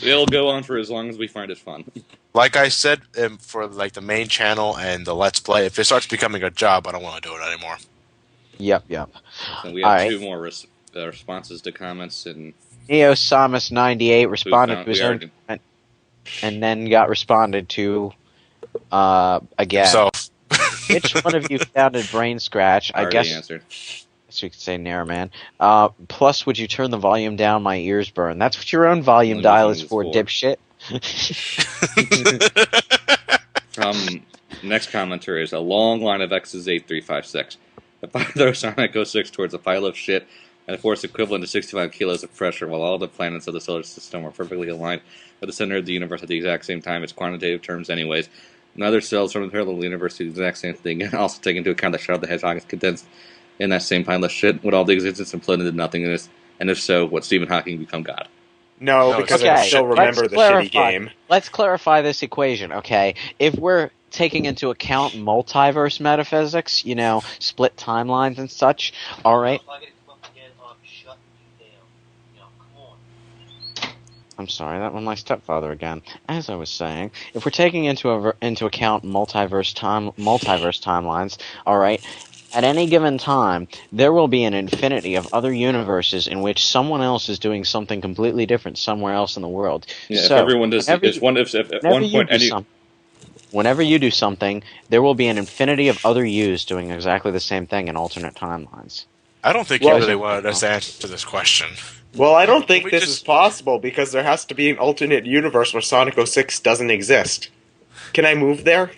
It'll go on for as long as we find it fun. Like I said, for like the main channel and the Let's Play, if it starts becoming a job, I don't want to do it anymore. Yep. And we have Alright. two more responses to comments, and Neosamus98 responded to his we own already- comment and then got responded to again. So, Which one of you founded Brain Scratch? I already guess answered. you could say Nairman. Plus, would you turn the volume down? My ears burn. That's what your own volume Volume dial is is for, for. dipshit. Next commenter is a long line of X's 8356. If I throw Sonic 06 towards a pile of shit and a force equivalent to 65 kilos of pressure while all the planets of the solar system are perfectly aligned at the center of the universe at the exact same time, it's quantitative terms anyways. And other cells from the parallel universe do the exact same thing, and also take into account that Shadow the Hedgehog is condensed in that same pile of shit. Would all the existence implode into nothingness? And if so, would Stephen Hawking become God? No, No, because okay, I still remember let's the shitty clarify. game. Let's clarify this equation, okay? If we're taking into account multiverse metaphysics, split timelines and such, alright? I'm sorry, that was my stepfather again. As I was saying, if we're taking into account multiverse timelines, all right, at any given time, there will be an infinity of other universes in which someone else is doing something completely different somewhere else in the world. Yeah, So, if everyone does, whenever if you- one, if at whenever one you point do any, whenever you do something, there will be an infinity of other yous doing exactly the same thing in alternate timelines. I don't think Well- you really wanted us to answer this question. Well, I don't think We this just- is possible because there has to be an alternate universe where Sonic 06 doesn't exist. Can I move there?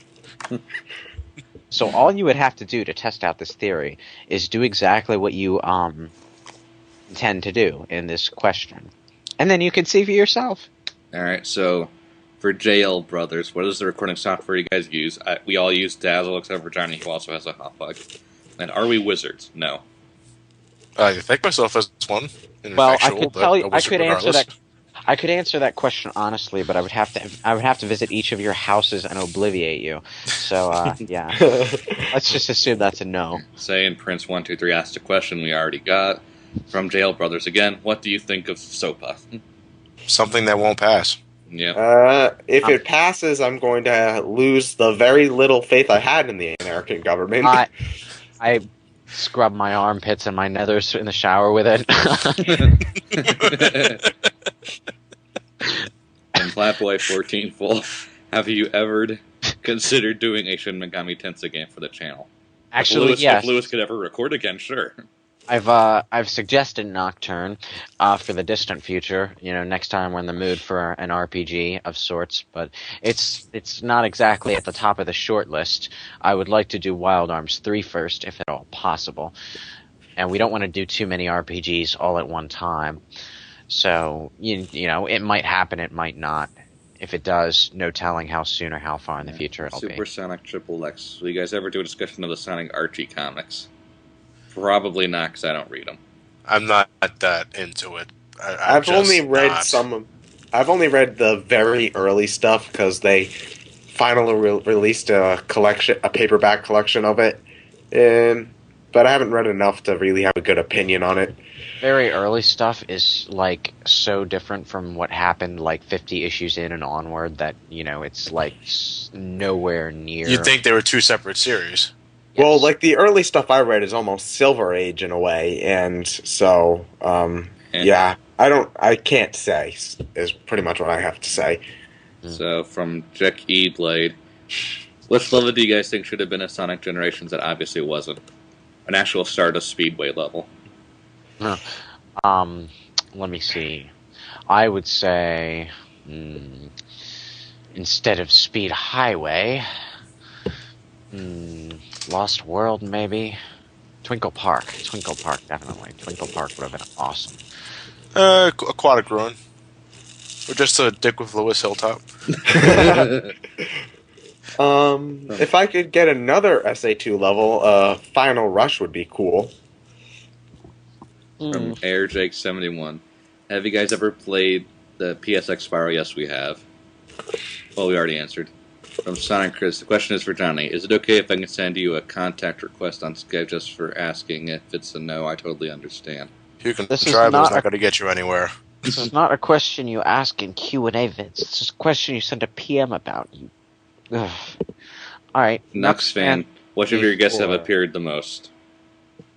So all you would have to do to test out this theory is do exactly what you intend to do in this question. And then you can see for yourself. Alright, so for JL Brothers, what is the recording software you guys use? We all use Dazzle except for Johnny, who also has a hot plug. And are we wizards? No. I think myself as one. Well, I Factual, could but tell a you, I wizard could answer regardless. that. I could answer that question honestly, but I would have to visit each of your houses and obliviate you. So yeah, let's just assume that's a no. Say and Prince123 asked a question we already got from JL Brothers again. What do you think of SOPA? Something that won't pass. Yeah. If it passes, I'm going to lose the very little faith I had in the American government. I scrub my armpits and my nethers in the shower with it. And Flatboy14 Full, have you ever considered doing a Shin Megami Tensei game for the channel? Actually, If yes. Lewis could ever record again, sure. I've suggested Nocturne for the distant future. Next time we're in the mood for an RPG of sorts, but it's not exactly at the top of the short list. I would like to do Wild Arms 3 first, if at all possible. And we don't want to do too many RPGs all at one time. So it might happen, it might not. If it does, no telling how soon or how far in the future it'll be. Supersonic Triple X. Will you guys ever do a discussion of the Sonic Archie comics? Probably not, because I don't read them. I'm not that into it. I've only read I've only read the very early stuff because they finally released a paperback collection of it. But but I haven't read enough to really have a good opinion on it. Very early stuff is like so different from what happened like 50 issues in and onward that, you know, it's like nowhere near. You'd think they were two separate series. Yes. Well, like the early stuff I read is almost Silver Age in a way, and so yeah, I can't say is pretty much what I have to say. So from Jack E. Blade, which level do you guys think should have been a Sonic Generations that obviously wasn't? An actual Stardust Speedway level. Let me see. I would say instead of Speed Highway, Lost World maybe. Twinkle Park definitely. Twinkle Park would have been awesome. Aquatic Ruin. Or just a Dick with Lewis Hilltop. If I could get another SA2 level, Final Rush would be cool. From Air Jake 71. Have you guys ever played the PSX Spyro? Yes, we have. Well, we already answered. From Sonic Chris, the question is for Johnny. Is it okay if I can send you a contact request on Skype just for asking? If it's a no, I totally understand. You can This try, is but it's not not going to get you anywhere. This is not a question you ask in Q&A vids. It's just a question you send a PM about. All right. Nux fan, which of your guests have before- appeared the most?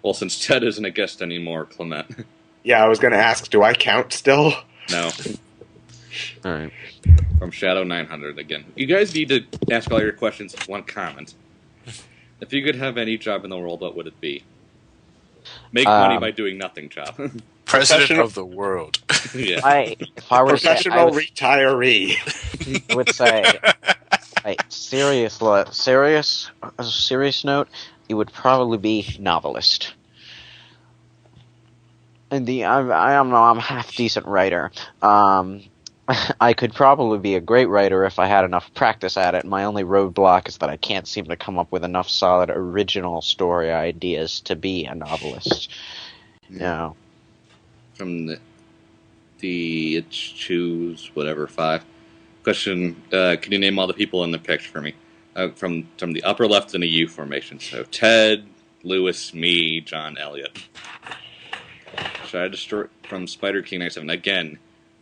Well, since Ted isn't a guest anymore, Clement. Yeah, I was going to ask, do I count still? No. All right. From Shadow 900 again. You guys need to ask all your questions in one comment. If you could have any job in the world, what would it be? Make money by doing nothing job. President of the world. Yeah. If I were to say, Professional retiree. I would say, serious note, it would probably be novelist. And I don't know, I'm a half decent writer. I could probably be a great writer if I had enough practice at it. My only roadblock is that I can't seem to come up with enough solid original story ideas to be a novelist. No. From the choose whatever 5 question. Can you name all the people in the picture for me? From the upper left in a U formation. So Ted, Lewis, me, John, Elliot. Should I destroy from Spider King 97 again?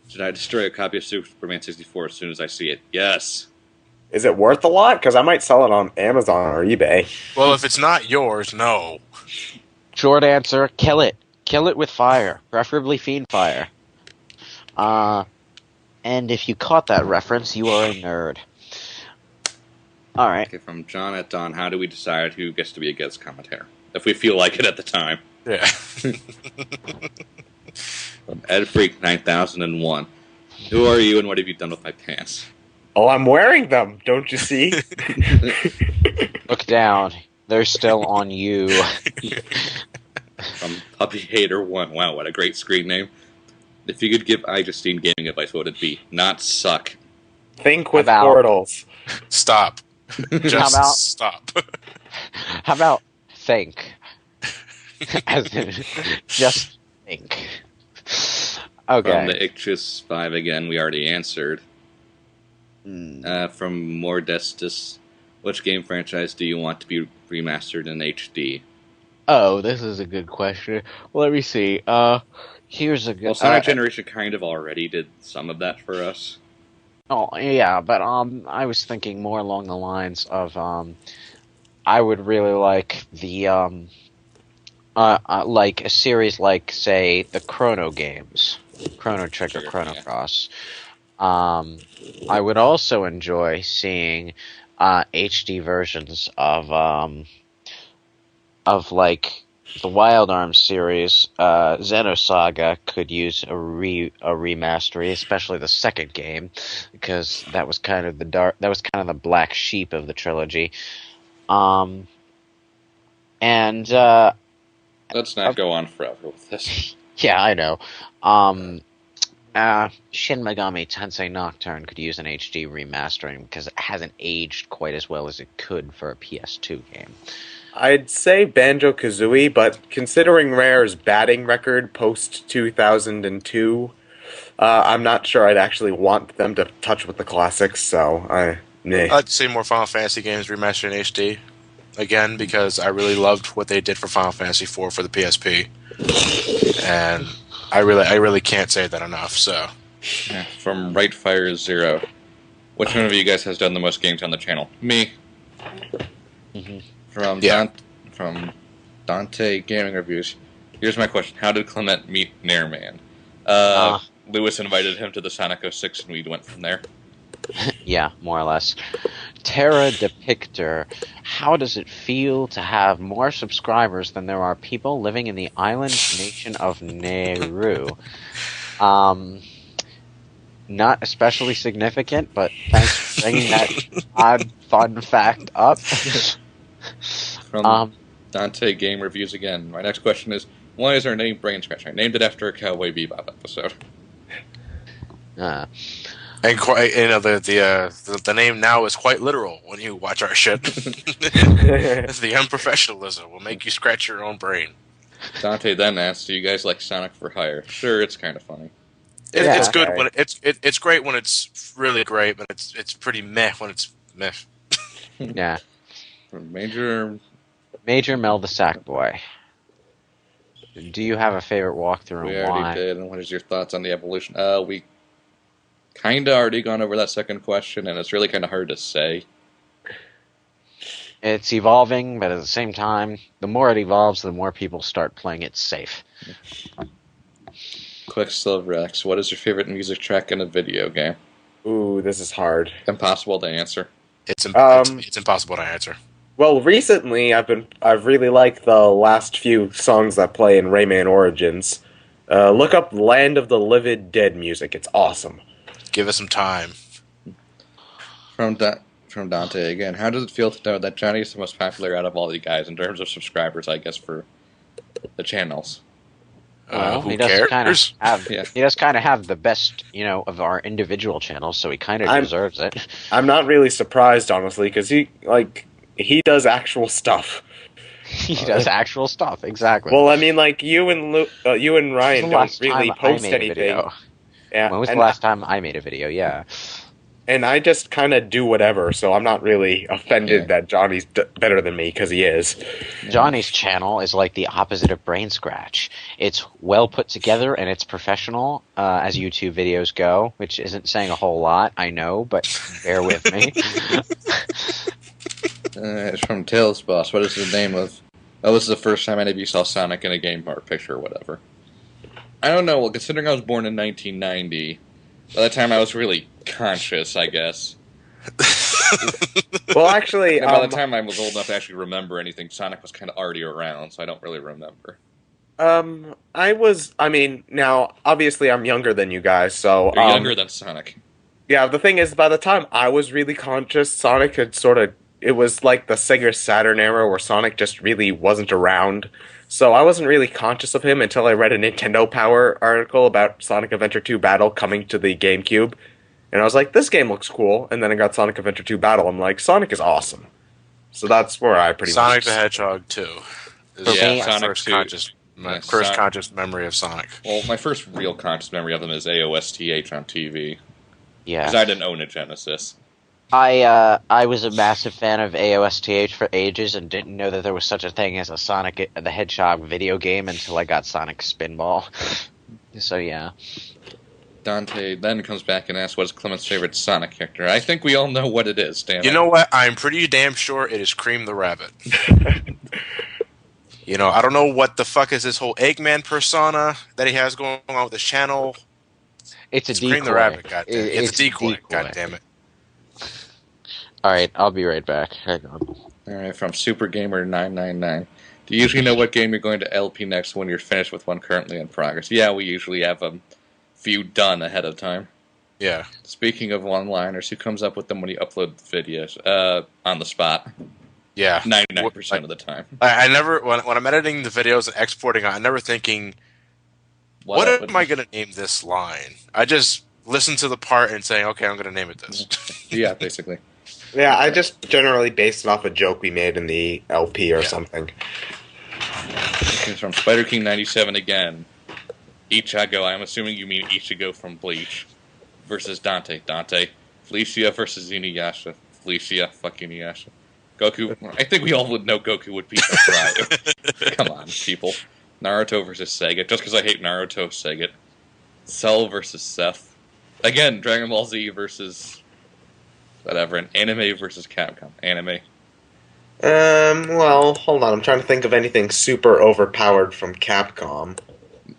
Should I destroy a copy of Superman 64 as soon as I see it? Yes. Is it worth a lot? Because I might sell it on Amazon or eBay. Well, if it's not yours, no. Short answer, kill it. Kill it with fire, preferably fiend fire. And if you caught that reference, you are a nerd. All right. Okay, from John at Dawn, how do we decide who gets to be a guest commentator? If we feel like it at the time. Yeah. From Ed Freak 9001. Who are you and what have you done with my pants? Oh, I'm wearing them. Don't you see? Look down. They're still on you. From Puppy Hater 1. Wow, what a great screen name. If you could give iJustine gaming advice, what would it be? Not suck. Think with About- portals. Stop. Just about- stop. How about think? As in, just think. Okay. From the Ictus 5 again, we already answered. From Mordestus, which game franchise do you want to be remastered in HD? Oh, this is a good question. Well, let me see. Here's a good. Well, Sonic Generation kind of already did some of that for us. Oh, yeah, but I was thinking more along the lines of I would really like the like a series like, say, the Chrono games, Chrono Trigger, Sure, Chrono yeah. Cross. I would also enjoy seeing HD versions of like the Wild Arms series. Xenosaga could use a remastery, especially the second game, because that was kind of the black sheep of the trilogy. And Let's not go on forever with this. yeah, I know. Shin Megami Tensei Nocturne could use an HD remastering because it hasn't aged quite as well as it could for a PS2 game. I'd say Banjo-Kazooie, but considering Rare's batting record post-2002, I'm not sure I'd actually want them to touch with the classics, so I'd say more Final Fantasy games remastered in HD. again because I really loved what they did for Final Fantasy IV for the PSP, and I really can't say that enough. So, Yeah, from Rightfire Zero. Which one of you guys has done the most games on the channel? Me. Mm-hmm. From Dante Gaming Reviews. Here's my question: how did Clement meet Nairman? Lewis invited him to the Sonic 06, and we went from there. Yeah, more or less. Terra Depictor. How does it feel to have more subscribers than there are people living in the island nation of Nauru? Not especially significant, but thanks for bringing that odd fun fact up. From Dante Game Reviews again. My next question is, why is our name BrainScratch? I named it after a Cowboy Bebop episode. And the name now is quite literal when you watch our shit. It's the unprofessionalism will make you scratch your own brain. Dante then asks, "Do you guys like Sonic for Hire?" Sure, it's kind of funny. It's good when it's great when it's really great, but it's pretty meh when it's meh. Yeah. From Major Mel the Sack Boy. Do you have a favorite walkthrough we and why? already did. And what is your thoughts on the evolution? We kind of already gone over that second question, and it's really kind of hard to say. It's evolving, but at the same time, the more it evolves, the more people start playing it safe. Quicksilver X, what is your favorite music track in a video game? Ooh, this is hard. Impossible to answer. It's impossible to answer. Well, recently I've really liked the last few songs that play in Rayman Origins. Look up Land of the Livid Dead music. It's awesome. Give us some time. From Dante again, how does it feel to know that Johnny is the most popular out of all the guys in terms of subscribers, I guess, for the channels? Well, Who he does cares? kind of have Yeah. he does kind of have the best, of our individual channels, so he kind of deserves it. I'm not really surprised, honestly, because he does actual stuff. He does actual stuff, exactly. Well, I mean, like you and Ryan don't really post anything. Video? Yeah, When was the last time I made a video? Yeah. And I just kind of do whatever, so I'm not really offended that Johnny's better than me, because he is. Johnny's channel is like the opposite of Brain Scratch. It's well put together and it's professional as YouTube videos go, which isn't saying a whole lot, I know, but bear with me. It's from Tails Boss. What is the name of... Oh, this is the first time any of you saw Sonic in a game or a picture or whatever. I don't know. Well, considering I was born in 1990, by the time I was really conscious, I guess. Well, actually... And by the time I was old enough to actually remember anything, Sonic was kind of already around, so I don't really remember. now, obviously I'm younger than you guys, so... You're younger than Sonic. Yeah, the thing is, by the time I was really conscious, Sonic had sort of... It was like the Sega Saturn era where Sonic just really wasn't around. So I wasn't really conscious of him until I read a Nintendo Power article about Sonic Adventure 2 Battle coming to the GameCube. And I was like, this game looks cool. And then I got Sonic Adventure 2 Battle. I'm like, Sonic is awesome. So that's where I pretty Sonic much... the Hedgehog 2. Yeah, my Sonic first 2. My first conscious memory of Sonic. Well, my first real conscious memory of them is AOSTH on TV. Yeah. Because I didn't own a Genesis. I was a massive fan of AOSTH for ages and didn't know that there was such a thing as a Sonic the Hedgehog video game until I got Sonic Spinball. So yeah. Dante then comes back and asks, what is Clement's favorite Sonic character? I think we all know what it is, damn You it. know what? I'm pretty damn sure it is Cream the Rabbit. I don't know what the fuck is this whole Eggman persona that he has going on with his channel. It's a decoy. Cream the Rabbit, goddammit. It's a decoy, goddammit. Alright, I'll be right back. Hang on. Alright, from SuperGamer999. Do you usually know what game you're going to LP next when you're finished with one currently in progress? Yeah, we usually have a few done ahead of time. Yeah. Speaking of one-liners, who comes up with them when you upload videos? On the spot. Yeah. 99% of the time. I never, when I'm editing the videos and exporting, I'm never thinking, what am I going to name this line? I just listen to the part and say, okay, I'm going to name it this. Yeah, basically. Yeah, I just generally based it off a joke we made in the LP or something. It's from Spider King 97 again. Ichigo, I'm assuming you mean Ichigo from Bleach. Versus Dante. Dante. Felicia versus Inuyasha. Felicia, fuck Inuyasha. Goku. I think we all would know Goku would beat Ryu. Come on, people. Naruto versus Sega. Just because I hate Naruto, Sega. Cell versus Seth. Again, Dragon Ball Z versus whatever. And Anime versus Capcom. Anime. Well, hold on. I'm trying to think of anything super overpowered from Capcom.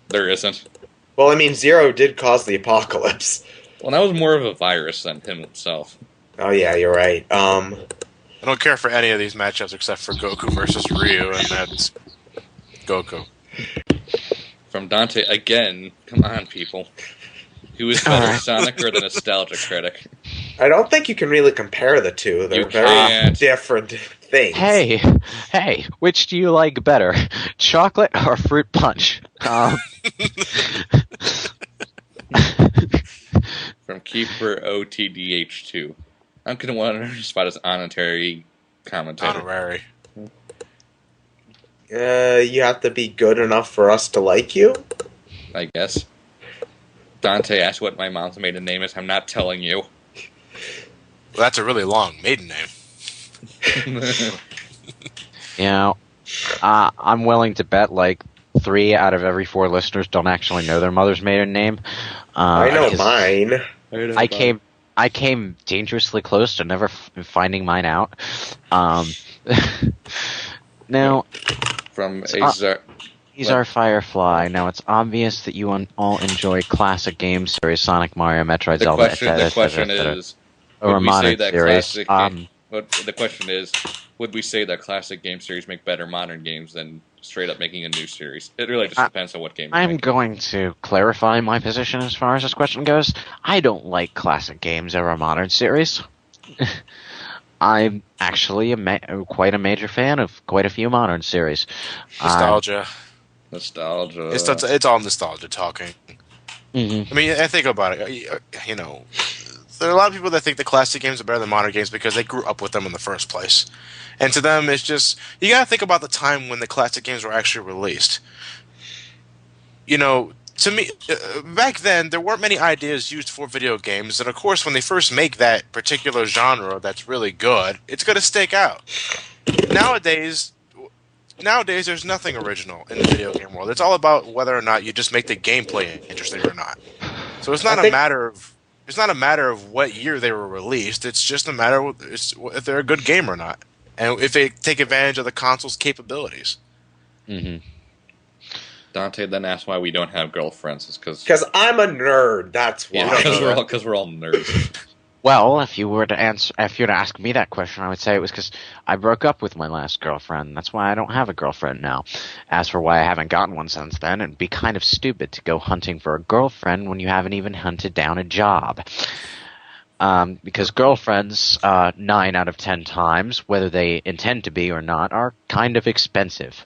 There isn't. Well, I mean, Zero did cause the apocalypse. Well, that was more of a virus than him himself. Oh yeah, you're right. I don't care for any of these matchups except for Goku versus Ryu, and that's Goku. From Dante again. Come on, people. Who is better, Sonic or the nostalgia critic? I don't think you can really compare the two. They're You very can't. different things. Hey, which do you like better, chocolate or fruit punch? From Keeper OTDH2. I'm going to want to spot as honorary commentator. Honorary. You have to be good enough for us to like you? I guess. Dante asked what my mom's maiden name is. I'm not telling you. Well, that's a really long maiden name. You know, I'm willing to bet like 3 out of every 4 listeners don't actually know their mother's maiden name. I know 'cause mine. I came dangerously close to never finding mine out. Now, From Azar Firefly. Now, it's obvious that you all enjoy classic game series, Sonic, Mario, Metroid, Zelda, the question is, or would we say modern that series. the question is, would we say that classic game series make better modern games than straight up making a new series? It really just depends on what game. I'm going to clarify my position as far as this question goes. I don't like classic games over modern series. I'm actually quite a major fan of quite a few modern series. Nostalgia. Nostalgia. It's all nostalgia talking. Mm-hmm. I mean, I think about it. You know, there are a lot of people that think the classic games are better than modern games because they grew up with them in the first place. And to them, it's just, you gotta think about the time when the classic games were actually released. You know, to me, back then, there weren't many ideas used for video games, and of course, when they first make that particular genre that's really good, it's gonna stake out. Nowadays, there's nothing original in the video game world. It's all about whether or not you just make the gameplay interesting or not. So it's not a matter of what year they were released. It's just a matter of if they're a good game or not, and if they take advantage of the console's capabilities. Mm-hmm. Dante then asked why we don't have girlfriends. It's because I'm a nerd. That's why. Because we're all nerds. Well, if you were to ask me that question, I would say it was because I broke up with my last girlfriend. That's why I don't have a girlfriend now. As for why I haven't gotten one since then, it'd be kind of stupid to go hunting for a girlfriend when you haven't even hunted down a job. Because girlfriends, 9 out of 10 times, whether they intend to be or not, are kind of expensive.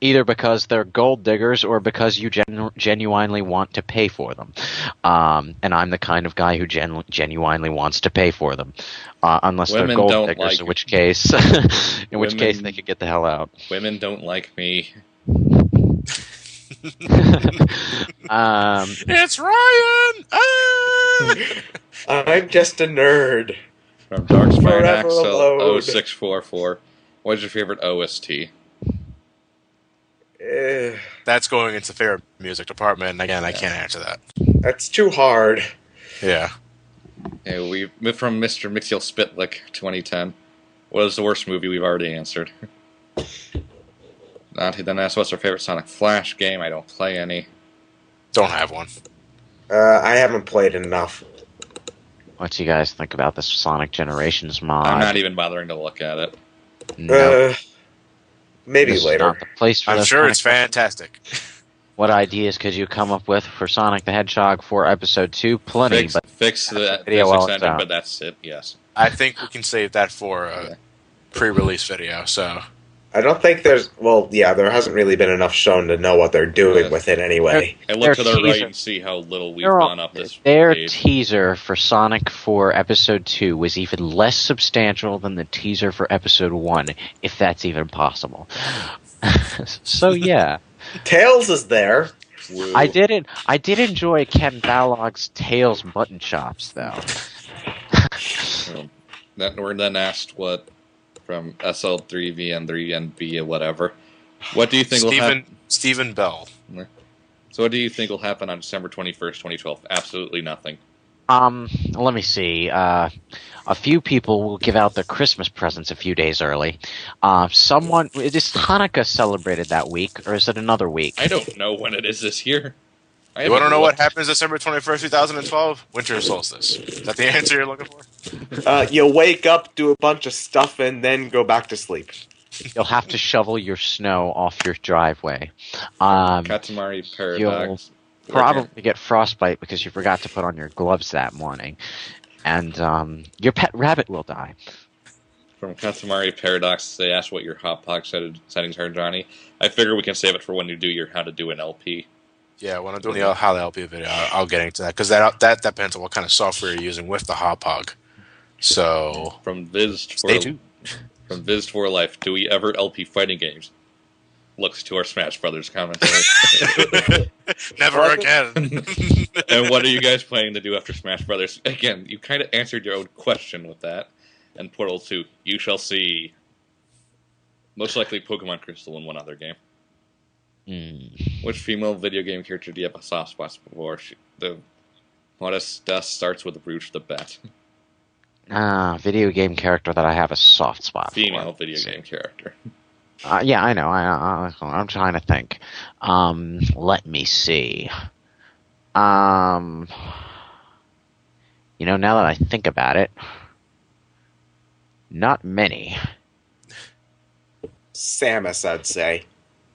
Either because they're gold diggers or because you genuinely want to pay for them. And I'm the kind of guy who genuinely wants to pay for them. Unless they're gold diggers, in which case they could get the hell out. Women don't like me. It's Ryan! I'm just a nerd. From Darkspire Forever Axel alone. 0644. What's your favorite OST? That's going into favorite music department, and again, I can't answer that. That's too hard. Yeah. We from Mr. Mixiel Spitlick 2010. What is the worst movie? We've already answered. Dante then asked what's our favorite Sonic Flash game. I don't play any. Don't have one. I haven't played enough. What do you guys think about this Sonic Generations mod? I'm not even bothering to look at it. No. Maybe This is later. not the place for I'm those sure kind it's of questions. fantastic. What ideas could you come up with for Sonic the Hedgehog for Episode 2? Plenty, Fix but the video physics while it's ending, out. but that's it, yes. I think we can save that for a pre-release video, so... I don't think there's... Well, yeah, there hasn't really been enough shown to know what they're doing with it anyway. I look to Their the right teaser- and see how little we've gone up this Their page. teaser for Sonic for Episode 2 was even less substantial than the teaser for Episode 1, if that's even possible. So, yeah. Tails is there. Woo. I did enjoy Ken Balog's Tails mutton chops, though. we're then asked what from SL3VN3NB or whatever. What do you think will happen? Stephen Bell. So what do you think will happen on December 21st, 2012? Absolutely nothing. Let me see. A few people will give out their Christmas presents a few days early. Is Hanukkah celebrated that week, or is it another week? I don't know when it is this year. You want to know what happens December 21st, 2012? Winter solstice. Is that the answer you're looking for? You'll wake up, do a bunch of stuff, and then go back to sleep. You'll have to shovel your snow off your driveway. Katamari Paradox. You'll probably get frostbite because you forgot to put on your gloves that morning. And your pet rabbit will die. From Katamari Paradox, they asked what your hotbox settings are, Johnny. I figure we can save it for when you do your how to do an LP. Yeah, when I'm doing the how to LP video, I'll get into that. Because that depends on what kind of software you're using with the Hotpog. So, From stay tuned. From Viz for Life, do we ever LP fighting games? Looks to our Smash Brothers commentary. Never again. And what are you guys planning to do after Smash Brothers? Again, you kind of answered your own question with that. And Portal 2, you shall see. Most likely Pokemon Crystal and one other game. Which female video game character do you have a soft spot for? The Modest Dust starts with Rouge the Bat. Video game character that I have a soft spot for. Female video game character. Yeah, I know. I'm trying to think. Let me see. Now that I think about it, not many. Samus, I'd say.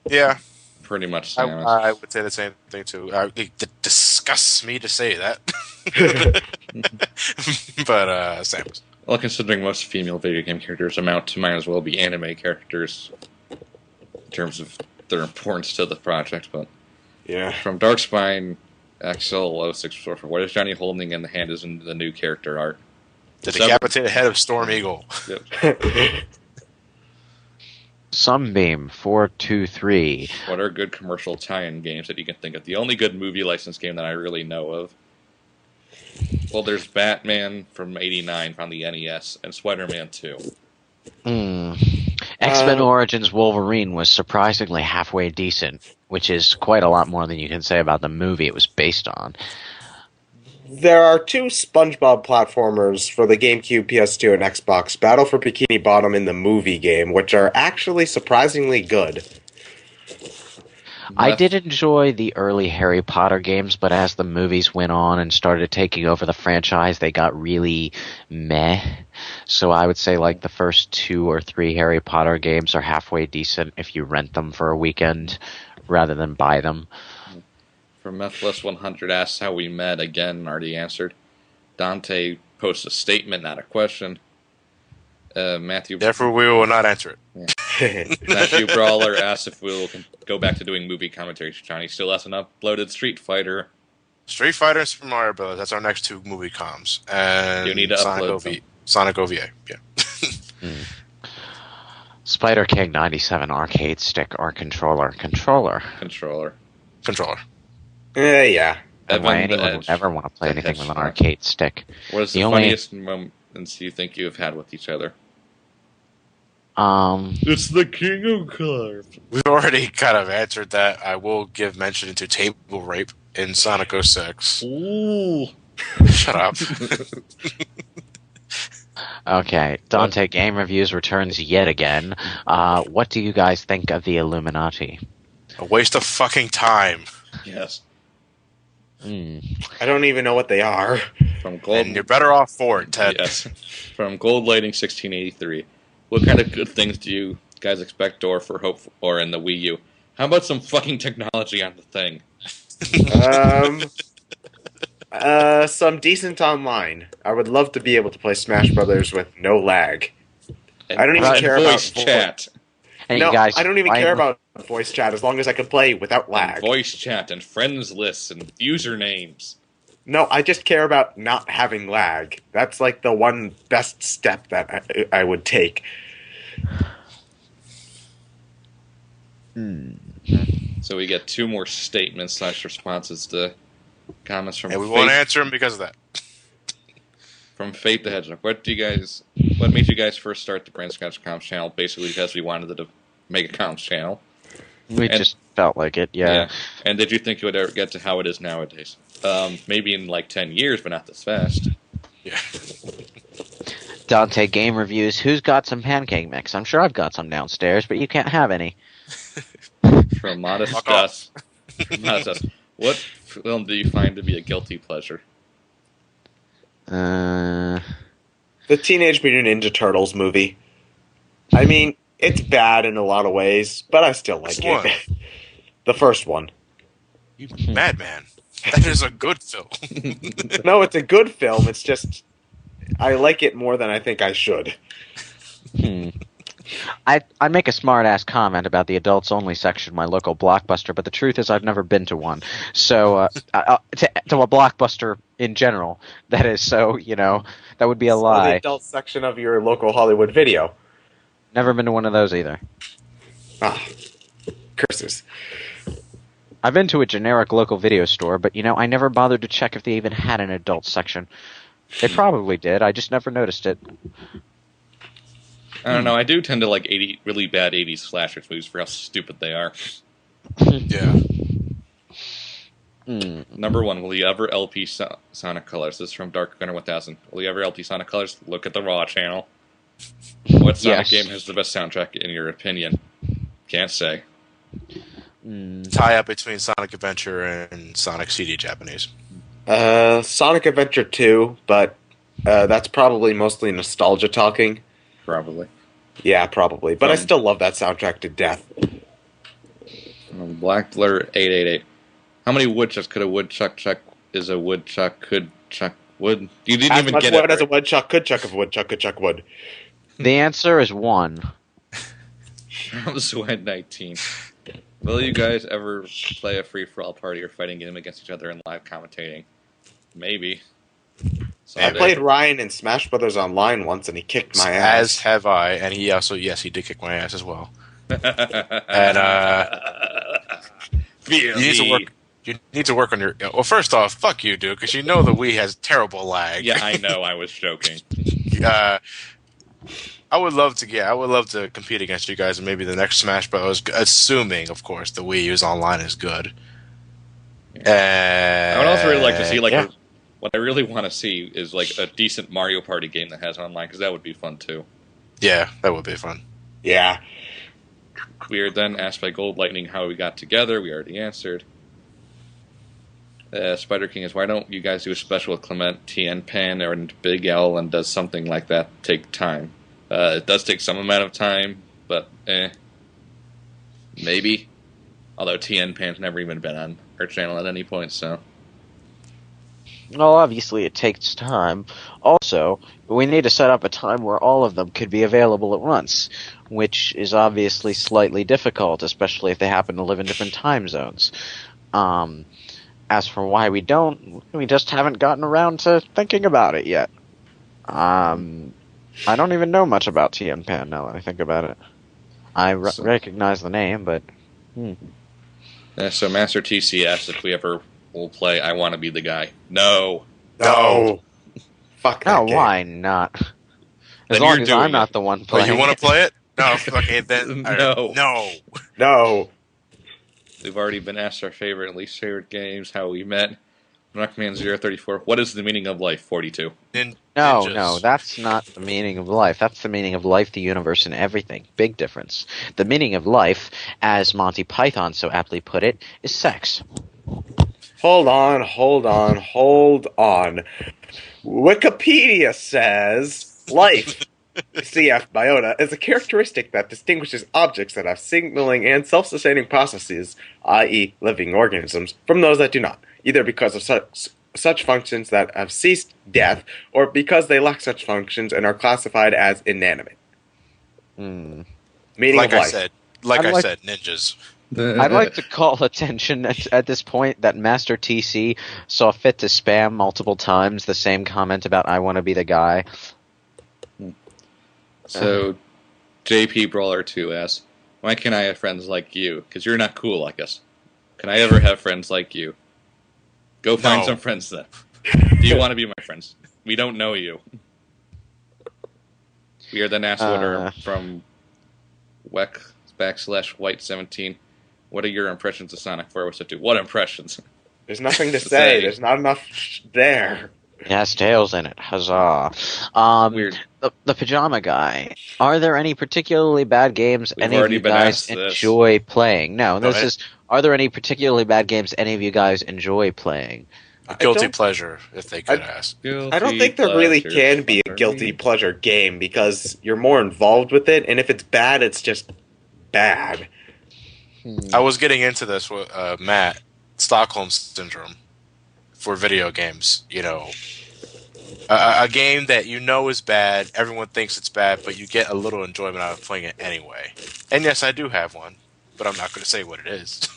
Yeah. Pretty much Samus. I would say the same thing, too. It disgusts me to say that. But, Samus. Well, considering most female video game characters amount to might as well be anime characters in terms of their importance to the project, but Yeah. from Darkspine XL0644, what is Johnny holding in the hand is in the new character art? The decapitated head of Storm Eagle. Yep. Sunbeam 423. What are good commercial tie-in games that you can think of? The only good movie license game that I really know of. Well, there's Batman from '89 on the NES and Spider-Man 2. X-Men Origins Wolverine was surprisingly halfway decent, which is quite a lot more than you can say about the movie it was based on. There are two SpongeBob platformers for the GameCube, PS2, and Xbox, Battle for Bikini Bottom and the movie game, which are actually surprisingly good. I did enjoy the early Harry Potter games, but as the movies went on and started taking over the franchise, they got really meh. So I would say like the first 2 or 3 Harry Potter games are halfway decent if you rent them for a weekend rather than buy them. From Methless100 asks how we met. Again, already answered. Dante posts a statement, not a question. Matthew. Therefore, we will not answer it. Yeah. Matthew Brawler asks if we'll go back to doing movie commentaries. Johnny still hasn't uploaded Street Fighter. Street Fighter and Super Mario Bros. That's our next 2 movie comms. And You need to upload them. Sonic OVA. Yeah. Spider King 97 arcade stick or controller. Controller. Controller. Yeah. Why Evan the anyone would Edge. ever want to play The anything with an Hedgehog. arcade stick? What is the The only- funniest moments you think you have had with each other? Um, It's the King of Cards. We've already kind of answered that. I will give mention into table rape in Sonic 06. Ooh. Shut up. okay, Dante Game Reviews returns yet again. What do you guys think of the Illuminati? A waste of fucking time. Yes. I don't even know what they are. From Gold. And you're better off for it, Ted. Yes. From Gold Lighting 1683. What kind of good things do you guys expect or for hope or in the Wii U? How about some fucking technology on the thing? Some decent online. I would love to be able to play Smash Brothers with no lag. And I don't even care voice about chat. Hey, No, you guys, I don't even care about voice chat as long as I can play without lag. Voice chat and friends lists and usernames. No, I just care about not having lag. That's like the one best step that I would take. So we get 2 more statements / responses to comments from And we won't answer them because of that. from Fate the Hedgehog, what made you guys first start the BrainScratchComms channel? Basically because we wanted to make a comms channel. We just felt like it, yeah. And did you think it would ever get to how it is nowadays? Maybe in like 10 years, but not this fast. Yeah. Dante Game Reviews, who's got some pancake mix? I'm sure I've got some downstairs, but you can't have any. From Modest Gus. Modest Gus. What film do you find to be a guilty pleasure? The Teenage Mutant Ninja Turtles movie. I mean, it's bad in a lot of ways, but I still like it. The first one. You madman. That is a good film. No, it's a good film. It's just I like it more than I think I should. I make a smart-ass comment about the adults-only section of my local Blockbuster, but the truth is I've never been to one. So, to a Blockbuster in general, that is, so, that would be a lie. The adult section of your local Hollywood Video. Never been to one of those either. Ah, curses. I've been to a generic local video store, but, I never bothered to check if they even had an adult section. They probably did, I just never noticed it. I don't know, I do tend to like really bad 80s slashers movies for how stupid they are. Yeah. Number 1, will you ever LP Sonic Colors? This is from Dark Gunner 1000. Will you ever LP Sonic Colors? Look at the Raw channel. What Sonic game has the best soundtrack in your opinion? Can't say. Tie up between Sonic Adventure and Sonic CD Japanese. Sonic Adventure 2, but that's probably mostly nostalgia talking. Probably. Yeah, probably. But I still love that soundtrack to death. Black Blur 888. How many woodchucks could a woodchuck chuck is a woodchuck could chuck wood? You didn't even get it. As much wood as a woodchuck could chuck a woodchuck could chuck wood. The answer is 1. From Sweat 19. Will you guys ever play a free-for-all party or fighting game against each other in live commentating? Maybe. I played Ryan in Smash Brothers Online once, and he kicked my ass. As have I, and he also, yes, he did kick my ass as well. And you need to work on your. Well, first off, fuck you, dude, because the Wii has terrible lag. Yeah, I know. I was joking. I would love to compete against you guys in maybe the next Smash Bros. Assuming, of course, the Wii U's online is good. I would also really like to see what I really want to see is like a decent Mario Party game that has online, because that would be fun too. Yeah, that would be fun. Yeah. We are then asked by Gold Lightning how we got together. We already answered. Spider King is, why don't you guys do a special with Clement, TN Pan, or Big L, and does something like that take time? It does take some amount of time, but maybe. Although TN Pan's never even been on our channel at any point, so. Well, obviously it takes time. Also, we need to set up a time where all of them could be available at once, which is obviously slightly difficult, especially if they happen to live in different time zones. As for why we don't, we just haven't gotten around to thinking about it yet. I don't even know much about TN Pan now that I think about it. I recognize the name, but... So Master TC asked if we ever will play I Want to Be the Guy. No. Fuck that game. Why not? As long as I'm not the one playing. Oh, you want to play it? No, okay, then. No. We've already been asked our favorite and least favorite games, how we met. Rockman034. What is the meaning of life? 42. No, that's not the meaning of life. That's the meaning of life, the universe, and everything. Big difference. The meaning of life, as Monty Python so aptly put it, is sex. Hold on. Wikipedia says life, CF biota, is a characteristic that distinguishes objects that have signaling and self-sustaining processes, i.e. living organisms, from those that do not, either because of such functions that have ceased death, or because they lack such functions and are classified as inanimate. Meaning like of I life. said, I said, ninjas. I'd like to call attention at this point that Master TC saw fit to spam multiple times the same comment about I want to be the guy. So, JP Brawler 2 asks, why can't I have friends like you? Because you're not cool like us. Can I ever have friends like you? Go find some friends then. Do you want to be my friends? We don't know you. We are the Nasswater from Weck /White17. What are your impressions of Sonic 4 What's it do? What impressions? There's nothing to say. There's not enough there. It has tails in it. Huzzah. Weird. The Pajama Guy. Are there any particularly bad games We've any of already you been guys asked this. enjoy playing? No, Go this ahead. is. Are there any particularly bad games any of you guys enjoy playing? A guilty don't- pleasure, if they could ask. I don't think there really can be a guilty pleasure game because you're more involved with it, and if it's bad, it's just bad. I was getting into this with Matt, Stockholm Syndrome for video games. You know, a game that you know is bad, everyone thinks it's bad, but you get a little enjoyment out of playing it anyway. And yes, I do have one, but I'm not going to say what it is.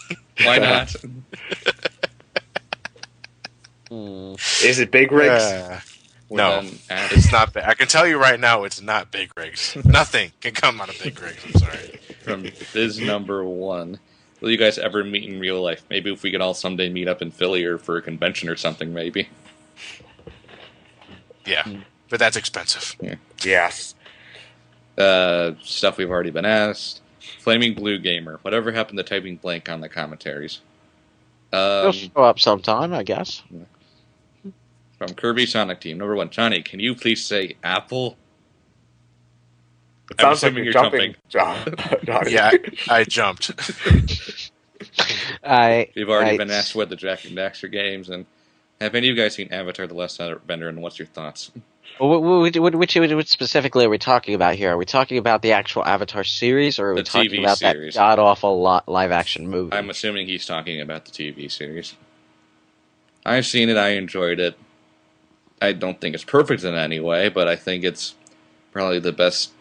Why not? Is it Big Rigs? No, Then it's not. I can tell you right now, it's not Big Rigs. Nothing can come out of Big Rigs. I'm sorry. From Biz number 1. Will you guys ever meet in real life? Maybe if we could all someday meet up in Philly or for a convention or something, maybe. Yeah, but that's expensive. Yes. Stuff we've already been asked. Flaming Blue Gamer. Whatever happened to typing blank on the commentaries? It'll show up sometime, I guess. From Kirby Sonic Team. Number 1. Johnny, can you please say Apple? It sounds like assuming you're you're jumping. Johnny. Yeah, I jumped. We've already been asked what the Jack and Daxter games, and have any of you guys seen Avatar: The Last Airbender, and what's your thoughts? Which specifically are we talking about here? Are we talking about the actual Avatar series, or are we The talking TV about series. that god-awful live-action movie? I'm assuming he's talking about the TV series. I've seen it, I enjoyed it. I don't think it's perfect in any way, but I think it's probably the best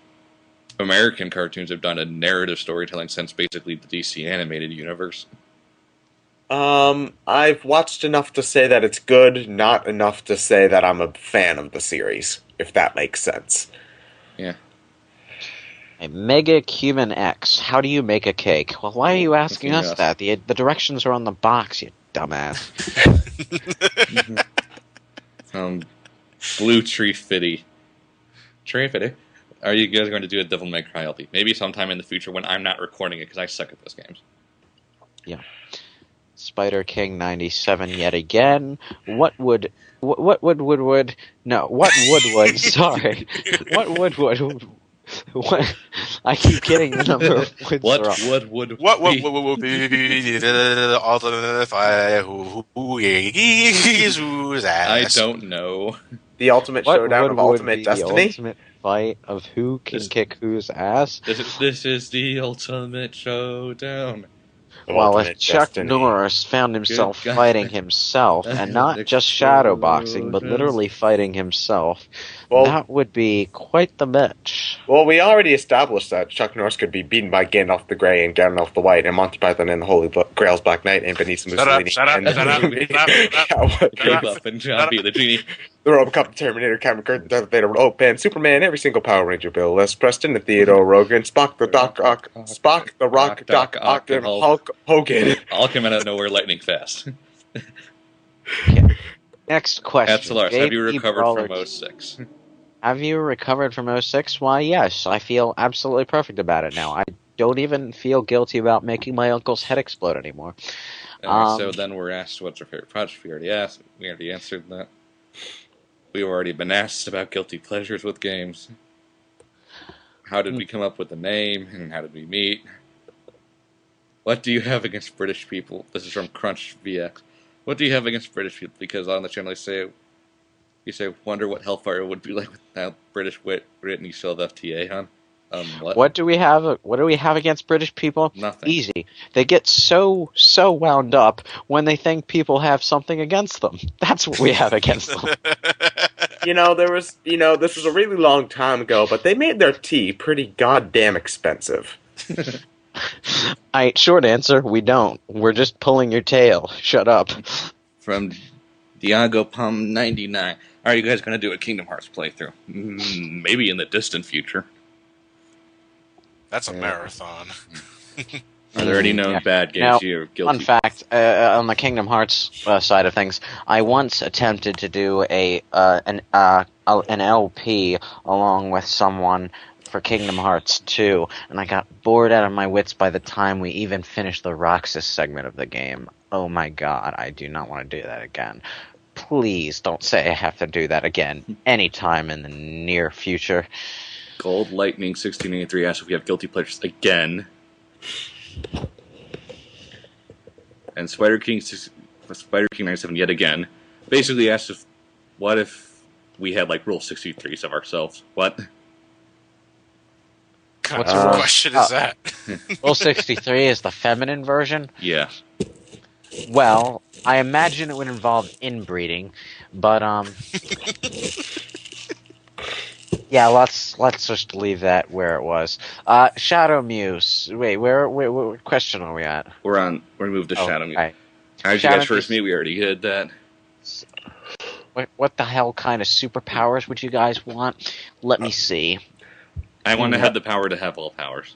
American cartoons have done a narrative storytelling since basically the DC animated universe. I've watched enough to say that it's good, not enough to say that I'm a fan of the series, if that makes sense. Yeah. A Mega Cuban X. How do you make a cake? Well, why are you asking us that? The directions are on the box, you dumbass. Blue Tree Fitty. Tree Fitty? Are you guys going to do a Devil May Cry LP? Maybe sometime in the future when I'm not recording it, because I suck at those games. Yeah. Spider King 97 yet again. What would sorry. What I keep getting the number of woods What wrong. would Be the ultimate fight? Who is whose I ass? don't know. The ultimate showdown of Ultimate be Destiny? The ultimate fight of who can kick whose ass? This is the ultimate showdown. Well, if Ultimate Chuck Destiny. Norris found himself Good God. fighting himself, and not just shadowboxing, but literally fighting himself, Well- that would be quite the bitch. Well, we already established that Chuck Norris could be beaten by Gandalf the Grey and Gandalf the White, and Monty Python and the Holy Grail's Black Knight, and Benicio Mussolini. Shut up, and shut up, Yeah, what- Big Up and Johnny the Genie. The Robocop, the Terminator, Captain Kirk, Darth Vader, Open, Superman, every single Power Ranger, Bill, Les Preston, the Theodore Rogan, Spock, the Spock, the Rock, Doc Ock, and Hulk Hogan. All come out of nowhere lightning fast. Next question. Epsilars, have you JP recovered Brawler- from 06? Have you recovered from 06? Why, yes. I feel absolutely perfect about it now. I don't even feel guilty about making my uncle's head explode anymore. So then we're asked what's our favorite project. We already answered that. We've already been asked about guilty pleasures with games. How did we come up with the name, and how did we meet? What do you have against British people? This is from Crunch VX. What do you have against British people? Because on the channel you say, wonder what Hellfire would be like without British wit, and you still have FTA on. What do we have against British people? Nothing. Easy. They get so wound up when they think people have something against them. That's what we have against them. This was a really long time ago, but they made their tea pretty goddamn expensive. Short answer, we don't. We're just pulling your tail. Shut up. From Diago Pum 99. Are you guys going to do a Kingdom Hearts playthrough? Maybe in the distant future. That's a marathon. Are there any known Yeah. bad games Now, you're fun guilty? fact, on the Kingdom Hearts side of things, I once attempted to do an LP along with someone for Kingdom Hearts 2, and I got bored out of my wits by the time we even finished the Roxas segment of the game. Oh my god, I do not want to do that again. Please don't say I have to do that again anytime in the near future. Gold Lightning 1683 asks if we have guilty pleasures again. And Spider King 97 yet again basically asks if what if we had like rule 63s of ourselves? What? What What's kind the of rule? question is that? Rule 63 is the feminine version. Yeah. Well, I imagine it would involve inbreeding, but yeah, let's just leave that where it was. Shadow Muse. Wait, where what question are we at? We're moved to Shadow Muse. Right. How did you Shadow guys first Muse- meet? We already did that. What the hell kind of superpowers would you guys want? Let me see. I want to have the power to have all powers.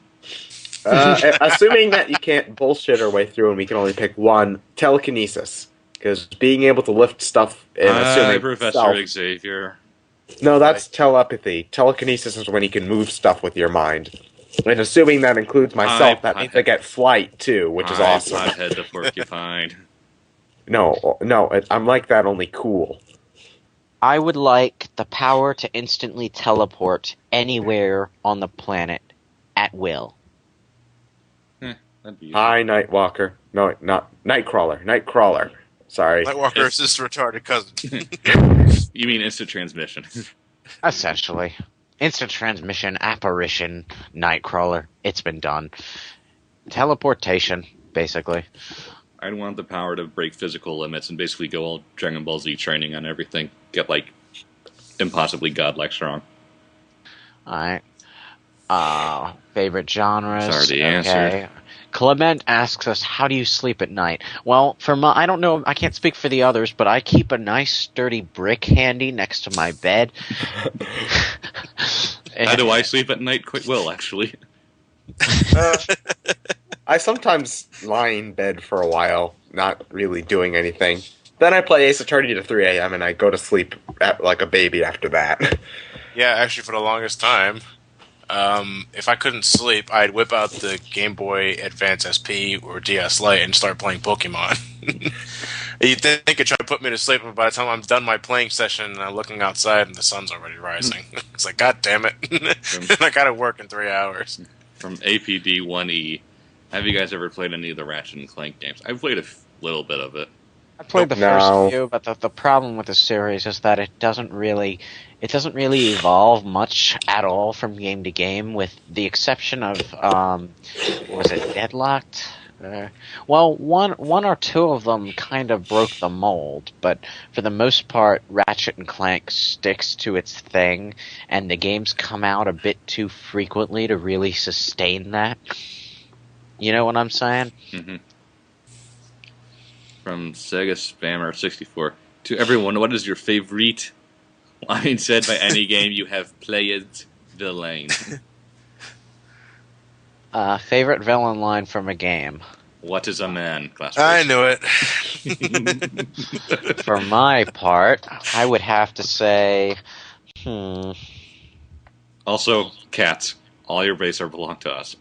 Assuming that you can't bullshit our way through and we can only pick one, telekinesis. Because being able to lift stuff and assuming Professor self- Xavier. No, that's telepathy. Telekinesis is when you can move stuff with your mind. And assuming that includes myself, that means I get flight too, which is awesome. Pothead the porcupine. No, I'm like that, only cool. I would like the power to instantly teleport anywhere on the planet at will. That'd be Hi, Nightwalker. No, not Nightcrawler. Nightcrawler. Sorry. Nightwalker is his retarded cousin. You mean instant transmission? Essentially. Instant transmission, apparition, Nightcrawler. It's been done. Teleportation, basically. I'd want the power to break physical limits and basically go all Dragon Ball Z training on everything. Get like impossibly godlike strong. Alright. Favorite genres. It's already answered. Clement asks us, how do you sleep at night? Well, I don't know, I can't speak for the others, but I keep a nice sturdy brick handy next to my bed. How do I sleep at night? Quite well, actually. I sometimes lie in bed for a while, not really doing anything. Then I play Ace Attorney to 3 a.m. and I go to sleep like a baby after that. Yeah, actually, for the longest time, if I couldn't sleep, I'd whip out the Game Boy Advance SP or DS Lite and start playing Pokemon. You'd think it'd try to put me to sleep, but by the time I'm done my playing session, I'm looking outside and the sun's already rising. It's like, God damn it. I gotta work in 3 hours. From APD 1E, have you guys ever played any of the Ratchet and Clank games? I've played a little bit of it. I played the No. first few, but the problem with the series is that it doesn't really evolve much at all from game to game, with the exception of was it Deadlocked? Well, one or two of them kind of broke the mold, but for the most part, Ratchet and Clank sticks to its thing, and the games come out a bit too frequently to really sustain that. You know what I'm saying? Mm-hmm. From Sega Spammer 64, to everyone, what is your favorite line said by any game you have played? Villain. Favorite villain line from a game? What is a man? Class I knew it. For my part, I would have to say, Also, cats. All your base belong to us.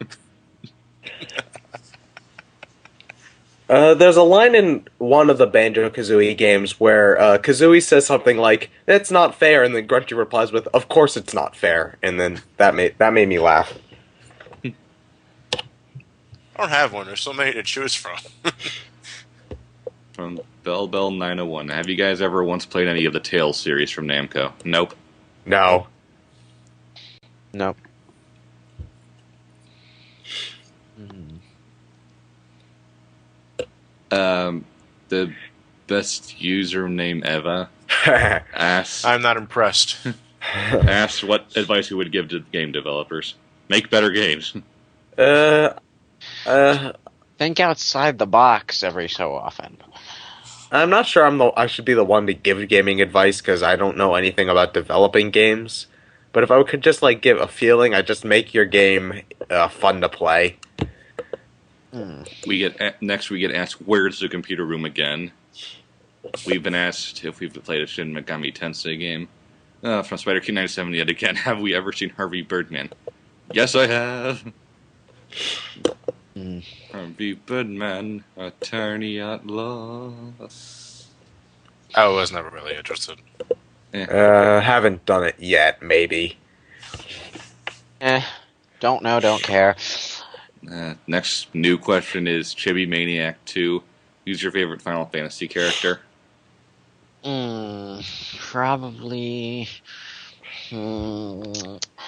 There's a line in one of the Banjo-Kazooie games where Kazooie says something like, "It's not fair," and then Grunty replies with, "Of course it's not fair," and then that made me laugh. I don't have one. There's so many to choose from. From Bell 901, have you guys ever once played any of the Tales series from Namco? Nope. No. nope. The best username ever asks I'm not impressed. asks what advice you would give to game developers. Make better games. Think outside the box every so often. I'm not sure I should be the one to give gaming advice because I don't know anything about developing games. But if I could just give a feeling, I'd just make your game fun to play. We get asked, "Where's the computer room again?" We've been asked if we've played a Shin Megami Tensei game. From Spider King 97 yet again. Have we ever seen Harvey Birdman? Yes, I have. Harvey Birdman, attorney at law. I was never really interested. Haven't done it yet, maybe. Don't know, don't care. Next new question is Chibi Maniac 2. Who's your favorite Final Fantasy character? Probably.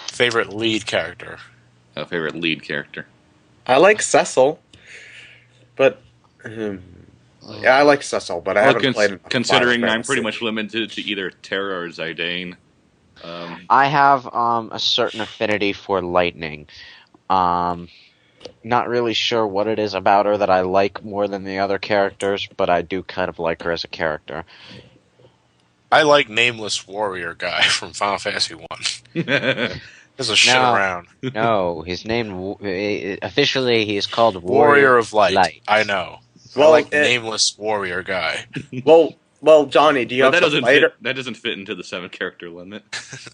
Favorite lead character? Favorite lead character? I like Cecil, but yeah, I like Cecil, but I haven't played. Considering I'm pretty much limited to either Terra or Zidane. I have a certain affinity for Lightning. Not really sure what it is about her that I like more than the other characters, but I do kind of like her as a character. I like Nameless Warrior guy from Final Fantasy 1. There's a shit around. No, his name officially he is called Warrior of Light. I know. Well, I like Nameless Warrior guy. Well, Johnny, do you have the fighter? That doesn't fit into the 7-character limit.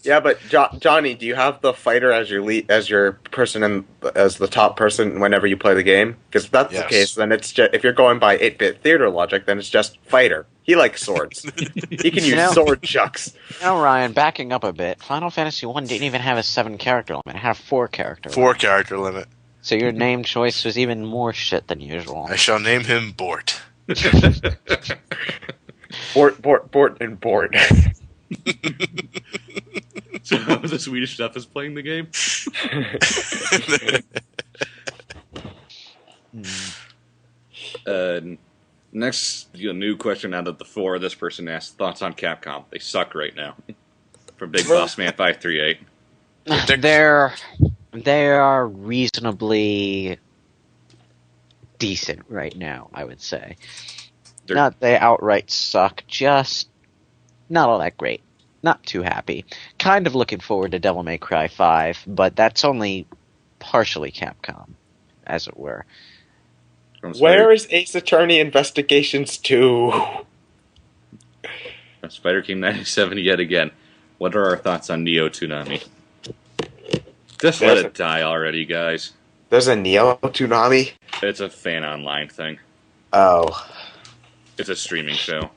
Yeah, but Johnny, do you have the fighter as your lead, as your person, and as the top person whenever you play the game? Because if that's the case, then it's just, if you're going by 8-bit theater logic, then it's just fighter. He likes swords. He can use sword chucks. Ryan, backing up a bit, Final Fantasy 1 didn't even have a 7-character limit. It had a 4-character limit. 4-character limit. So your name choice was even more shit than usual. I shall name him Bort. Bort, and Bort. So the Swedish stuff is playing the game? Next new question out of the 4. This person asked, thoughts on Capcom. They suck right now. From Big Boss Man 538. They are reasonably decent right now, I would say. Not they outright suck, just not all that great. Not too happy. Kind of looking forward to Devil May Cry 5, but that's only partially Capcom, as it were. Where is Ace Attorney Investigations 2? Spider King 97 yet again. What are our thoughts on Neo Toonami? Just let it die already, guys. There's a Neo Toonami? It's a fan online thing. Oh. It's a streaming show.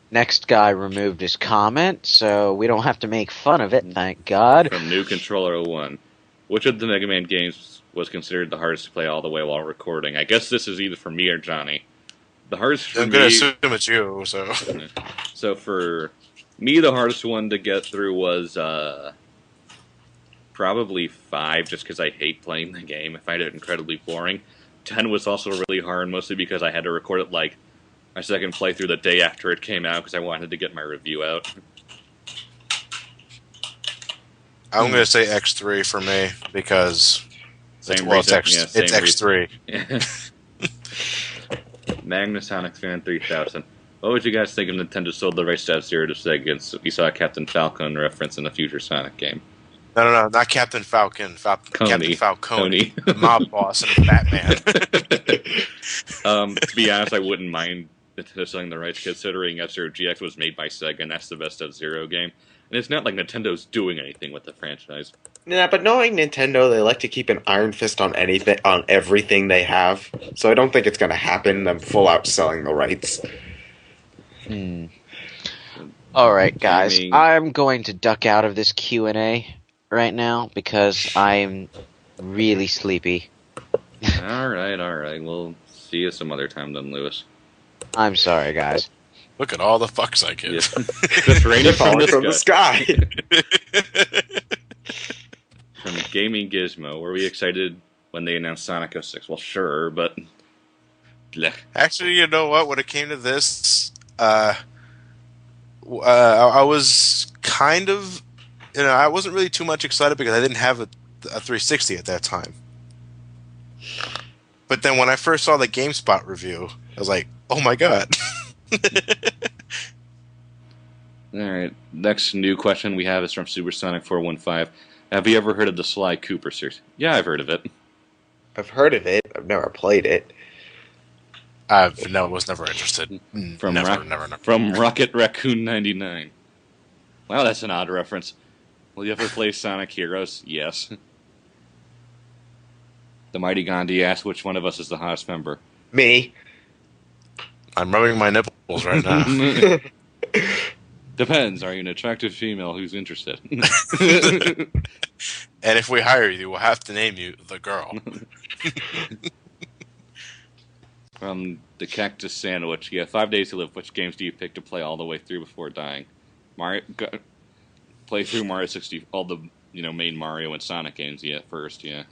Next guy removed his comment, so we don't have to make fun of it, thank God. From New Controller 01. Which of the Mega Man games was considered the hardest to play all the way while recording? I guess this is either for me or Johnny. The hardest for me... I'm going to assume it's you, so... So for me, the hardest one to get through was probably 5, just because I hate playing the game. I find it incredibly boring. 10 was also really hard, mostly because I had to record it like my second playthrough the day after it came out, because I wanted to get my review out. I'm going to say X3 for me, because it's X3. Yeah. Magnasonic Fan 3000. What would you guys think if Nintendo sold the rights to F-Zero to Sega so we saw a Captain Falcon reference in a future Sonic game? No, not Captain Falcon. Captain Falcone, Coney. the mob boss and Batman. To be honest, I wouldn't mind Nintendo selling the rights, considering F-Zero GX was made by Sega, and that's the best F-Zero game. And it's not like Nintendo's doing anything with the franchise. Yeah, but knowing Nintendo, they like to keep an iron fist on everything they have. So I don't think it's going to happen, them full out selling the rights. Alright, guys. I'm going to duck out of this Q&A right now because I'm really sleepy. Alright. We'll see you some other time then, Lewis. I'm sorry, guys. Look at all the fucks I get. Yeah. Just raining from the sky. From Gaming Gizmo, were we excited when they announced Sonic 06? Well, sure, but... blech. Actually, you know what? When it came to this, I was kind of... I wasn't really too much excited because I didn't have a 360 at that time. But then when I first saw the GameSpot review, I was like, oh my god. Alright, next new question we have is from Supersonic415. Have you ever heard of the Sly Cooper series? Yeah, I've heard of it. I've heard of it. I've never played it. Was never interested. From Never. From Rocket Raccoon 99. Wow, that's an odd reference. Will you ever play Sonic Heroes? Yes. The Mighty Gandhi asked which one of us is the hottest member. Me. I'm rubbing my nipples right now. Depends. Are you an attractive female who's interested? And if we hire you, we'll have to name you the girl. From the Cactus Sandwich. Yeah, 5 days to live. Which games do you pick to play all the way through before dying? Play through Mario 60, all the main Mario and Sonic games. Yeah, first. Yeah.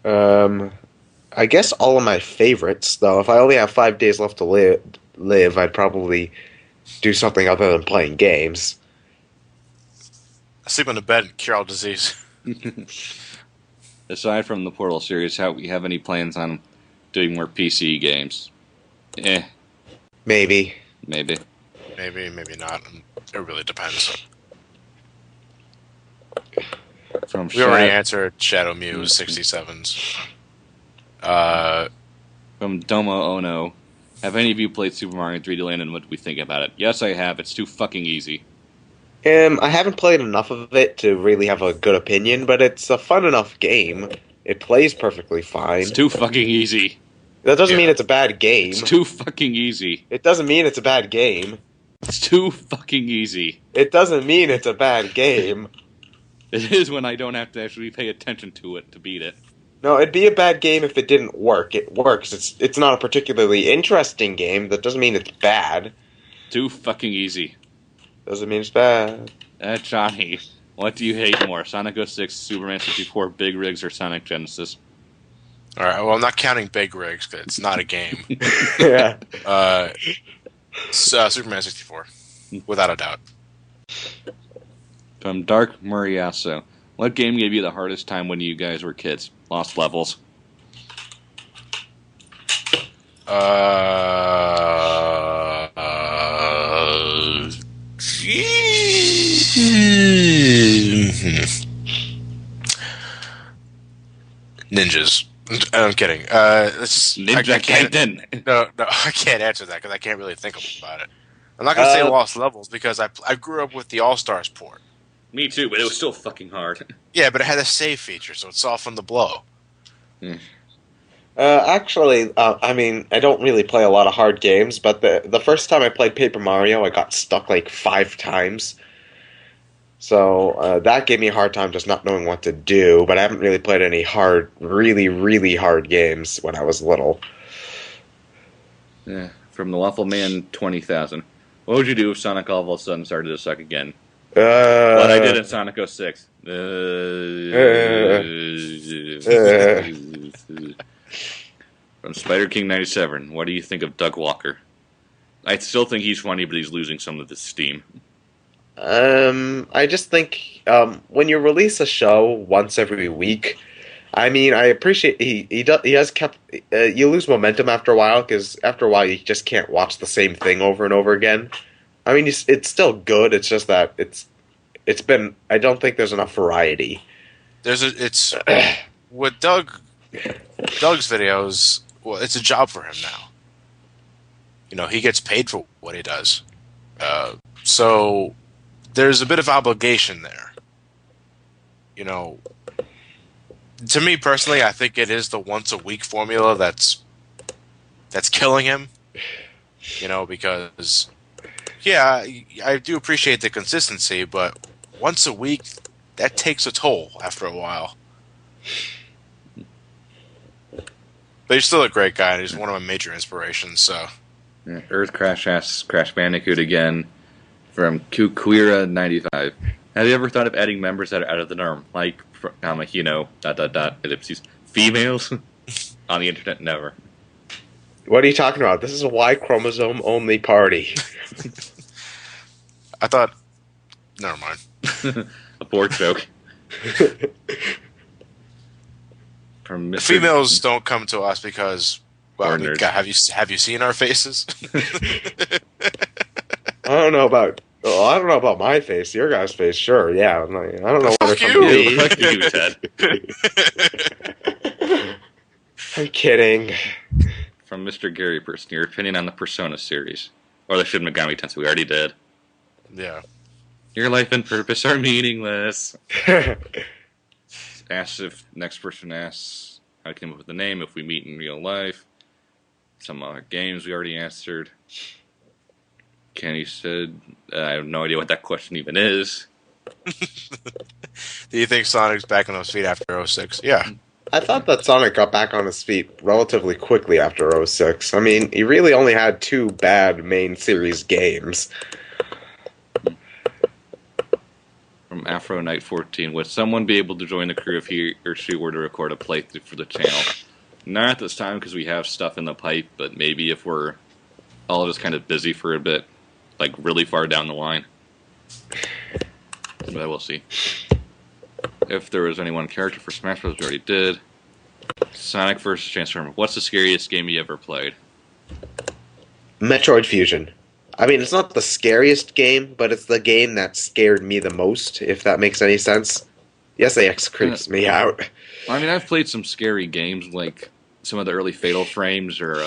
I guess all of my favorites, though. If I only have 5 days left to live, I'd probably do something other than playing games. Sleep on the bed and cure all disease. Aside from the Portal series, we have any plans on doing more PC games? Maybe. Maybe Maybe not. It really depends. We already answered Shadow Muse 67s. From Domo Ono, have any of you played Super Mario 3D Land and what do we think about it? Yes, I have. It's too fucking easy. I haven't played enough of it to really have a good opinion, but it's a fun enough game. It plays perfectly fine. It's too fucking easy. That doesn't mean it's a bad game. It's too fucking easy. It doesn't mean it's a bad game. It's too fucking easy. It doesn't mean it's a bad game. It is when I don't have to actually pay attention to it to beat it. No, it'd be a bad game if it didn't work. It works. It's not a particularly interesting game. That doesn't mean it's bad. Too fucking easy. Doesn't mean it's bad. Johnny, what do you hate more? Sonic 06, Superman 64, Big Rigs, or Sonic Genesis? Alright, well, I'm not counting Big Rigs, because it's not a game. Yeah. Superman 64, without a doubt. From Dark Muriaso, what game gave you the hardest time when you guys were kids? Lost Levels. Ninjas. I'm kidding. Let's just, Ninja Gaiden. No, I can't answer that because I can't really think about it. I'm not gonna say Lost Levels because I grew up with the All Stars port. Me too, but it was still fucking hard. Yeah, but it had a save feature, so it softened the blow. Actually, I mean, I don't really play a lot of hard games, but the first time I played Paper Mario, I got stuck like 5 times. So that gave me a hard time just not knowing what to do, but I haven't really played any really, really hard games when I was little. Yeah, from the Waffle Man 20,000. What would you do if Sonic all of a sudden started to suck again? What I did in Sonic 06. From Spider King 97, what do you think of Doug Walker? I still think he's funny, but he's losing some of his steam. I just think when you release a show once every week, I mean, I appreciate he has kept you lose momentum after a while because after a while you just can't watch the same thing over and over again. I mean, it's still good. It's just that it's been. I don't think there's enough variety. It's with Doug's videos. Well, it's a job for him now. You know, he gets paid for what he does. So there's a bit of obligation there. You know, to me personally, I think it is the once a week formula that's killing him. You know, because yeah, I do appreciate the consistency, but once a week that takes a toll after a while. But he's still a great guy, and he's one of my major inspirations. So, yeah, Earth Crash asks Crash Bandicoot again from Kuquira95. Have you ever thought of adding members that are out of the norm, like ellipses females on the internet? Never. What are you talking about? This is a Y chromosome only party. I thought. Never mind. A poor joke. From Mr. Females don't come to us because, well, Or nerds. God, have you seen our faces? I don't know about my face. Your guy's face, sure, yeah. I don't know where Fuck they're from you. me. Fuck you, Ted. I'm kidding. From Mr. Gary Person, your opinion on the Persona series. Or the Shin Megami Tensei, we already did. Yeah. Your life and purpose are meaningless. Next person asks how I came up with the name, if we meet in real life. Some games we already answered. Kenny said, I have no idea what that question even is. Do you think Sonic's back on his feet after 06? Yeah. I thought that Sonic got back on his feet relatively quickly after '06. I mean, he really only had 2 bad main series games. From Afro Knight 14, would someone be able to join the crew if he or she were to record a playthrough for the channel? Not at this time because we have stuff in the pipe, but maybe if we're all just kind of busy for a bit, like really far down the line. But we'll see. If there was any one character for Smash Bros. We already did. Sonic vs. Transformer. What's the scariest game you ever played? Metroid Fusion. I mean, it's not the scariest game, but it's the game that scared me the most, if that makes any sense. Yes, AX creeps me out. I mean, I've played some scary games, like some of the early Fatal Frames or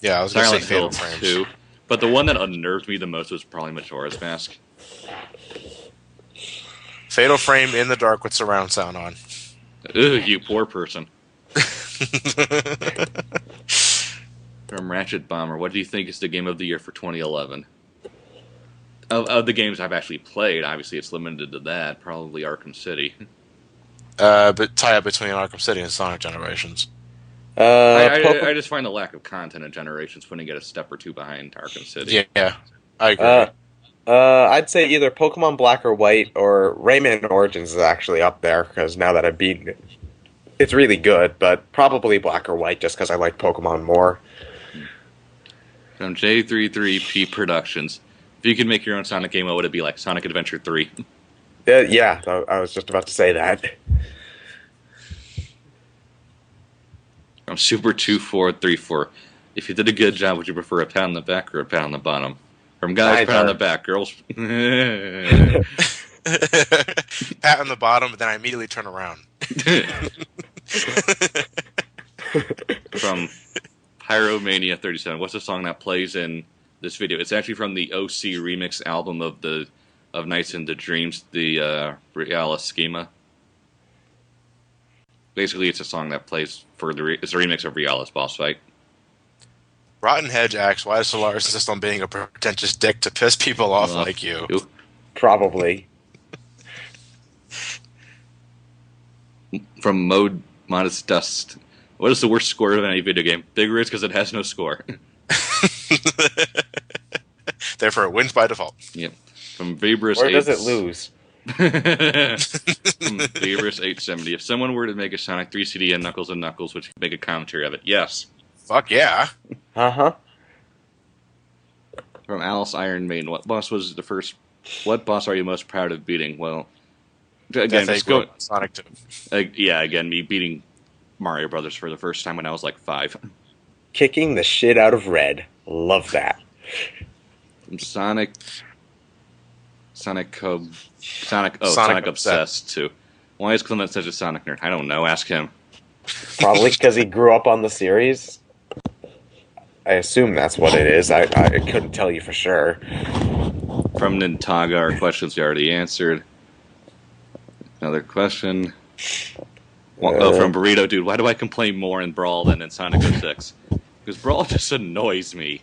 Yeah, I was going to say Silent Hill Fatal Frames. 2. But the one that unnerved me the most was probably Majora's Mask. Fatal Frame in the dark with surround sound on. Ugh, you poor person. From Ratchet Bomber, what do you think is the game of the year for 2011? Of the games I've actually played, obviously it's limited to that. Probably Arkham City. But tie up between Arkham City and Sonic Generations. I just find the lack of content in Generations putting it a step or two behind Arkham City. Yeah, I agree. I'd say either Pokemon Black or White or Rayman Origins is actually up there, because now that I've beaten it, it's really good, but probably Black or White just because I like Pokemon more. From J33P Productions, if you could make your own Sonic game, what would it be like? Sonic Adventure 3? Yeah, I was just about to say that. From Super2434, if you did a good job, would you prefer a pat on the back or a pat on the bottom? From guys, pat on the back. Girls, Pat on the bottom, but then I immediately turn around. From Pyromania 37, what's the song that plays in this video? It's actually from the OC remix album of Nights into Dreams, the Realis Schema. Basically, it's a song that plays for it's a remix of Realis Boss Fight. Rotten Hedge asks, why does Solaris insist on being a pretentious dick to piss people off like you? Probably. From Modest Dust, what is the worst score of any video game? Vigorous because it has no score. Therefore, it wins by default. Yep. From Vibris, Or does it lose? From Vibris 870, if someone were to make a Sonic 3 CD and Knuckles, would you make a commentary of it? Yes. Fuck yeah. Uh-huh. From Alice Iron Maiden, what boss are you most proud of beating? Well, again, just go Sonic 2. Again, me beating Mario Brothers for the first time when I was like 5. Kicking the shit out of Red. Love that. From Sonic Obsessed too. Why is Clement such a Sonic nerd? I don't know. Ask him. Probably because he grew up on the series. I assume that's what it is. I couldn't tell you for sure. From Nintaga, our questions we already answered. Another question. From Burrito Dude, why do I complain more in Brawl than in Sonic 06? Because Brawl just annoys me.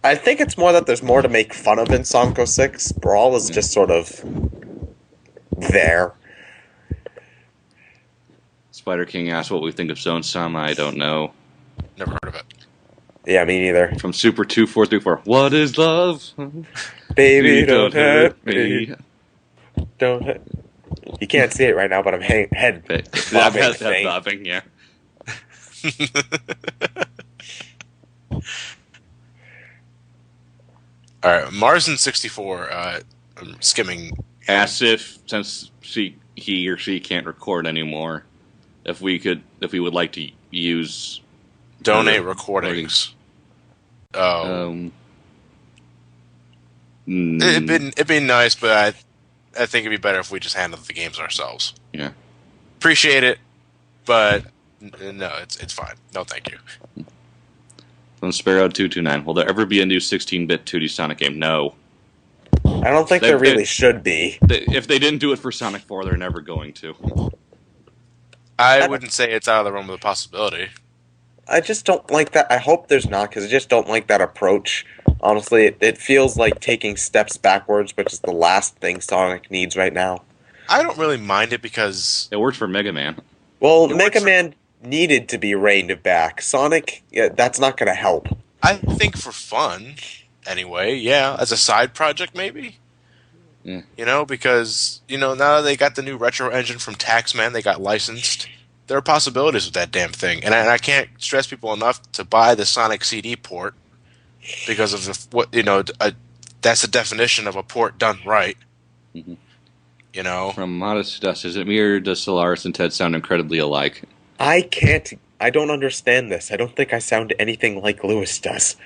I think it's more that there's more to make fun of in Sonic 06. Brawl is just sort of there. Spider King asked what we think of Zone Sama. I don't know. Never heard of it. Yeah, me neither. From Super 2434, what is love? Baby, don't hurt me. Don't hurt. You can't see it right now, but I'm head bobbing, yeah. All right, Marzen64. I'm skimming. Asked if, since he or she can't record anymore, if we would like to use donate recordings. Oh, it'd be nice, but I think it'd be better if we just handled the games ourselves. Yeah, appreciate it. But no, it's fine. No, thank you. From Sparrow229, will there ever be a new 16-bit 2D Sonic game? No. I don't think there really should be. If they didn't do it for Sonic 4, they're never going to. I wouldn't say it's out of the realm of the possibility. I just don't like that. I hope there's not, because I just don't like that approach. Honestly, it feels like taking steps backwards, which is the last thing Sonic needs right now. I don't really mind it because It worked for Mega Man. Well, Mega Man needed to be reined back. Sonic, that's not going to help. I think for fun, anyway, yeah, as a side project maybe. Yeah. You know, because, now that they got the new retro engine from Taxman, they got licensed. There are possibilities with that damn thing. And I can't stress people enough to buy the Sonic CD port because of that's the definition of a port done right. Mm-hmm. From Modest Dust, is it me or does Solaris and Ted sound incredibly alike? I don't understand this. I don't think I sound anything like Lewis does.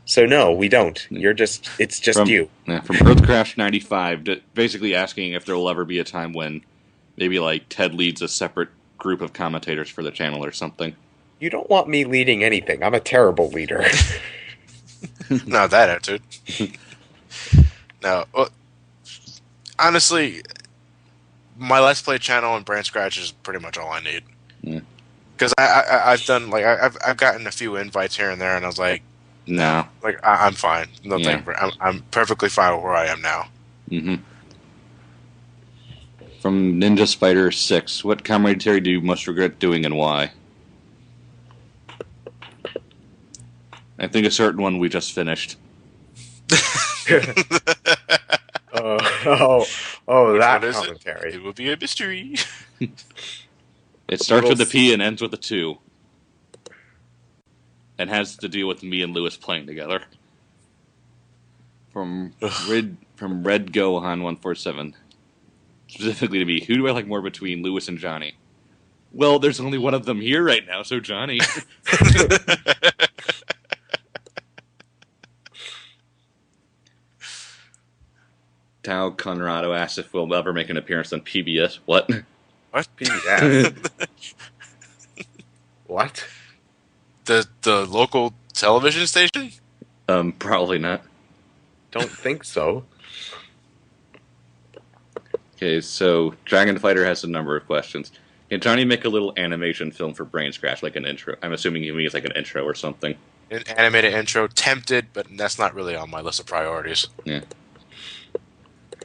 So no, we don't. It's just you. Yeah, from Earthcraft95, basically asking if there will ever be a time when maybe like Ted leads a separate group of commentators for the channel or something. You don't want me leading anything. I'm a terrible leader. Not that attitude. No, honestly, my Let's Play channel and BrainScratch is pretty much all I need. Because I've done I've gotten a few invites here and there, and I was like, no, I'm fine. No, thank you. I'm perfectly fine with where I am now. Mm-hmm. From Ninja Spider 6, what commentary do you most regret doing and why? I think a certain one we just finished. That commentary. It will be a mystery. It starts with a P and ends with a 2. And has to do with me and Lewis playing together. From Red Gohan 147. Specifically to me, who do I like more between Lewis and Johnny? Well, there's only one of them here right now, so Johnny. Tao Conrado asks if we'll ever make an appearance on PBS. What? What? PBS? What? The local television station? Probably not. Don't think so. Okay, so Dragon Fighter has a number of questions. Can Johnny make a little animation film for Brain Scratch, like an intro? I'm assuming he means like an intro or something. An animated intro, tempted, but that's not really on my list of priorities. Yeah.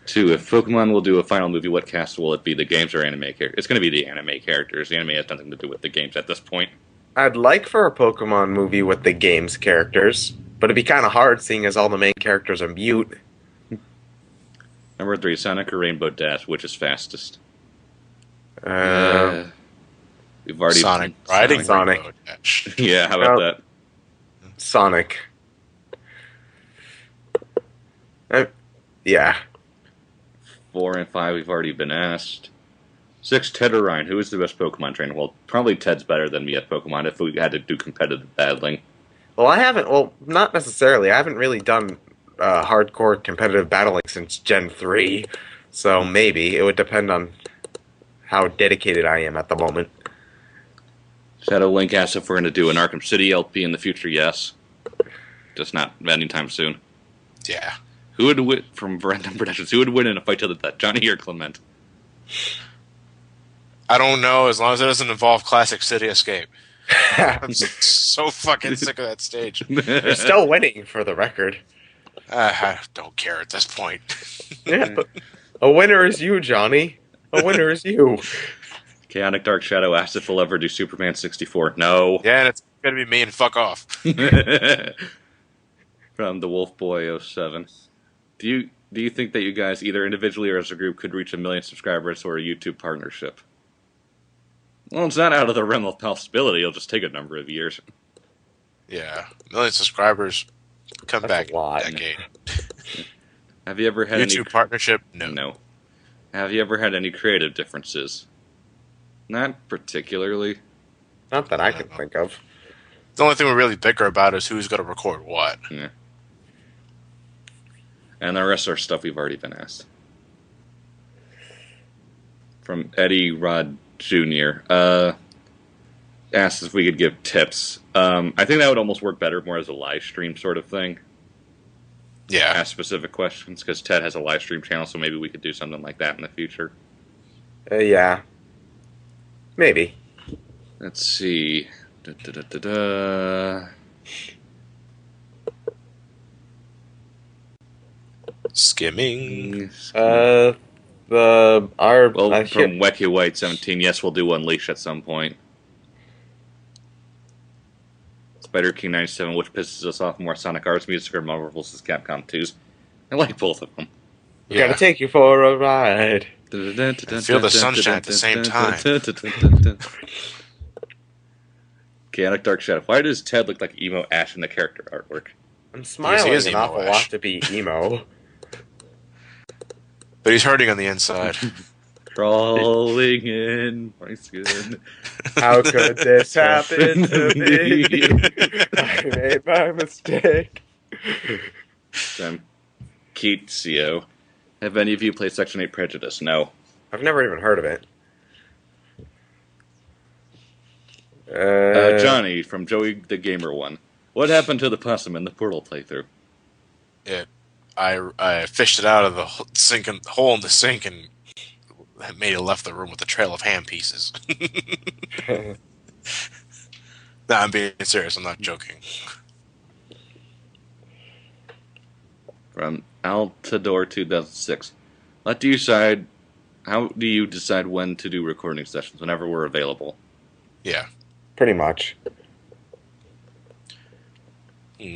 2. If Pokemon will do a final movie, what cast will it be? The games or anime characters? It's going to be the anime characters. The anime has nothing to do with the games at this point. I'd like for a Pokemon movie with the games characters, but it'd be kind of hard seeing as all the main characters are mute. Number 3, Sonic or Rainbow Dash, which is fastest? We've already Sonic riding Sonic. Rainbow Dash. Yeah, how about that? Sonic. Yeah. 4 and 5, we've already been asked. 6, Ted or Ryan, who is the best Pokemon trainer? Well, probably Ted's better than me at Pokemon if we had to do competitive battling. Well, not necessarily. I haven't really done hardcore competitive battling since Gen 3, so maybe. It would depend on how dedicated I am at the moment. Shadow Link asks if we're going to do an Arkham City LP in the future. Yes. Just not anytime soon. Yeah. Who would win, from Random Productions, who would win in a fight to the death, Johnny or Clement? I don't know, as long as it doesn't involve Classic City Escape. I'm so fucking sick of that stage. You're still winning, for the record. I don't care at this point. Yeah, but a winner is you, Johnny. A winner is you. Chaotic Dark Shadow asks if we'll ever do Superman 64. No. Yeah, and it's gonna be me and fuck off. From the Wolf Boy 07. Do you think that you guys, either individually or as a group, could reach 1 million subscribers or a YouTube partnership? Well, it's not out of the realm of possibility. It'll just take a number of years. Yeah, 1 million subscribers. Come That's back a lot. decade. Have you ever had YouTube partnership? No. No. Have you ever had any creative differences? Not particularly. Not that I can think of. The only thing we're really bicker about is who's going to record what. Yeah. And the rest are stuff we've already been asked. from Eddie Rod Jr. Asked if we could give tips. I think that would almost work better more as a live stream sort of thing. Yeah. Ask specific questions, because Ted has a live stream channel, so maybe we could do something like that in the future. Yeah. Maybe. Let's see. Skimming. Well, From Wacky White 17, yes, we'll do Unleash at some point. Spider King 97, which pisses us off more, Sonic R's music or Marvel vs. Capcom 2's? I like both of them. We gotta take you for a ride. Feel the sunshine at the same time. Chaotic Dark Shadow. Why does Ted look like emo Ash in the character artwork? I'm smiling He is an emo awful Ash. lot to be emo. But he's hurting on the inside. Crawling in my skin. How could this happen to me? I made my mistake. Keatsio. Have any of you played Section 8 Prejudice? No. I've never even heard of it. Johnny from Joey the Gamer 1. What happened to the possum in the Portal playthrough? I fished it out of the hole in the sink and made it left the room with a trail of ham pieces. Nah, I'm being serious. I'm not joking. From Altador 2006. How do you decide when to do recording sessions? Whenever we're available. Yeah. Pretty much.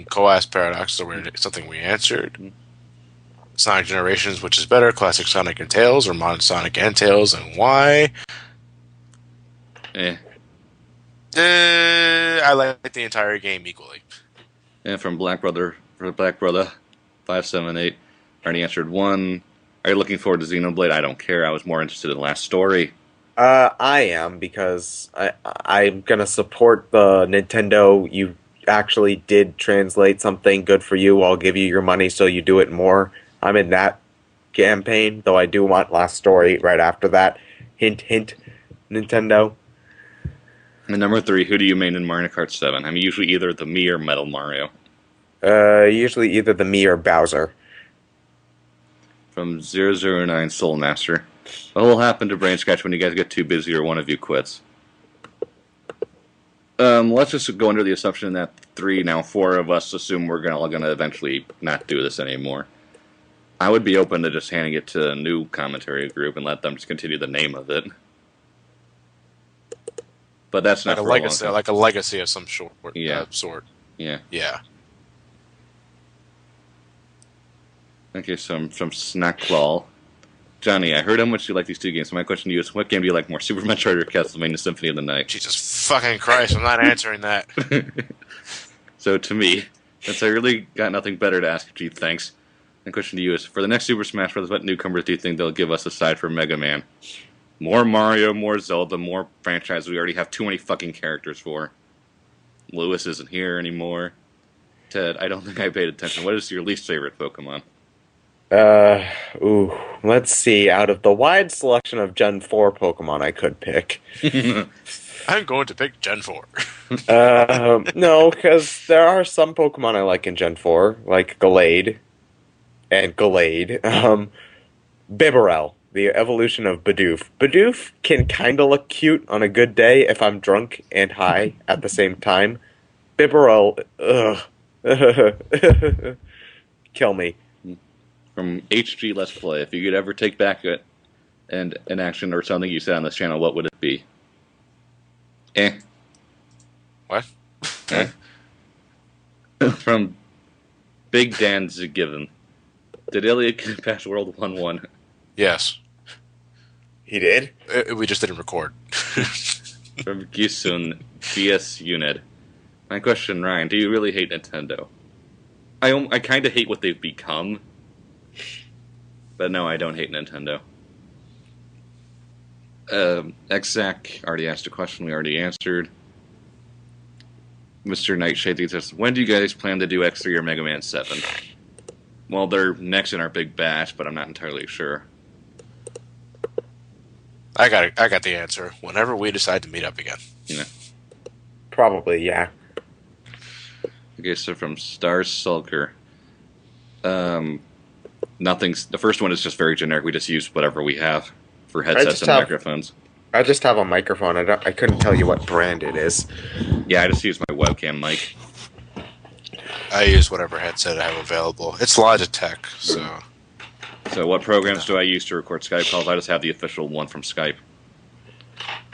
Coas Paradox is something we answered. Sonic Generations, which is better, Classic Sonic and Tails, or Modern Sonic and Tails, and why? I like the entire game equally. And from Black Brother 578, already answered 1. Are you looking forward to Xenoblade? I don't care. I was more interested in the last story. I am, because I'm gonna support the Nintendo. You actually did translate something good for you. I'll give you your money so you do it more. I'm in that campaign, though I do want last story right after that. Hint, hint, Nintendo. And number 3, who do you main in Mario Kart 7? I'm usually either the Mii or Metal Mario. Usually either the Mii or Bowser. From 009 Soul Master. What will happen to Brain Scratch when you guys get too busy or one of you quits? Let's just go under the assumption that 4 of us assume we're gonna eventually not do this anymore. I would be open to just handing it to a new commentary group and let them just continue the name of it. But that's not Like a for legacy, long time. like a legacy of some sort. Yeah. Sort. Yeah. Yeah. Okay, so from Snackclaw. Johnny, I heard how much you like these 2 games. So my question to you is, what game do you like more, Super Metroid or Castlevania Symphony of the Night? Jesus fucking Christ! I'm not answering that. So to me, since I really got nothing better to ask, gee, thanks. My question to you is, for the next Super Smash Bros., what newcomers do you think they'll give us aside from Mega Man? More Mario, more Zelda, more franchises we already have too many fucking characters for. Lewis isn't here anymore. Ted, I don't think I paid attention. What is your least favorite Pokemon? Let's see. Out of the wide selection of Gen 4 Pokemon I could pick. I'm going to pick Gen 4. No, because there are some Pokemon I like in Gen 4, like Gallade and Gallade. Bibarel, the evolution of Bidoof. Bidoof can kind of look cute on a good day if I'm drunk and high at the same time. Bibarel, kill me. From HG Let's Play, if you could ever take back an action or something you said on this channel, what would it be? What? From Big Dan Given. Did Elliot get past World 1-1? Yes. He did? We just didn't record. From Gisun BS Unit. My question, Ryan, do you really hate Nintendo? I kind of hate what they've become. But no, I don't hate Nintendo. Exac already asked a question we already answered. Mr. Nightshade says, when do you guys plan to do X3 or Mega Man 7? Well, they're next in our big bash, but I'm not entirely sure. I got the answer. Whenever we decide to meet up again. Probably, yeah. Okay, so from Star Sulker, nothing's. The first one is just very generic. We just use whatever we have for headsets and microphones. I just have a microphone. I couldn't tell you what brand it is. Yeah, I just use my webcam mic. I use whatever headset I have available. It's Logitech, so. So what programs do I use to record Skype calls? I just have the official one from Skype.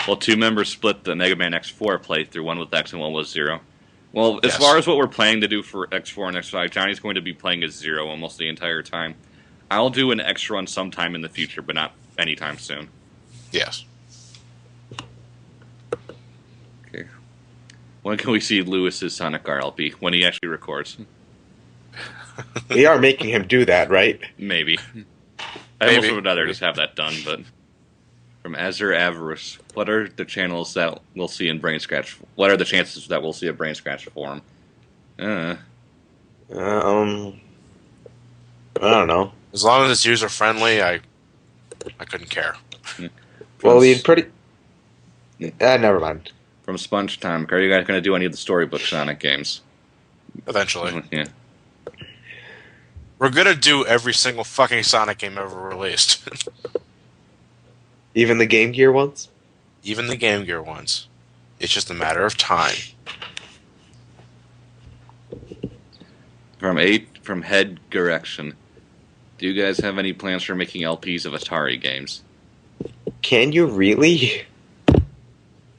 Well, two members split the Mega Man X4 playthrough, one with X and one with Zero. Well, as far as what we're planning to do for X4 and X5, Johnny's going to be playing as Zero almost the entire time. I'll do an X run sometime in the future, but not anytime soon. Yes. Okay. When can we see Lewis's Sonic RLP? When he actually records? We are making him do that, right? Maybe. I almost would rather just have that done, but... From Azure Avarice, what are the channels that we'll see in BrainScratch? What are the chances that we'll see a BrainScratch forum? I don't know. As long as it's user friendly, I couldn't care. Well, we'd pretty... never mind. From Sponge Time, are you guys going to do any of the storybook Sonic games? Eventually. Yeah. We're gonna do every single fucking Sonic game ever released. Even the Game Gear ones? Even the Game Gear ones. It's just a matter of time. From Head Direction, do you guys have any plans for making LPs of Atari games? Can you really?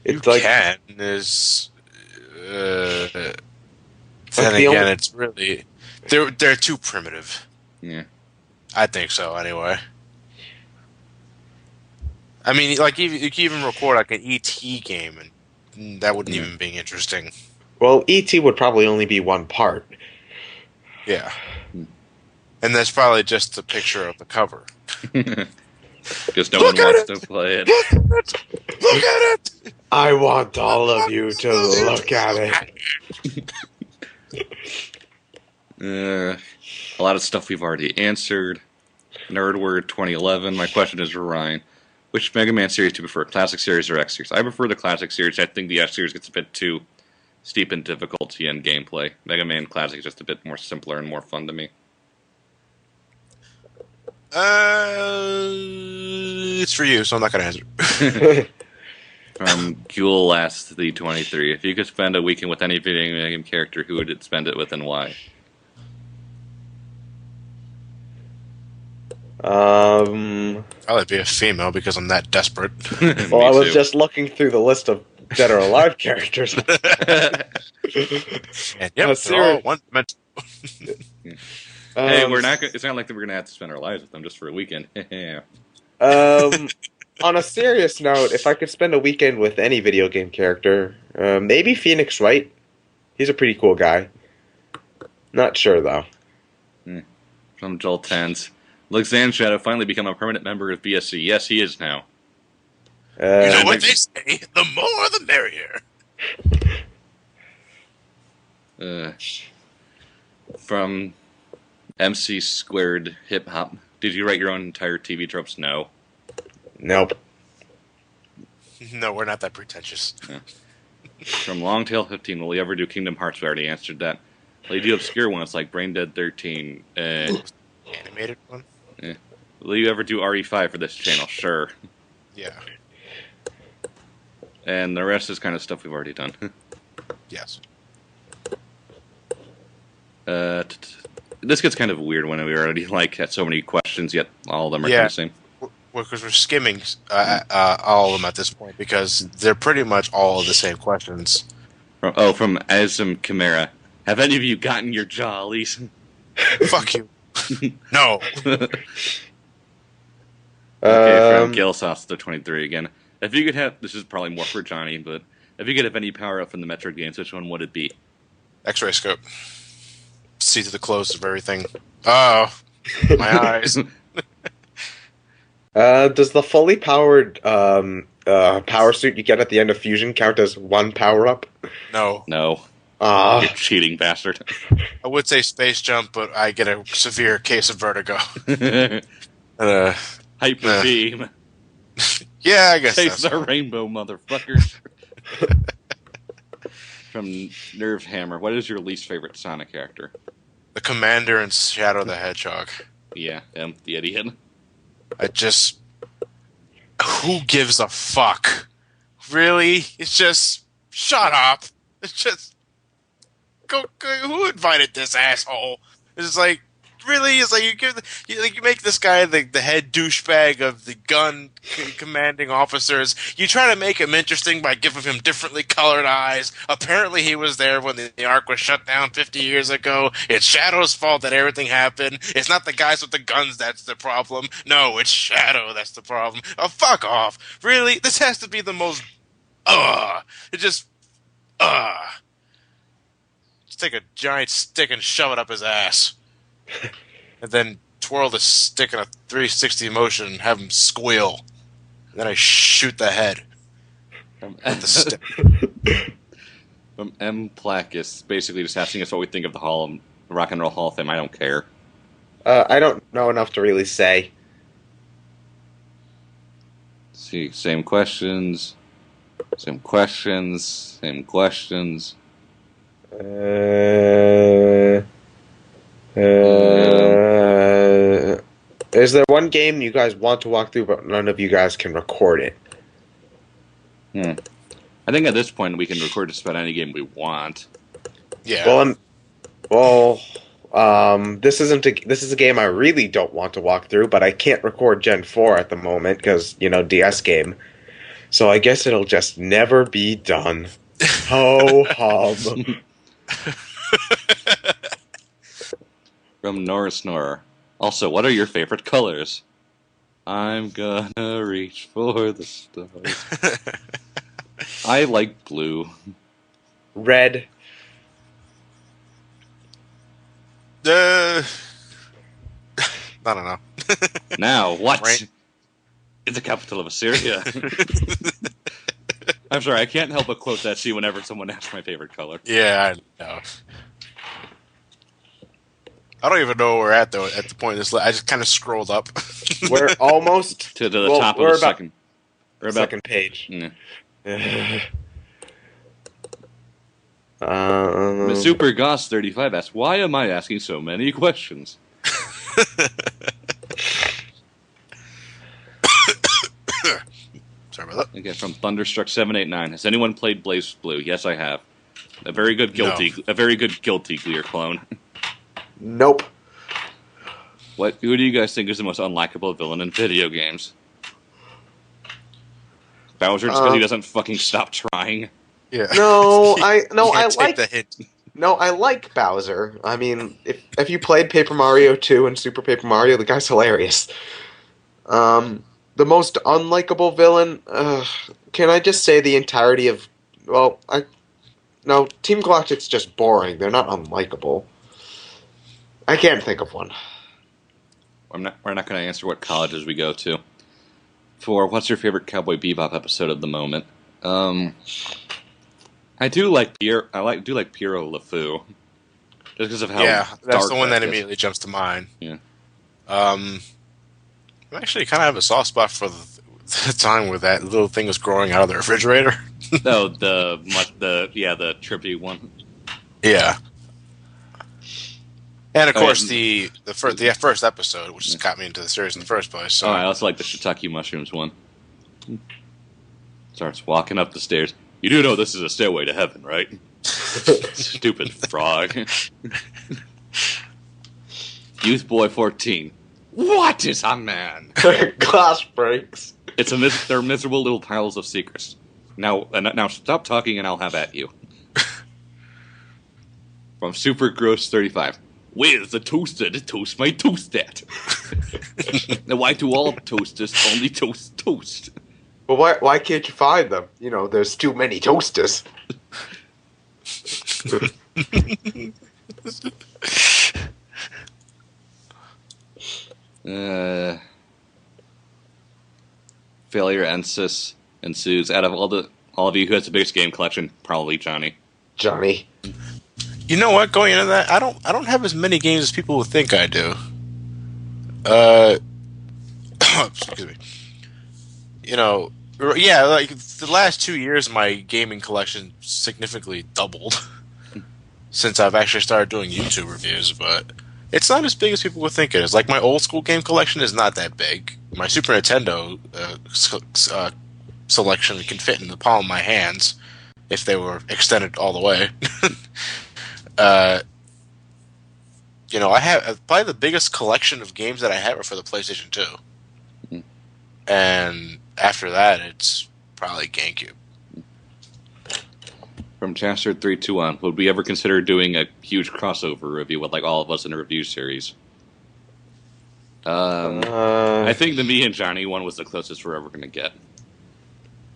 It's You can. Is then again, it's really they're too primitive. Yeah, I think so. Anyway. I mean, like, you can even record, like, an E.T. game, and that wouldn't even be interesting. Well, E.T. would probably only be one part. Yeah. And that's probably just the picture of the cover. Because no one wants to play it. Look at it! I want all of you to look at it. A lot of stuff we've already answered. Nerdword 2011. My question is for Ryan. Which Mega Man series do you prefer, Classic Series or X Series? I prefer the Classic Series. I think the X Series gets a bit too steep in difficulty and gameplay. Mega Man Classic is just a bit more simpler and more fun to me. It's for you, so I'm not going to answer. From Ghoul Last the 23. If you could spend a weekend with any video game character, who would it spend it with and why? I'll be a female because I'm that desperate. Well, I was just looking through the list of dead or alive characters. And yep, they're all one-dimensional. Hey, we're not. It's not like we're gonna have to spend our lives with them just for a weekend. On a serious note, if I could spend a weekend with any video game character, maybe Phoenix Wright. He's a pretty cool guy. Not sure though. From Joel Tens. Luxan Shadow finally become a permanent member of BSC. Yes, he is now. You know what they say? The more, the merrier. From MC Squared Hip Hop. Did you write your own entire TV tropes? No. Nope. No, we're not that pretentious. Yeah. From Longtail 15, will you ever do Kingdom Hearts? We already answered that. Will you do obscure ones like Brain Dead 13? Animated one? Yeah. Will you ever do RE5 for this channel? Sure. Yeah. And the rest is kind of stuff we've already done. Yes. This gets kind of weird when we already had so many questions, yet all of them are kind of the same. Well, because we're skimming all of them at this point because they're pretty much all the same questions. From Azim Chimera. Have any of you gotten your jollies? Fuck you. No. Okay, from Gilsauce the 23 again. If you could have, this is probably more for Johnny, but if you could have any power up from the Metroid games, which one would it be? X-ray scope. See to the close of everything. Oh, my eyes. Does the fully powered power suit you get at the end of Fusion count as one power up? No. No. You cheating bastard. I would say space jump, but I get a severe case of vertigo. Hyper beam. Yeah, I guess Chase that's the fine. rainbow, motherfuckers. From Nerve Hammer, what is your least favorite Sonic character? The Commander and Shadow the Hedgehog. Yeah, the idiot. I just... Who gives a fuck? Really? It's just... Shut up. It's just... Go, who invited this asshole? It's like... Really? It's like you make this guy the head douchebag of the gun commanding officers. You try to make him interesting by giving him differently colored eyes. Apparently he was there when the Ark was shut down 50 years ago. It's Shadow's fault that everything happened. It's not the guys with the guns that's the problem. No, it's Shadow that's the problem. Oh, fuck off. Really? This has to be the most... It just... Just take a giant stick and shove it up his ass. And then twirl the stick in a 360 motion and have him squeal. And then I shoot the head with the stick. From M. Placus, basically just asking us what we think of the Rock and Roll Hall of Fame. I don't care. I don't know enough to really say. Let's see, same questions. Same questions. Is there one game you guys want to walk through, but none of you guys can record it? I think at this point we can record just about any game we want. Yeah. This is a game I really don't want to walk through, but I can't record Gen 4 at the moment because, DS game. So I guess it'll just never be done. Ho hum. From Norris Snorer. Also, what are your favorite colors? I'm gonna reach for the stars. I like blue. Red. I don't know. Now, what? Right. It's the capital of Assyria. I'm sorry, I can't help but quote that scene whenever someone asks my favorite color. Yeah, I know. I don't even know where we're at, though, at the point of this. I just kind of scrolled up. We're almost to the top of the second. We're about second page. Yeah. Super Goss 35 asks, why am I asking so many questions? Sorry about that. Okay, from Thunderstruck 789. Has anyone played Blaze Blue? Yes, I have. A very good Guilty Gear clone. Nope. Who do you guys think is the most unlikable villain in video games? Bowser, just because he doesn't fucking stop trying. Yeah. I like the hint. No, I like Bowser. I mean, if you played Paper Mario 2 and Super Paper Mario, the guy's hilarious. The most unlikable villain, can I just say the entirety of... No, Team Galactic's just boring. They're not unlikable. I can't think of one. We're not going to answer what colleges we go to. For what's your favorite Cowboy Bebop episode of the moment? I do like Piero LeFou. Just because of how that's the one that is. immediately jumps to mind. Yeah. I actually kind of have a soft spot for the time where that little thing was growing out of the refrigerator. No, the trippy one. Yeah. And of course the first episode, which got me into the series in the first place. So. I also like the shiitake mushrooms one. Starts walking up the stairs. You do know this is a stairway to heaven, right? Stupid frog. Youth Boy 14. What is a man? Glass breaks. They're miserable little piles of secrets. Now stop talking and I'll have at you. From Super Gross 35. Where's the toaster to toast my toast at? Now why do all toasters only toast toast? Well, why can't you find them? There's too many toasters. Failure ensues. Out of all of you, who has the biggest game collection? Probably Johnny. Johnny. You know what? Going into that, I don't have as many games as people would think I do. Excuse me. yeah, like the last 2 years, my gaming collection significantly doubled since I've actually started doing YouTube reviews. But it's not as big as people would think it is. Like my old school game collection is not that big. My Super Nintendo selection can fit in the palm of my hands if they were extended all the way. I have probably the biggest collection of games that I have are for the PlayStation 2. Mm-hmm. And after that, it's probably GameCube. From Chastard321, would we ever consider doing a huge crossover review with like all of us in a review series? I think the me and Johnny one was the closest we're ever going to get.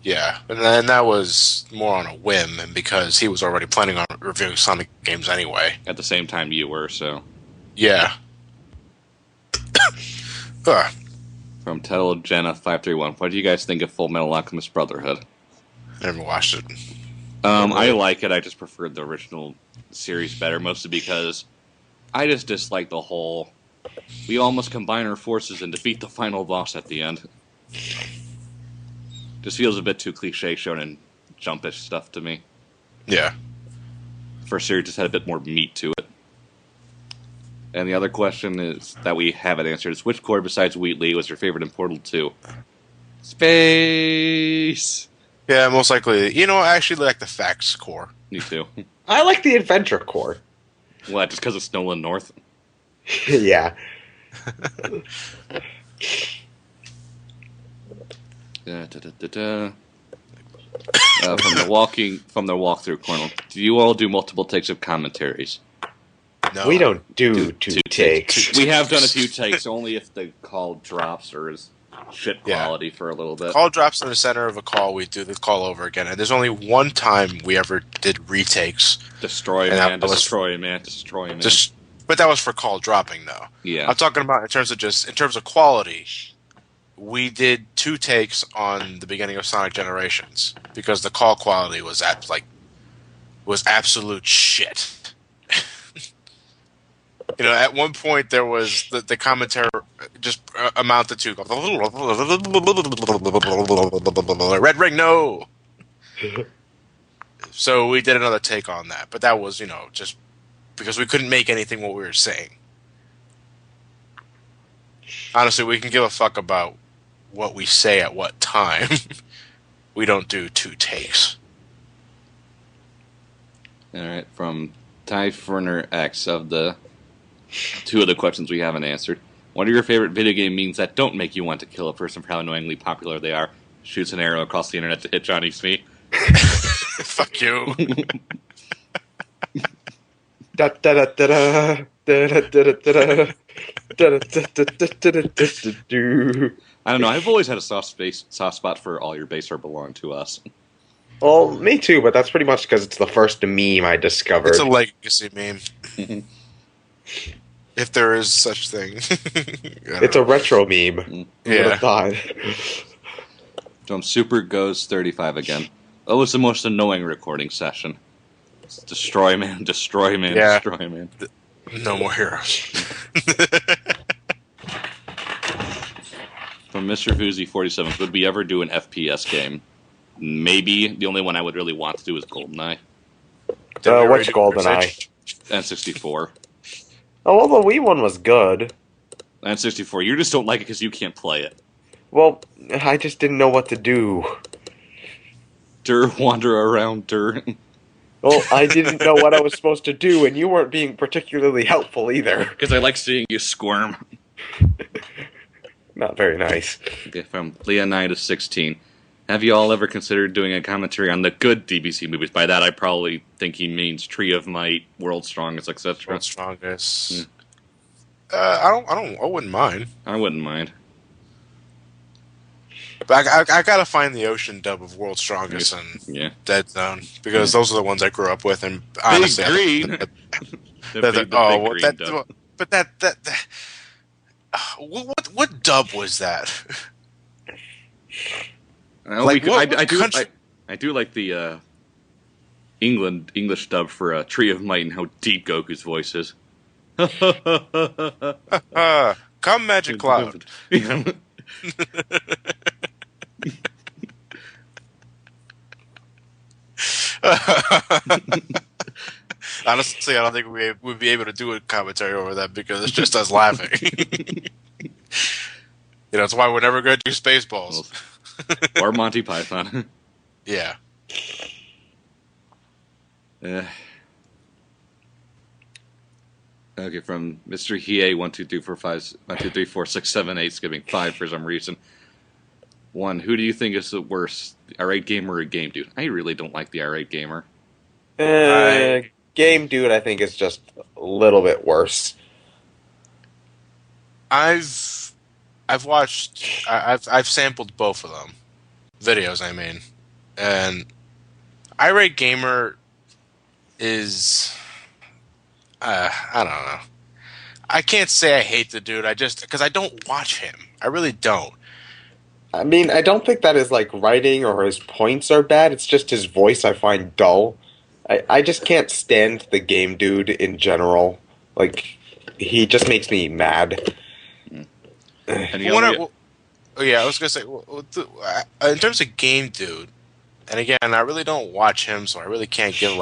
Yeah, and that was more on a whim, and because he was already planning on reviewing Sonic games anyway. At the same time you were, so. Yeah. From Tettle Jenna 531, what do you guys think of Full Metal Alchemist Brotherhood? I never watched it. I like it. I just preferred the original series better, mostly because I just dislike the whole. We all must combine our forces and defeat the final boss at the end. Just feels a bit too cliche, shonen jumpish stuff to me. Yeah. First series just had a bit more meat to it. And the other question is that we haven't answered is which core besides Wheatley was your favorite in Portal 2? Space! Yeah, most likely. I actually like the facts core. Me too. I like the adventure core. What, just because it's Nolan North? Yeah. From the walkthrough corner, do you all do multiple takes of commentaries? No. We don't do two takes. We have done a few takes, only if the call drops or is shit quality for a little bit. Call drops in the center of a call, we do the call over again. And there's only one time we ever did retakes. Destroy man. But that was for call dropping, though. Yeah. I'm talking about in terms of quality. We did 2 takes on the beginning of Sonic Generations because the call quality was absolute shit. At one point there was the commentary just amounted to red ring no. So we did another take on that, but that was just because we couldn't make anything what we were saying. Honestly, we can give a fuck about what we say at what time. We don't do 2 takes. Alright, from Typhoner X of the 2 of the questions we haven't answered. What are your favorite video game memes that don't make you want to kill a person for how annoyingly popular they are? Shoots an arrow across the internet to hit Johnny's feet. Fuck you. Da da da da da da da da. I don't know. I've always had a soft spot for All Your Base Are Belong to Us. Well, me too, but that's pretty much because it's the first meme I discovered. It's a legacy meme. If there is such thing. It's a retro meme. Yeah. From Super Goes 35 again. What was the most annoying recording session? It's destroy man, destroy man, destroy man. No more heroes. From Mr. Fuzzy 47, would we ever do an FPS game? Maybe. The only one I would really want to do is GoldenEye. Which GoldenEye? N64. Oh, well, the Wii one was good. N64. You just don't like it because you can't play it. Well, I just didn't know what to do. Wander around, Well, I didn't know what I was supposed to do, and you weren't being particularly helpful either. Because I like seeing you squirm. Not very nice. Okay, from Leonida 16. Have you all ever considered doing a commentary on the good DBC movies? By that, I probably think he means Tree of Might, World's Strongest, etc. World's Strongest. I wouldn't mind. I wouldn't mind. But I gotta find the Ocean dub of World's Strongest and Dead Zone because those are the ones I grew up with. And honestly, Big Green. What dub was that? I do like the English dub for Tree of Might and how deep Goku's voice is. Come, Magic Cloud. Honestly, I don't think we'd be able to do a commentary over that because it's just us laughing. That's why we're never going to do Spaceballs. Or Monty Python. Yeah. Okay, from Mr. Hiei 1, 2, 3, 4, 5, 1, 2, 3, 4, 6, 7, 8, skipping 5 for some reason. 1, who do you think is the worst, R8 gamer or Game Dude? I really don't like the R8 gamer. Game Dude, I think, is just a little bit worse. I've sampled both of them. Videos, I mean. And irate gamer is I don't know. I can't say I hate the dude. Because I don't watch him. I really don't. I mean, I don't think that his writing or his points are bad. It's just his voice I find dull. I just can't stand the Game Dude in general. He just makes me mad. And I was gonna say, in terms of Game Dude, and again, I really don't watch him, so I really can't give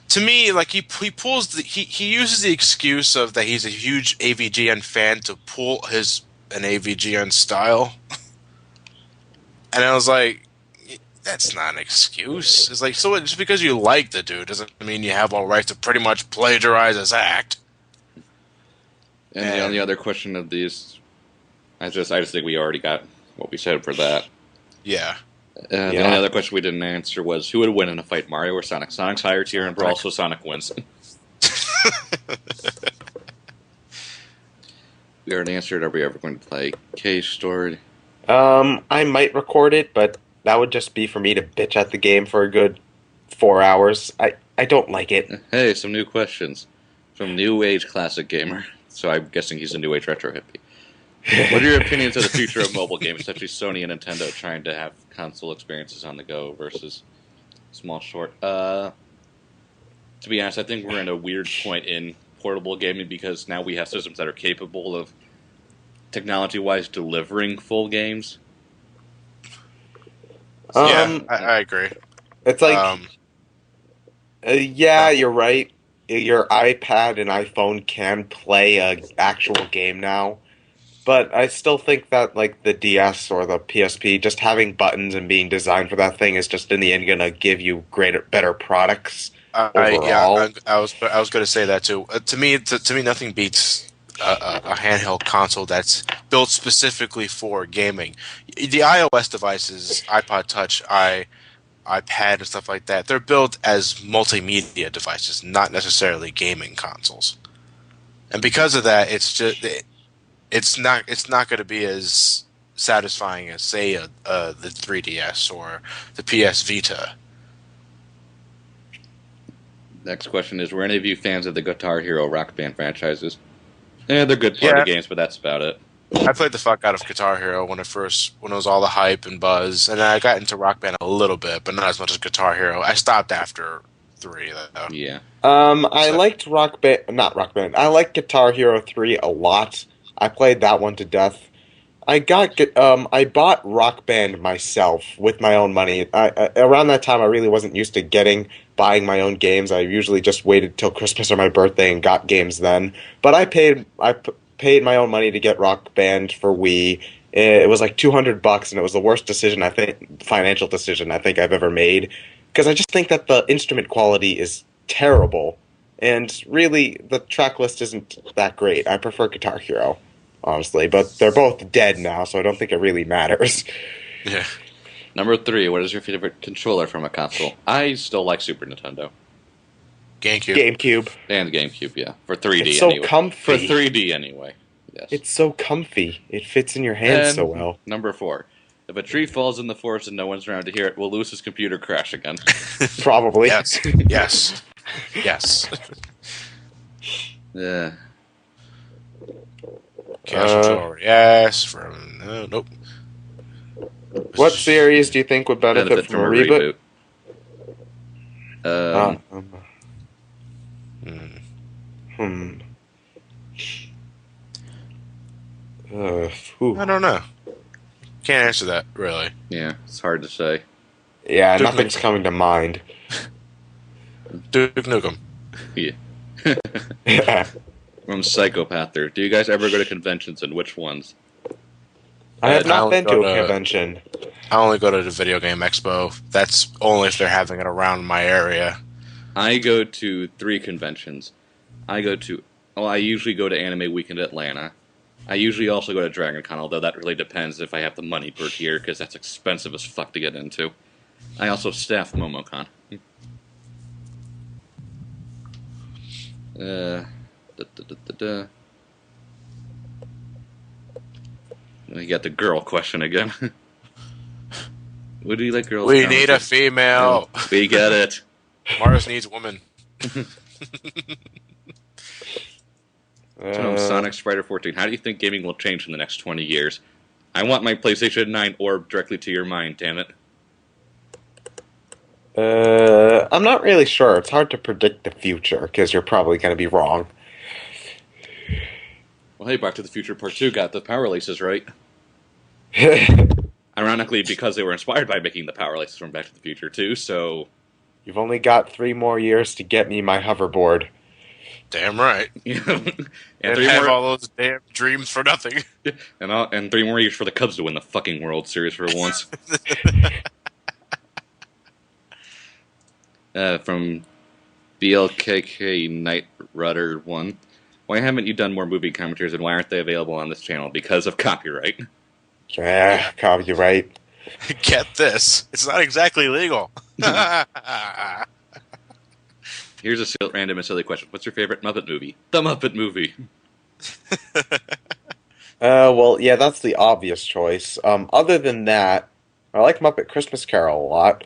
to me, he pulls he uses the excuse of that he's a huge AVGN fan to pull an AVGN style, and I was like, that's not an excuse. It's like, so just because you like the dude doesn't mean you have all right to pretty much plagiarize his act. And the only other question of these, I just think we already got what we said for that. Yeah. The only other question we didn't answer was who would win in a fight, Mario or Sonic? Sonic's higher tier, and also Sonic wins. We already answered. Are we ever going to play Case Story? I might record it, but that would just be for me to bitch at the game for a good 4 hours. I don't like it. Hey, some new questions from New Age Classic Gamer. So I'm guessing he's a New Age Retro hippie. What are your opinions of the future of mobile games, especially Sony and Nintendo trying to have console experiences on the go versus small short? To be honest, I think we're in a weird point in portable gaming because now we have systems that are capable of, technology-wise, delivering full games. I agree. It's you're right. Your iPad and iPhone can play an actual game now. But I still think that, the DS or the PSP, just having buttons and being designed for that thing is just in the end going to give you better products overall. I was going to say that too. To me, nothing beats a handheld console that's built specifically for gaming. The iOS devices, iPod Touch, iPad, and stuff like that, they're built as multimedia devices, not necessarily gaming consoles. And because of that, it's not going to be as satisfying as, say, the 3DS or the PS Vita. Next question is, were any of you fans of the Guitar Hero Rock Band franchises? Yeah, they're good party games, but that's about it. I played the fuck out of Guitar Hero when it was all the hype and buzz, and I got into Rock Band a little bit, but not as much as Guitar Hero. I stopped after 3, though. Yeah. I liked not Rock Band. I liked Guitar Hero 3 a lot. I played that one to death. I bought Rock Band myself with my own money. Around that time, I really wasn't used to buying my own games. I usually just waited till Christmas or my birthday and got games then. But I paid my own money to get Rock Band for Wii. It was like $200, and it was the worst financial decision I think I've ever made, because I just think that the instrument quality is terrible, and really the track list isn't that great. I prefer Guitar Hero, honestly, but they're both dead now, so I don't think it really matters. Yeah. Number 3, what is your favorite controller from a console? I still like Super Nintendo. GameCube. And GameCube, yeah. For 3D it's so anyway. Comfy. For 3D anyway. Yes. It's so comfy. It fits in your hands so well. Number 4. If a tree falls in the forest and no one's around to hear it, will Lewis's computer crash again? Probably. Yes. Yes. Yeah. Cash controller. Yes. Nope. What series do you think would benefit from a reboot? I don't know. Can't answer that, really. Yeah, it's hard to say. Yeah, Duke nothing's coming to mind. Duke Nukem. Yeah. Yeah. From Psychopath there. Do you guys ever go to conventions, and which ones? I have I not only been go to a to- convention. I only go to the video game expo. That's only if they're having it around my area. I go to 3 conventions. I usually go to Anime Weekend Atlanta. I usually also go to Dragon Con, although that really depends if I have the money per year, because that's expensive as fuck to get into. I also staff MomoCon. You got the girl question again. What do you like girls? We need a female. We get it. Mars needs woman. From Sonic Spider 14. How do you think gaming will change in the next 20 years? I want my PlayStation 9 orb directly to your mind, damn it. I'm not really sure. It's hard to predict the future because you're probably going to be wrong. Well, hey, Back to the Future Part 2 got the power laces right. Ironically, because they were inspired by making the power laces from Back to the Future 2, so... You've only got 3 more years to get me my hoverboard. Damn right. and And 3 have more, all those damn dreams for nothing. and 3 more years for the Cubs to win the fucking World Series for once. From BLKK Night Rudder 1. Why haven't you done more movie commentaries, and why aren't they available on this channel? Because of copyright. Yeah, copyright. Get this. It's not exactly legal. Here's a random and silly question. What's your favorite Muppet movie? The Muppet Movie. Well, yeah, that's the obvious choice. Other than that, I like Muppet Christmas Carol a lot.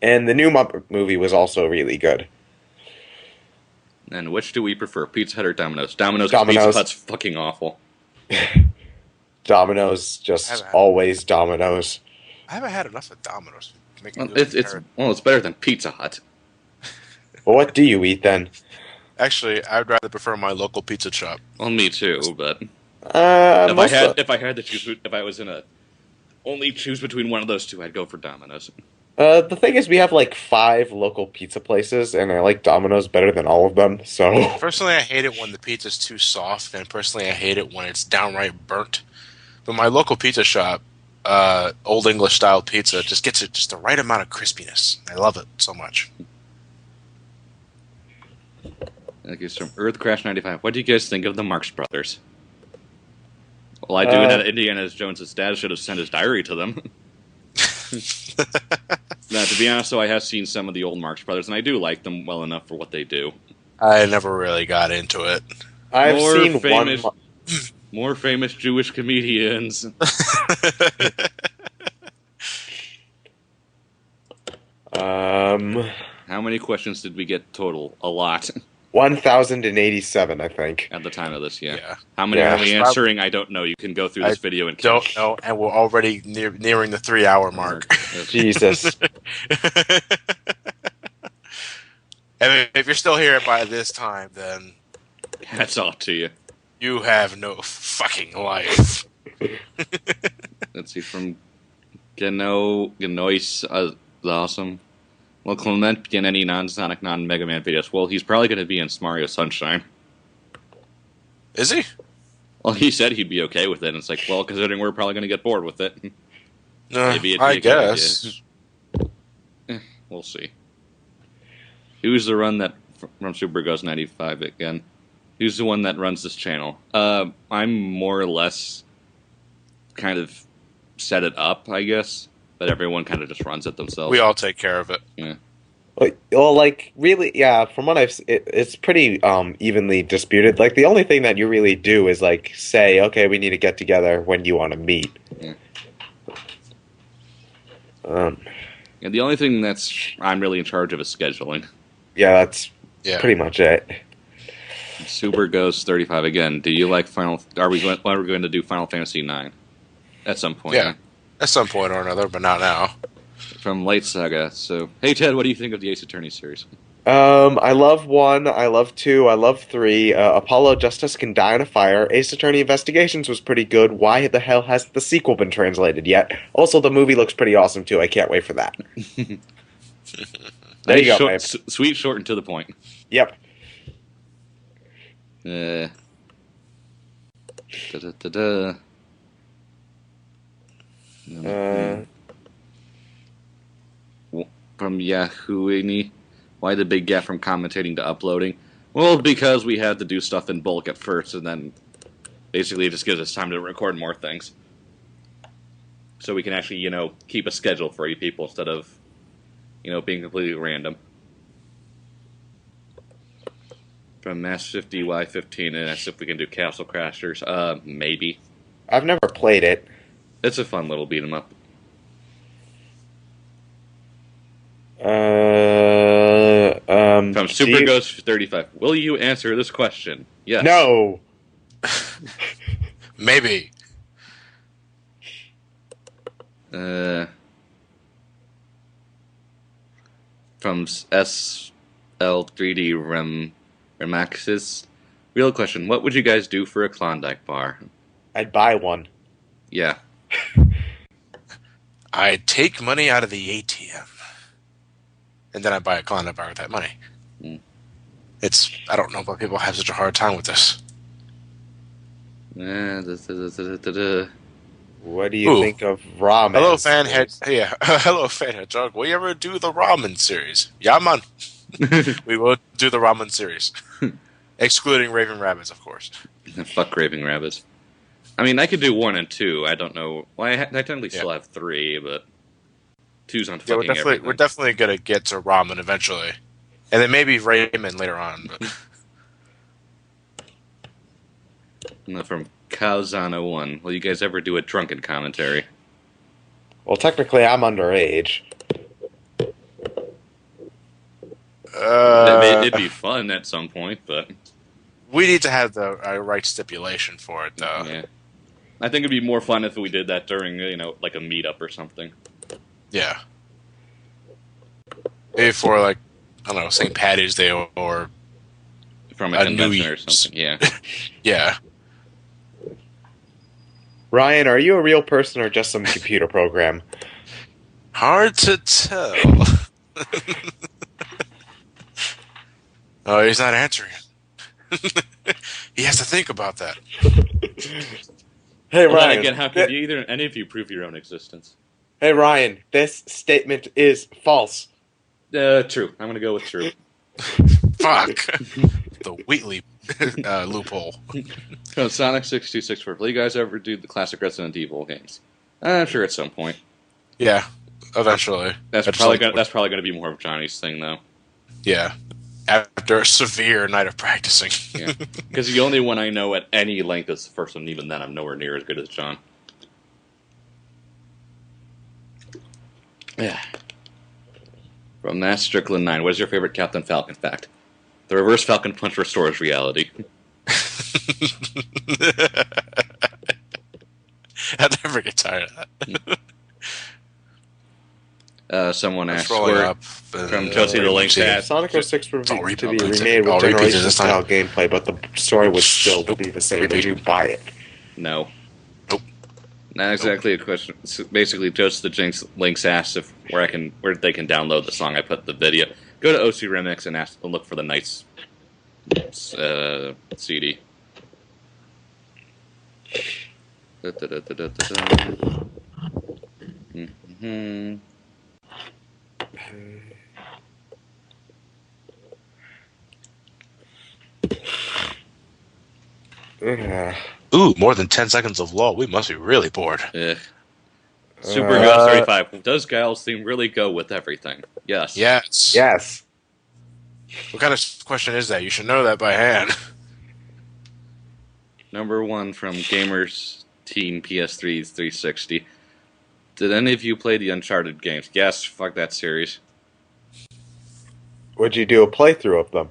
And the new Muppet movie was also really good. And which do we prefer, Pizza Hut or Domino's? Domino's. Domino's. Pizza Hut's fucking awful. Domino's, just always Domino's. I haven't had enough of Domino's. Well, it's better than Pizza Hut. Well, what do you eat then? Actually, I'd rather prefer my local pizza shop. Well, me too, but if I had to choose, if I was in a only choose between one of those two, I'd go for Domino's. The thing is, we have like 5 local pizza places, and I like Domino's better than all of them, so... Personally, I hate it when the pizza's too soft, and personally, I hate it when it's downright burnt. But my local pizza shop, Old English style pizza, just gets it just the right amount of crispiness. I love it so much. Okay, so from Earth Crash 95. What do you guys think of the Marx Brothers? Well, I do that Indiana Jones' dad should have sent his diary to them. Now, to be honest, though, I have seen some of the old Marx Brothers, and I do like them well enough for what they do. I never really got into it. I've seen famous, one... More famous Jewish comedians. How many questions did we get total? A lot. 1,087, I think. At the time of this, Yeah. How many Yeah. are we answering? I don't know. You can go through this video and Don't know, and we're already nearing the 3-hour mark. Jesus. And if you're still here by this time, then That's all to you. you have no fucking life. Let's see, from Genois, awesome. Will Clement be in any non-Sonic, non-Mega Man videos? Well, he's probably going to be in Mario Sunshine. Is he? Well, he said he'd be okay with it, and it's like, well, considering we're probably going to get bored with it. Maybe it'd be I a good guess. We'll see. Who's the run that, from Super Goes 95 again, who's the one that runs this channel? I'm more or less kind of set it up, I guess. But everyone kind of just runs it themselves. We all take care of it. Yeah. Well, like, really, yeah, from what it's pretty evenly disputed. Like, the only thing that you really do is, like, say, okay, we need to get together when you want to meet. Yeah. Yeah, the only thing I'm really in charge of is scheduling. that's Yeah. pretty much it. Super Ghost 35 again. Do you like are we going to do Final Fantasy 9 at some point? Yeah. At some point or another, but not now. From Light Saga. So, hey Ted, what do you think of the Ace Attorney series? I love 1, I love 2, I love 3. Apollo Justice Can Die in a Fire. Ace Attorney Investigations was pretty good. Why the hell hasn't the sequel been translated yet? Also, the movie looks pretty awesome too. I can't wait for that. There you go, short, babe. sweet, short, and to the point. Yep. Da-da-da-da. From Yahoo, why the big gap from commentating to uploading? Well, because we had to do stuff in bulk at first, and then basically it just gives us time to record more things. So we can actually, keep a schedule for you people instead of, being completely random. From Mass 50 Y15, and that's if we can do Castle Crashers. Maybe. I've never played it. It's a fun little beat 'em up. From Super Ghost 35. Will you answer this question? Yes. No. Maybe. From SL3D Remaxis. Real question, what would you guys do for a Klondike bar? I'd buy one. Yeah. I take money out of the ATM, and then I buy a Klondike bar with that money. I don't know why people have such a hard time with this. What do you think of ramen? Hello, hello, fan hedgehog. Will you ever do the ramen series? Yeah, man. We will do the ramen series, excluding Raving Rabbits, of course. Fuck Raving Rabbits. I mean, I could do 1 and 2. I don't know. Well, I technically still have 3, but 2's on fucking everything. We're definitely gonna get to ramen eventually, and then maybe ramen later on. But. From Kauzana1, will you guys ever do a drunken commentary? Well, technically, I'm underage. It'd be fun at some point, but we need to have the right stipulation for it, though. Yeah. I think it'd be more fun if we did that during, like a meetup or something. Yeah. Maybe for, I don't know, St. Patty's Day or from a convention or something, yeah. Yeah. Ryan, are you a real person or just some computer program? Hard to tell. Oh, he's not answering it. He has to think about that. Hey, well, Ryan. Then again, how can any of you prove your own existence? Hey, Ryan, this statement is false. True. I'm going to go with true. Fuck. The Wheatley loophole. So Sonic 626. Will you guys ever do the classic Resident Evil games? I'm sure at some point. Yeah, eventually. That's probably going to be more of Johnny's thing, though. Yeah. After a severe night of practicing. Yeah. Because the only one I know at any length is the first one. Even then, I'm nowhere near as good as John. Yeah. From Matt Strickland 9, what is your favorite Captain Falcon fact? The reverse Falcon punch restores reality. I'll never get tired of that. Someone asked from Chelsea the Link that Sonic 06 to be remade with generation-style gameplay, but the story would still be the same. Would you buy it? No. Nope. Not exactly a question. It's basically, Joseph the Jinx Links asked where they can download the song. I put the video. Go to OC Remix and look for the Knights CD. Ooh, more than 10 seconds of lull. We must be really bored. Super Ghost 35. Does Giles theme really go with everything? Yes. Yes. Yes. What kind of question is that? You should know that by hand. Number 1 from Gamers Teen PS3 360. Did any of you play the Uncharted games? Yes, fuck that series. Would you do a playthrough of them?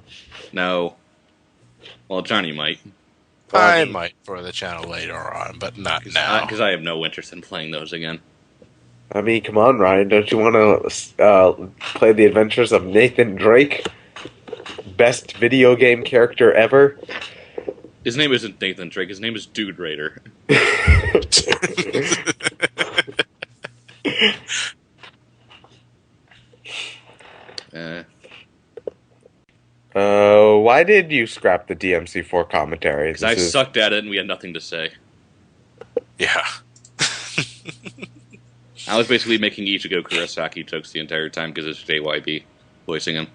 No. Well, Johnny might. I might for the channel later on, but not now. Because I have no interest in playing those again. I mean, come on, Ryan. Don't you want to play the adventures of Nathan Drake? best video game character ever. His name isn't Nathan Drake. His name is Dude Raider. Why did you scrap the DMC4 commentary? Because I sucked at it and we had nothing to say. Yeah. I was basically making Ichigo Kurosaki jokes the entire time because it's JYB voicing him.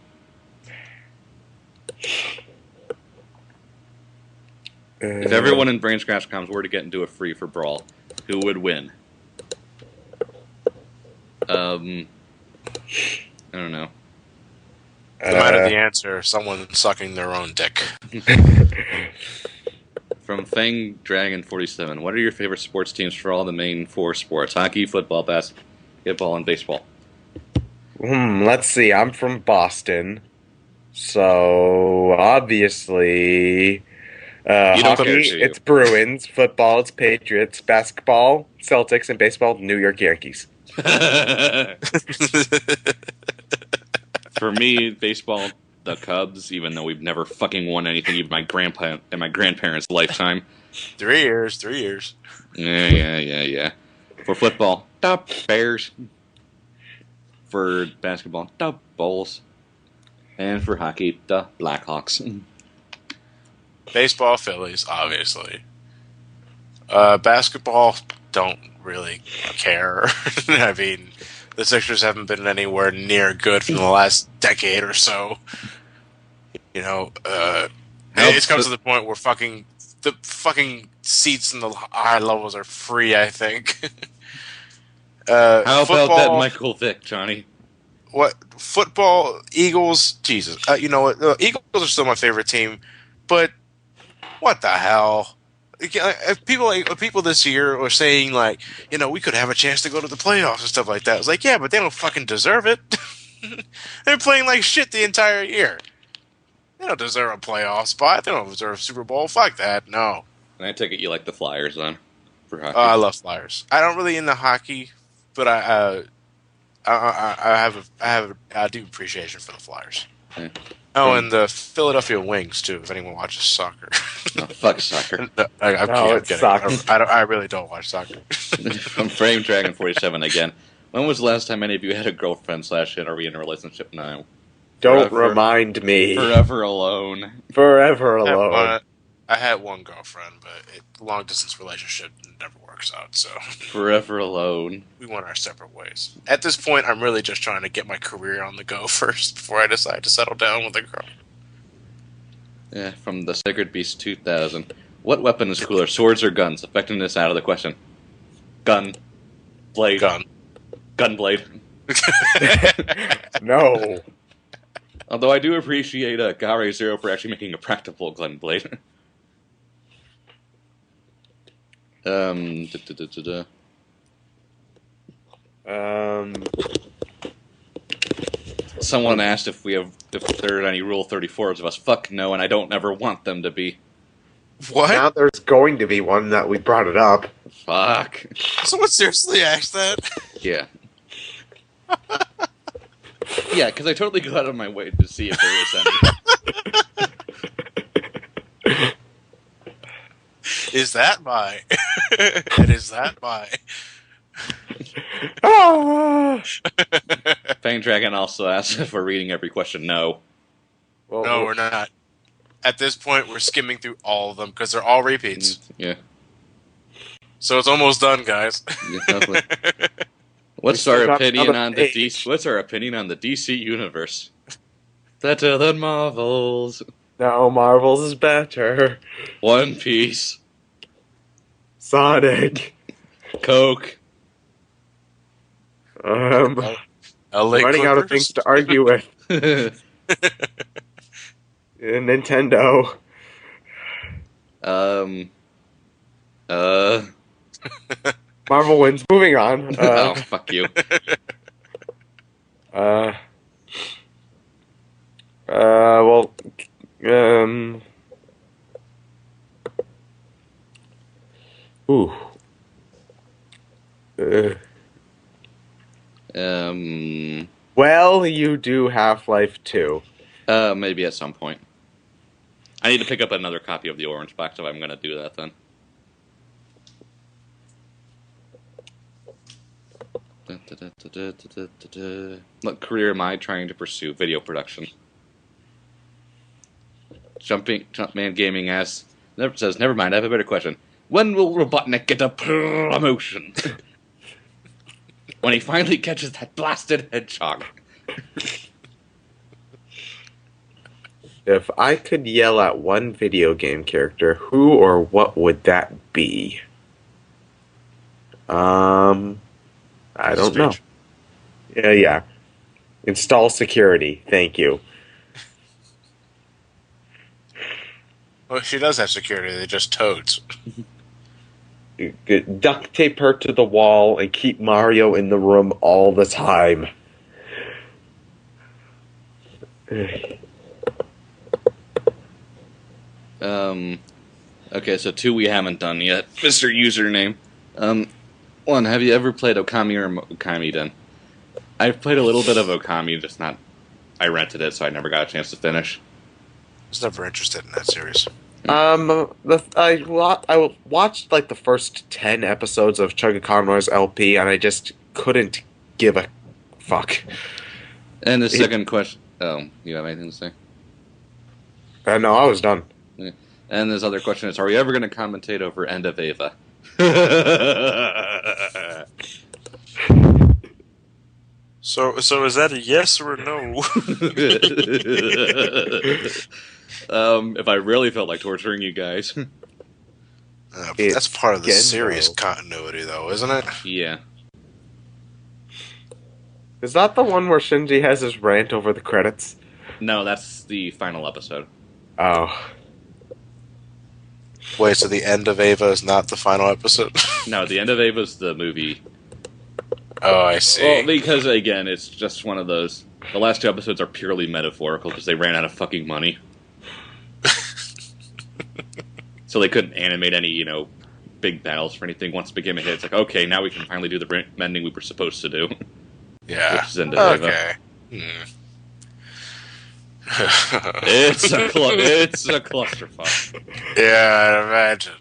If everyone in BrainScratchComms were to get into a free for brawl, who would win? I don't know. No matter the answer, someone sucking their own dick. From Fang Dragon 47, what are your favorite sports teams for all the main 4 sports? Hockey, football, basketball, and baseball. Let's see. I'm from Boston, so obviously, hockey, it's Bruins. Football, it's Patriots. Basketball, Celtics, and baseball, New York Yankees. For me, baseball, the Cubs, even though we've never fucking won anything in my grandparents' lifetime. 3 years, 3 years. Yeah. For football, the Bears. For basketball, the Bulls. And for hockey, the Blackhawks. Baseball, Phillies, obviously. Basketball, don't really care. I mean, the Sixers haven't been anywhere near good for the last decade or so. You know, it's come to the point where the fucking seats in the high levels are free, I think. How about that Michael Vick, Johnny? What? Football, Eagles, Jesus. You know what? The Eagles are still my favorite team, but what the hell? People this year were saying, like, you know, we could have a chance to go to the playoffs and stuff like that. I was like, yeah, but they don't fucking deserve it. They're playing like shit the entire year. They don't deserve a playoff spot. They don't deserve a Super Bowl. Fuck that. No. And I take it you like the Flyers, then, for hockey. I love Flyers. I don't really into hockey, but I do appreciation for the Flyers. Yeah. Oh, and the Philadelphia Wings too. If anyone watches soccer, no, fuck soccer. It sucks. I really don't watch soccer. From Frame Dragon 47 again. When was the last time any of you had a girlfriend / are we in a relationship now? Don't remind me. Forever alone. Forever alone. I had one girlfriend, but long distance relationship never works out. So forever alone. We went our separate ways. At this point, I'm really just trying to get my career on the go first before I decide to settle down with a girl. Yeah, from the Sacred Beast 2000. What weapon is cooler, swords or guns? Effectiveness out of the question. Gun. Blade. Gun. Gunblade. No. Although I do appreciate Gare Zero for actually making a practical gunblade. Someone asked if there are any Rule 34s of us. Fuck no, and I don't ever want them to be. What? Now there's going to be one that we brought it up. Fuck. Someone seriously asked that? Yeah. Yeah, because I totally go out of my way to see if there is any. Is that my? And is that my? Fang Dragon also asks if we're reading every question. No. Well, no, we're not. At this point, we're skimming through all of them because they're all repeats. Yeah. So it's almost done, guys. Yeah, definitely. What's our opinion on the DC? What's our opinion on the DC universe? Better than Marvel's. No, Marvel's is better. One Piece. Sonic. Coke. LA running out of things to argue with. Nintendo. Marvel wins. Moving on. Oh, fuck you. Well, ooh. Well, you do Half-Life 2. Maybe at some point. I need to pick up another copy of the Orange Box if I'm going to do that then. What career am I trying to pursue? Video production. Jumpman Gaming says, never mind, I have a better question. When will Robotnik get a promotion? When he finally catches that blasted hedgehog. If I could yell at one video game character, who or what would that be? I don't know. Yeah. Install security. Thank you. Well, she does have security. They're just toads. Duct tape her to the wall and keep Mario in the room all the time. Okay, so 2 we haven't done yet. Mr. Username. 1, have you ever played Okami or Okami Den? I've played a little bit of Okami, just not... I rented it, so I never got a chance to finish. I was never interested in that series. I watched like the first 10 episodes of Chuggaaconroy's LP, and I just couldn't give a fuck. And the second question... Oh, you have anything to say? No, I was done. Yeah. And this other question is, are we ever going to commentate over End of Ava? So is that a yes or a no? If I really felt like torturing you guys. That's part of the series Gendo. continuity, though, isn't it? Yeah. Is that the one where Shinji has his rant over the credits? No, that's the final episode. Oh. Wait, so the end of Ava is not the final episode? No, the End of Ava's the movie. Oh, I see. Well, because, again, it's just one of those... The last 2 episodes are purely metaphorical because they ran out of fucking money. So they couldn't animate any, big battles for anything. Once it became a hit, it's like, okay, now we can finally do the mending we were supposed to do. Yeah. Which is End of Ava. Okay. It's a clusterfuck. Yeah, I'd imagine.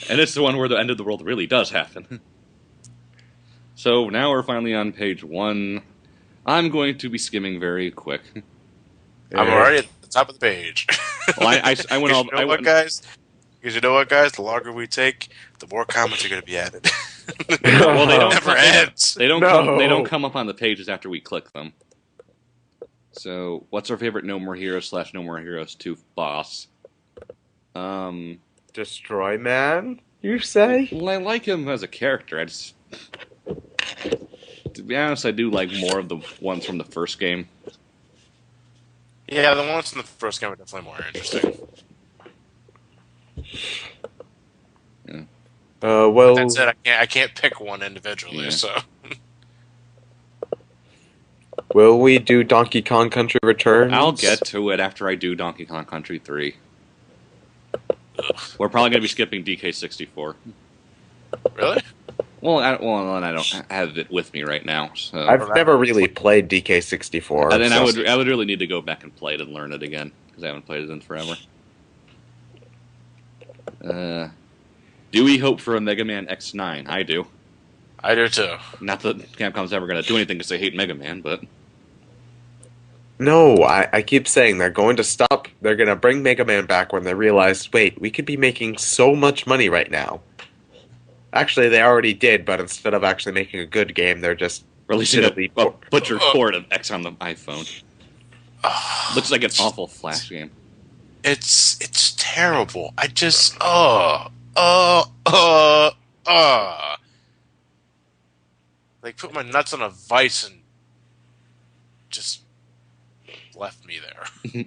And it's the one where the end of the world really does happen. So now we're finally on page 1. I'm going to be skimming very quick. I'm already at the top of the page. Well, I went all... You know what, guys? Because you know what, guys? The longer we take, the more comments are going to be added. Well, they don't Never ends. They don't No. they don't come up on the pages after we click them. So, what's our favorite No More Heroes / No More Heroes 2 boss? Destroy Man, you say? Well, I like him as a character. To be honest, I do like more of the ones from the first game. Yeah, the ones in the first game are definitely more interesting. Yeah. Well... That's it. I can't pick one individually, Yeah. so... Will we do Donkey Kong Country Returns? I'll get to it after I do Donkey Kong Country 3. We're probably going to be skipping DK64. Really? Well, I don't have it with me right now. So. I've never really played DK64. And then so- I would really need to go back and play it and learn it again because I haven't played it in forever. Do we hope for a Mega Man X9? I do. I do too. Not that Capcom's ever going to do anything because they hate Mega Man, but No, I keep saying they're going to stop. They're going to bring Mega Man back when they realize, wait, we could be making so much money right now. Actually, they already did, but instead of actually making a good game, they're just releasing a shittily butchered port of X on the iPhone. Looks like an awful Flash game. It's terrible. I just like put my nuts on a vice and just left me there.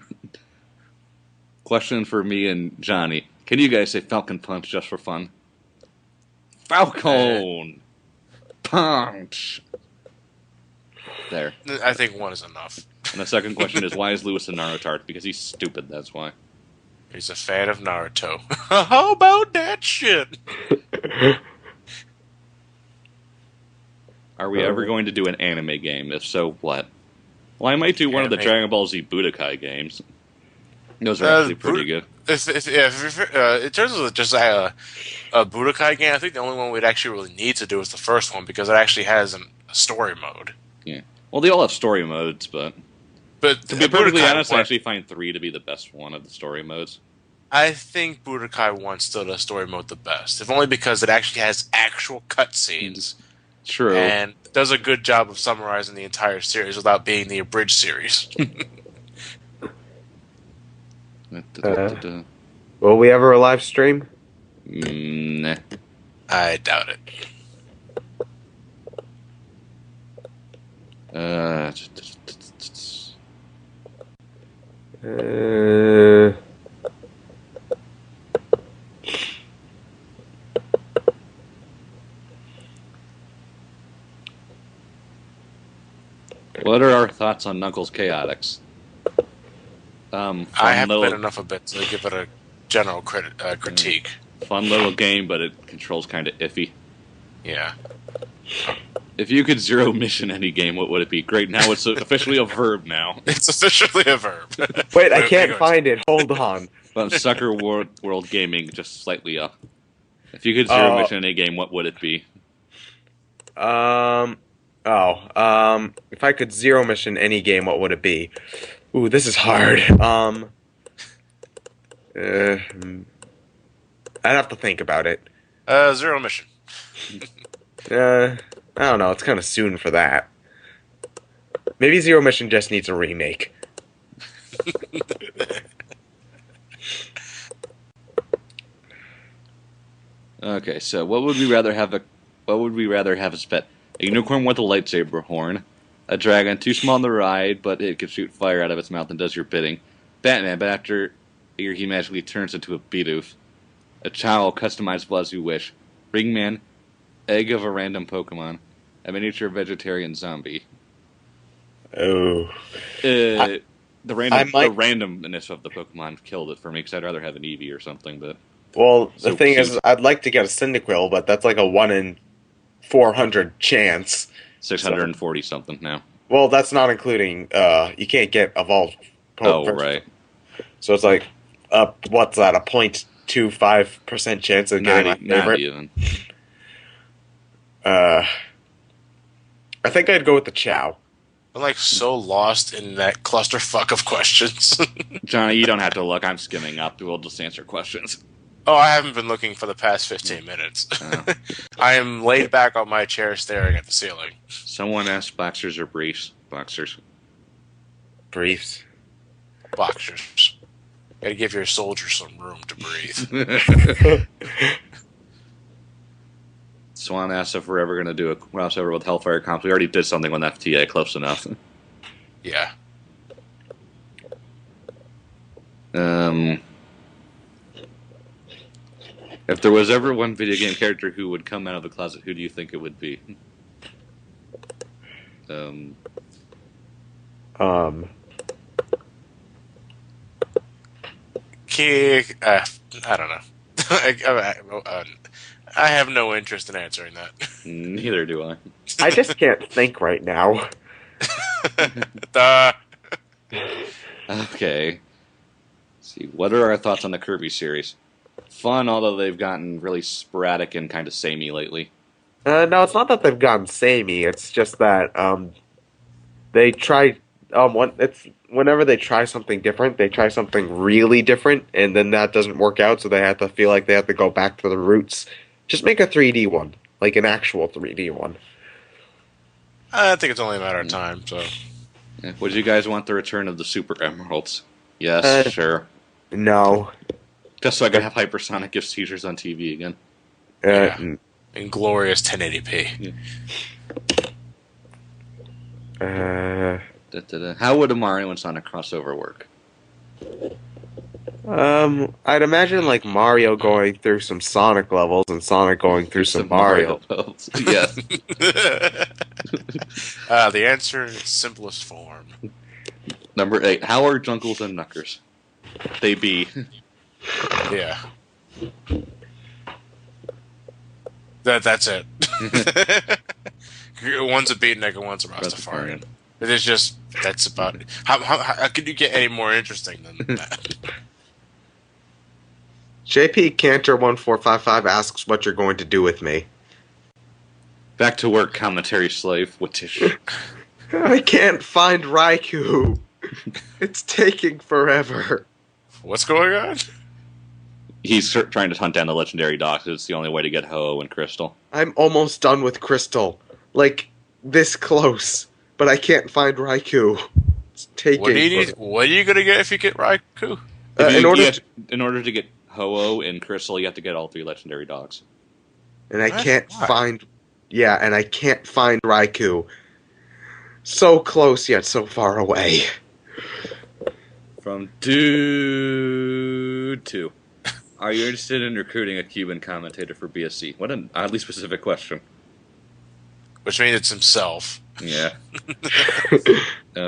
Question for me and Johnny. Can you guys say Falcon Punch just for fun? Falcon Punch! There. I think one is enough. And the second question is, why is Lewis a Naruto? Because he's stupid, that's why. He's a fan of Naruto. How about that shit? Are we ever going to do an anime game? If so, what? Well, I might do one of the maybe. Dragon Ball Z Budokai games. Those are actually pretty good. In terms of just a Budokai game, I think the only one we'd actually really need to do is the first one because it actually has a story mode. Yeah. Well, they all have story modes, but to be perfectly honest, I actually find 3 to be the best one of the story modes. I think Budokai 1 still does story mode the best, if only because it actually has actual cutscenes. True. And does a good job of summarizing the entire series without being the abridged series. Will we ever live stream? Nah. I doubt it. What are our thoughts on Knuckles Chaotix? I haven't played enough of it to give it a general critique. Fun little game, but it controls kind of iffy. Yeah. If you could zero mission any game, what would it be? Great, now it's officially a verb now. It's officially a verb. Wait, I can't find it. Hold on. Sucker World Gaming, just slightly up. If you could zero mission any game, what would it be? If I could zero mission any game, what would it be? Ooh, this is hard. I'd have to think about it. Zero mission. I don't know. It's kind of soon for that. Maybe Zero Mission just needs a remake. Okay, so what would we rather have as pet? A unicorn with a lightsaber horn, a dragon too small to ride, but it can shoot fire out of its mouth and does your bidding. Batman, but after a year he magically turns into a Bidoof. A child customizable as you wish. Ringman, egg of a random Pokemon. A miniature vegetarian zombie. Oh. The randomness of the Pokemon killed it for me, because I'd rather have an Eevee or something, but... Well, the thing is, I'd like to get a Cyndaquil, but that's like a 1 in 400 chance. 640 something now. Well, that's not including, you can't get evolved Pokemon. Oh, right. So it's like, what's that, a 0.25% chance of getting my favorite? Not even. I think I'd go with the Chow. I'm like so lost in that clusterfuck of questions. Johnny, you don't have to look. I'm skimming up. We'll just answer questions. Oh, I haven't been looking for the past 15 minutes. Oh. I am laid back on my chair staring at the ceiling. Someone asked boxers or briefs. Boxers. Briefs. Boxers. Gotta give your soldier some room to breathe. Swan asked if we're ever going to do a crossover with Hellfire Comps. We already did something on FTA, close enough. Yeah. If there was ever one video game character who would come out of the closet, who do you think it would be? I don't know. I have no interest in answering that. Neither do I. I just can't think right now. Okay. Let's see, what are our thoughts on the Kirby series? Fun, although they've gotten really sporadic and kind of samey lately. No, it's not that they've gotten samey. It's just that they try. Whenever they try something different, they try something really different, and then that doesn't work out, so they have to feel like they have to go back to the roots. Just make a 3D one, like an actual 3D one. I think it's only a matter of time. So, Yeah. Would you guys want the return of the Super Emeralds? Yes, sure. No. Just so I could have hypersonic gift seizures on TV again. Yeah. In glorious 1080p. Yeah. How would a Mario and Sonic crossover work? I'd imagine like Mario going through some Sonic levels and Sonic going through some Mario. levels. Yes. The answer in its simplest form. Number 8. How are Junkles and Knuckers? They be. Yeah. That's it. One's a beatnik and one's a Rastafarian. It's just that's about it. How could you get any more interesting than that? JP Cantor 1455 asks what you're going to do with me. Back to work, commentary slave with tissue. I can't find Raikou. It's taking forever. What's going on? He's trying to hunt down the legendary dogs. It's the only way to get Ho and Crystal. I'm almost done with Crystal. Like, this close. But I can't find Raikou. It's taking What do you need? What are you gonna get if you get Raikou? In order to get Ho-Oh and Crystal, you have to get all 3 legendary dogs. And I What? can't Why? find... Yeah, and I can't find Raikou. So close, yet so far away. From Dude 2. Are you interested in recruiting a Cuban commentator for BSC? What an oddly specific question. Which means it's himself. Yeah.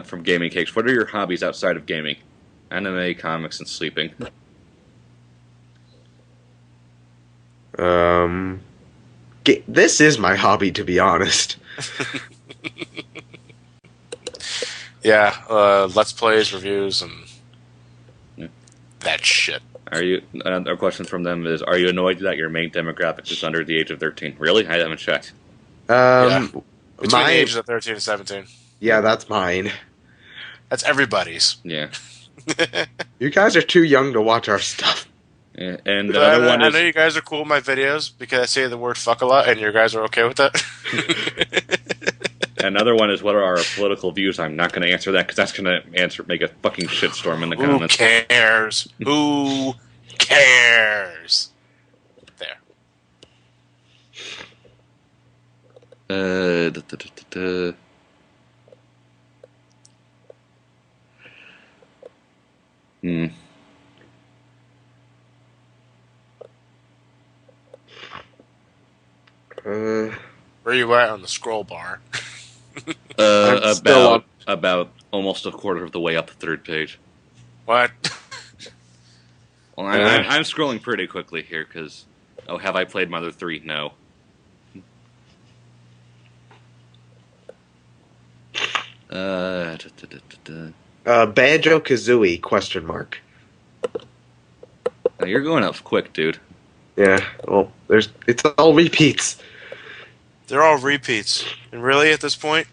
From Gaming Cakes. What are your hobbies outside of gaming? Anime, comics, and sleeping. This is my hobby, to be honest. Yeah, Let's Plays, reviews, and that shit. Are you? Another question from them is: are you annoyed that your main demographic is under the age of 13? Really? I haven't checked. Between My the ages of 13 and 17. Yeah, that's mine. That's everybody's. Yeah. You guys are too young to watch our stuff. Yeah. And the other one I is: know you guys are cool with my videos because I say the word fuck a lot, and you guys are okay with that. another one is: what are our political views? I'm not going to answer that because that's going to make a fucking shitstorm in the Who comments. cares? Who cares? There. Hmm. Uh, Where you at on the scroll bar? I'm still About almost a quarter of the way up the third page. What? Well, I'm scrolling pretty quickly here because, have I played Mother 3? No. Banjo Kazooie ? Now you're going up quick, dude. Yeah, well, it's all repeats. They're all repeats. And really, at this point,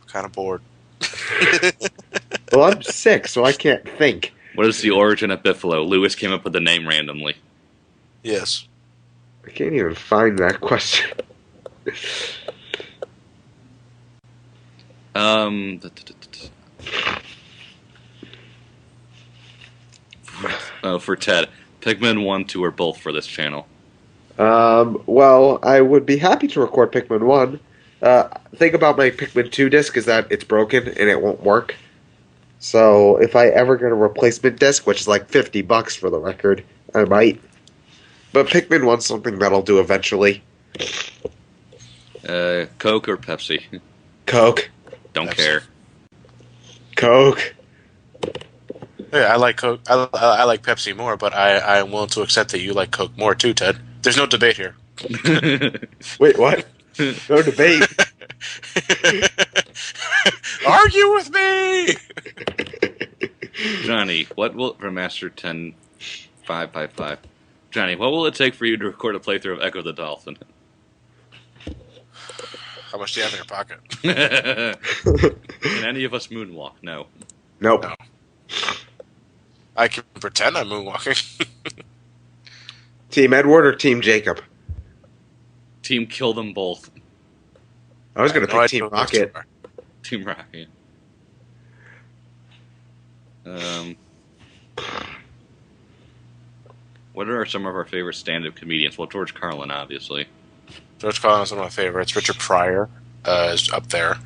I'm kind of bored. Well, I'm 6, so I can't think. What is the origin of Biffalo? Lewis came up with the name randomly. Yes. I can't even find that question. For Ted, Pikmin 1, 2, or both for this channel. Well, I would be happy to record Pikmin 1. Thing about my Pikmin 2 disc is that it's broken and it won't work. So if I ever get a replacement disc, which is like $50 for the record, I might. But Pikmin 1's something that I'll do eventually. Coke or Pepsi? Coke. Don't Pepsi. care. Coke. Yeah, I like Coke. I like Pepsi more, but I am willing to accept that you like Coke more too, Ted. There's no debate here. Wait, what? No debate. Argue with me! Johnny, what will from Master 10-555? Johnny, what will it take for you to record a playthrough of Echo the Dolphin? How much do you have in your pocket? Can any of us moonwalk? No. Nope. No. I can pretend I'm moonwalking. Team Edward or Team Jacob? Team kill them both. I was going to No pick idea Team what those two Rocket. are. Team Rocket. What are some of our favorite stand-up comedians? Well, George Carlin, obviously. George Carlin is one of my favorites. Richard Pryor is up there.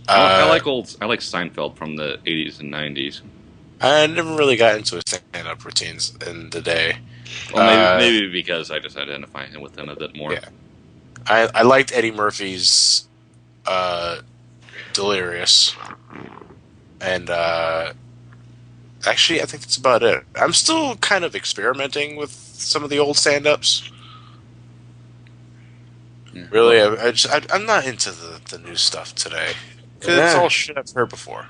I like Seinfeld from the 80s and 90s. I never really got into his stand-up routines in the day. Well, maybe because I just identify him with him a bit more. Yeah. I liked Eddie Murphy's Delirious. And actually, I think that's about it. I'm still kind of experimenting with some of the old stand-ups. Yeah. Really, I'm not into the new stuff today. Because it's all shit I've heard before.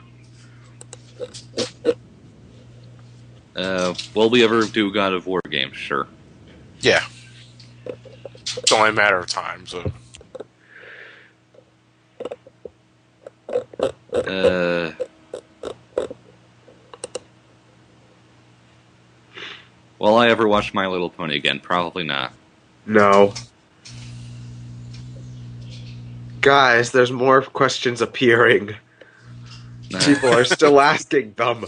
Will we ever do God of War games? Sure. Yeah. It's only a matter of time, so... Will I ever watch My Little Pony again? Probably not. No. Guys, there's more questions appearing. People are still asking them.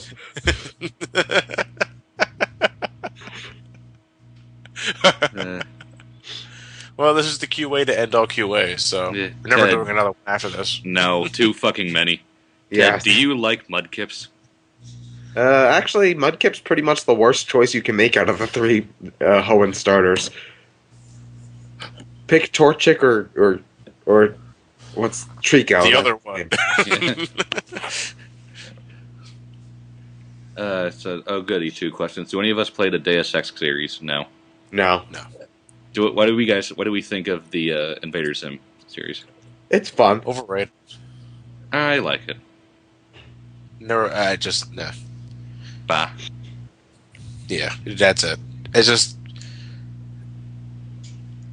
Well, this is the QA to end all QA, so Yeah, we're never Ted. doing another one after this. No, too fucking many. Yeah. Ted, do you like Mudkips? Actually, Mudkip's pretty much the worst choice you can make out of the three Hoenn starters. Pick Torchic or what's Trico? The other one. Goody, 2 questions. Do any of us play the Deus Ex series? No. No. What do we think of the Invader Zim series? It's fun. Overrated. I like it. No. Bah. Yeah, that's it. It's just...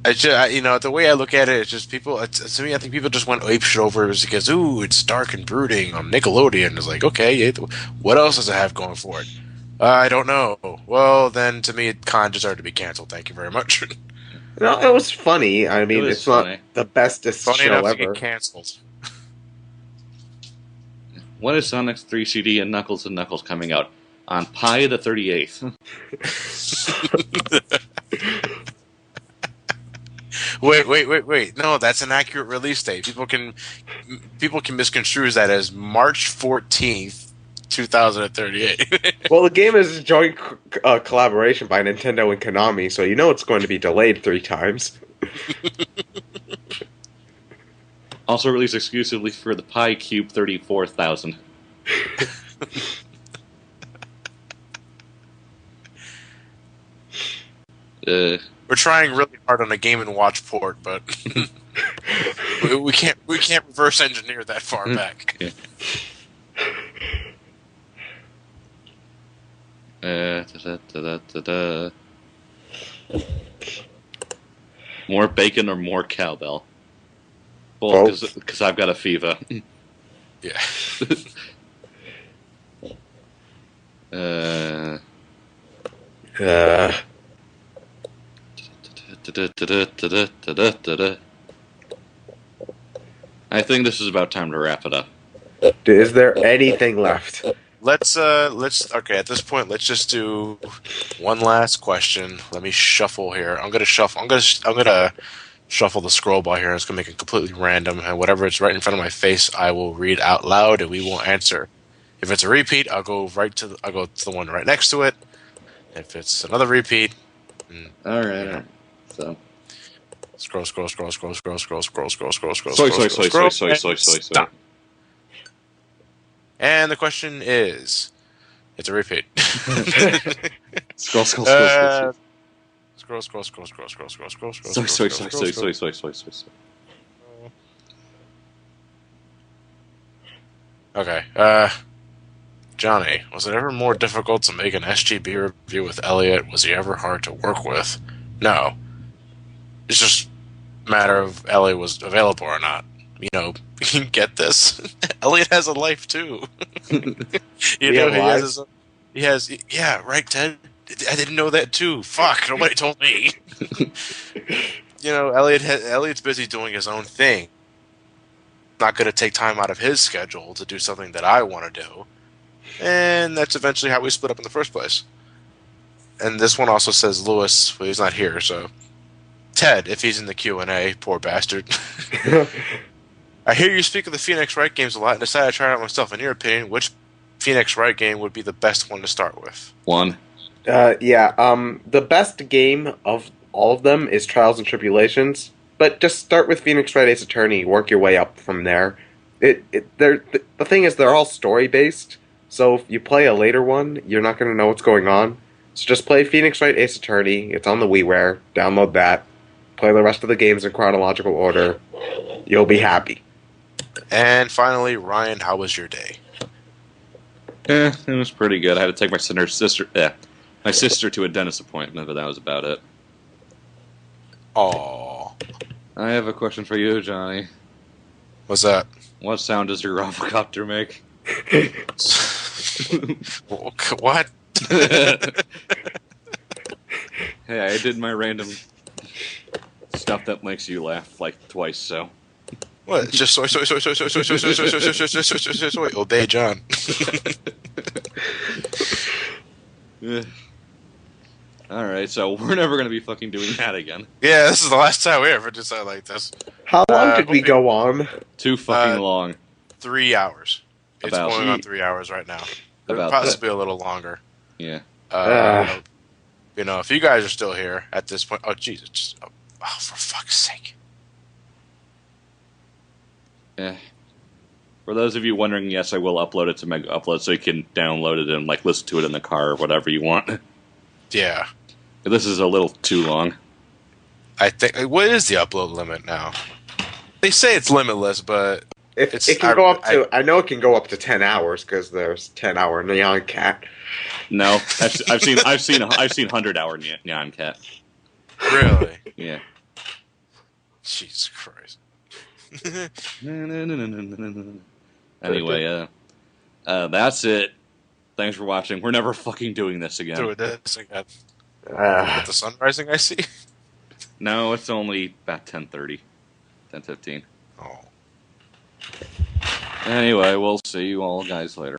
the way I look at it, it's just people. To me, I think people just went apeshit over it because, ooh, it's dark and brooding on Nickelodeon. It's like, okay, what else does it have going for it? I don't know. Well, then, to me, it kind of deserved to be canceled. Thank you very much. No, it was funny. I mean, was it's funny. not the bestest Funny show enough to ever. get canceled. When is Sonic's 3 CD and Knuckles coming out? On Pi the 38th. Wait. No, that's an accurate release date. People can misconstrue that as March 14th, 2038. Well, the game is a joint collaboration by Nintendo and Konami, so you know it's going to be delayed 3 times. Also released exclusively for the Pi Cube 34,000. We're trying really hard on a Game and Watch port, but we can't reverse engineer that far back. Yeah. More bacon or more cowbell? Both, because I've got a fever. Yeah. I think this is about time to wrap it up. Is there anything left? Let's okay, at this point let's just do one last question. Let me shuffle here. I'm gonna shuffle the scroll bar here. It's gonna make it completely random, and whatever it's right in front of my face, I will read out loud, and we will answer. If it's a repeat, I'll go to the one right next to it. If it's another repeat, All right. So scroll. soy. Stop. And the question is, it's a repeat. Scroll. Scroll. Soy. Okay. Johnny, was it ever more difficult to make an SGB review with Elliot? Was he ever hard to work with? No. It's just a matter of Elliot was available or not. You know, get this. Elliot has a life too. He has. Yeah, right, Ted. I didn't know that too. Fuck, nobody told me. Elliot's busy doing his own thing. Not going to take time out of his schedule to do something that I want to do. And that's eventually how we split up in the first place. And this one also says Lewis, but he's not here, so... Ted, if he's in the Q&A, poor bastard. I hear you speak of the Phoenix Wright games a lot and decided to try it out myself. In your opinion, which Phoenix Wright game would be the best one to start with? One. The best game of all of them is Trials and Tribulations, but just start with Phoenix Wright Ace Attorney, work your way up from there. The thing is, they're all story-based, so if you play a later one, you're not going to know what's going on. So just play Phoenix Wright Ace Attorney, it's on the WiiWare, download that, play the rest of the games in chronological order, you'll be happy. And finally, Ryan, how was your day? It was pretty good. I had to take my sister to a dentist appointment, but that was about it. Aww. I have a question for you, Johnny. What's that? What sound does your Ravocopter make? What? Hey, I did my random stuff that makes you laugh like twice, so. What? Just soy. Obey John. Alright, so we're never gonna be fucking doing that again. Yeah, this is the last time we ever decided like this. How long did we go on? Too fucking long. 3 hours. It's About- going on 3 hours right now. About Possibly a little longer. Yeah. If you guys are still here at this point, oh Jesus, for fuck's sake. Yeah. For those of you wondering, yes, I will upload it to Mega Upload so you can download it and like listen to it in the car or whatever you want. Yeah. This is a little too long. I think. What is the upload limit now? They say it's limitless, but It can go up to. I know it can go up to 10 hours because there's 10-hour Neon Cat. No, I've seen 100-hour Neon Cat. really, Yeah. Jesus Christ. Anyway, that's it. Thanks for watching. We're never fucking doing this again. Doing this again. With the sun rising, I see. No, it's only about 10:30, 10:15. Oh. Anyway, we'll see you all guys later.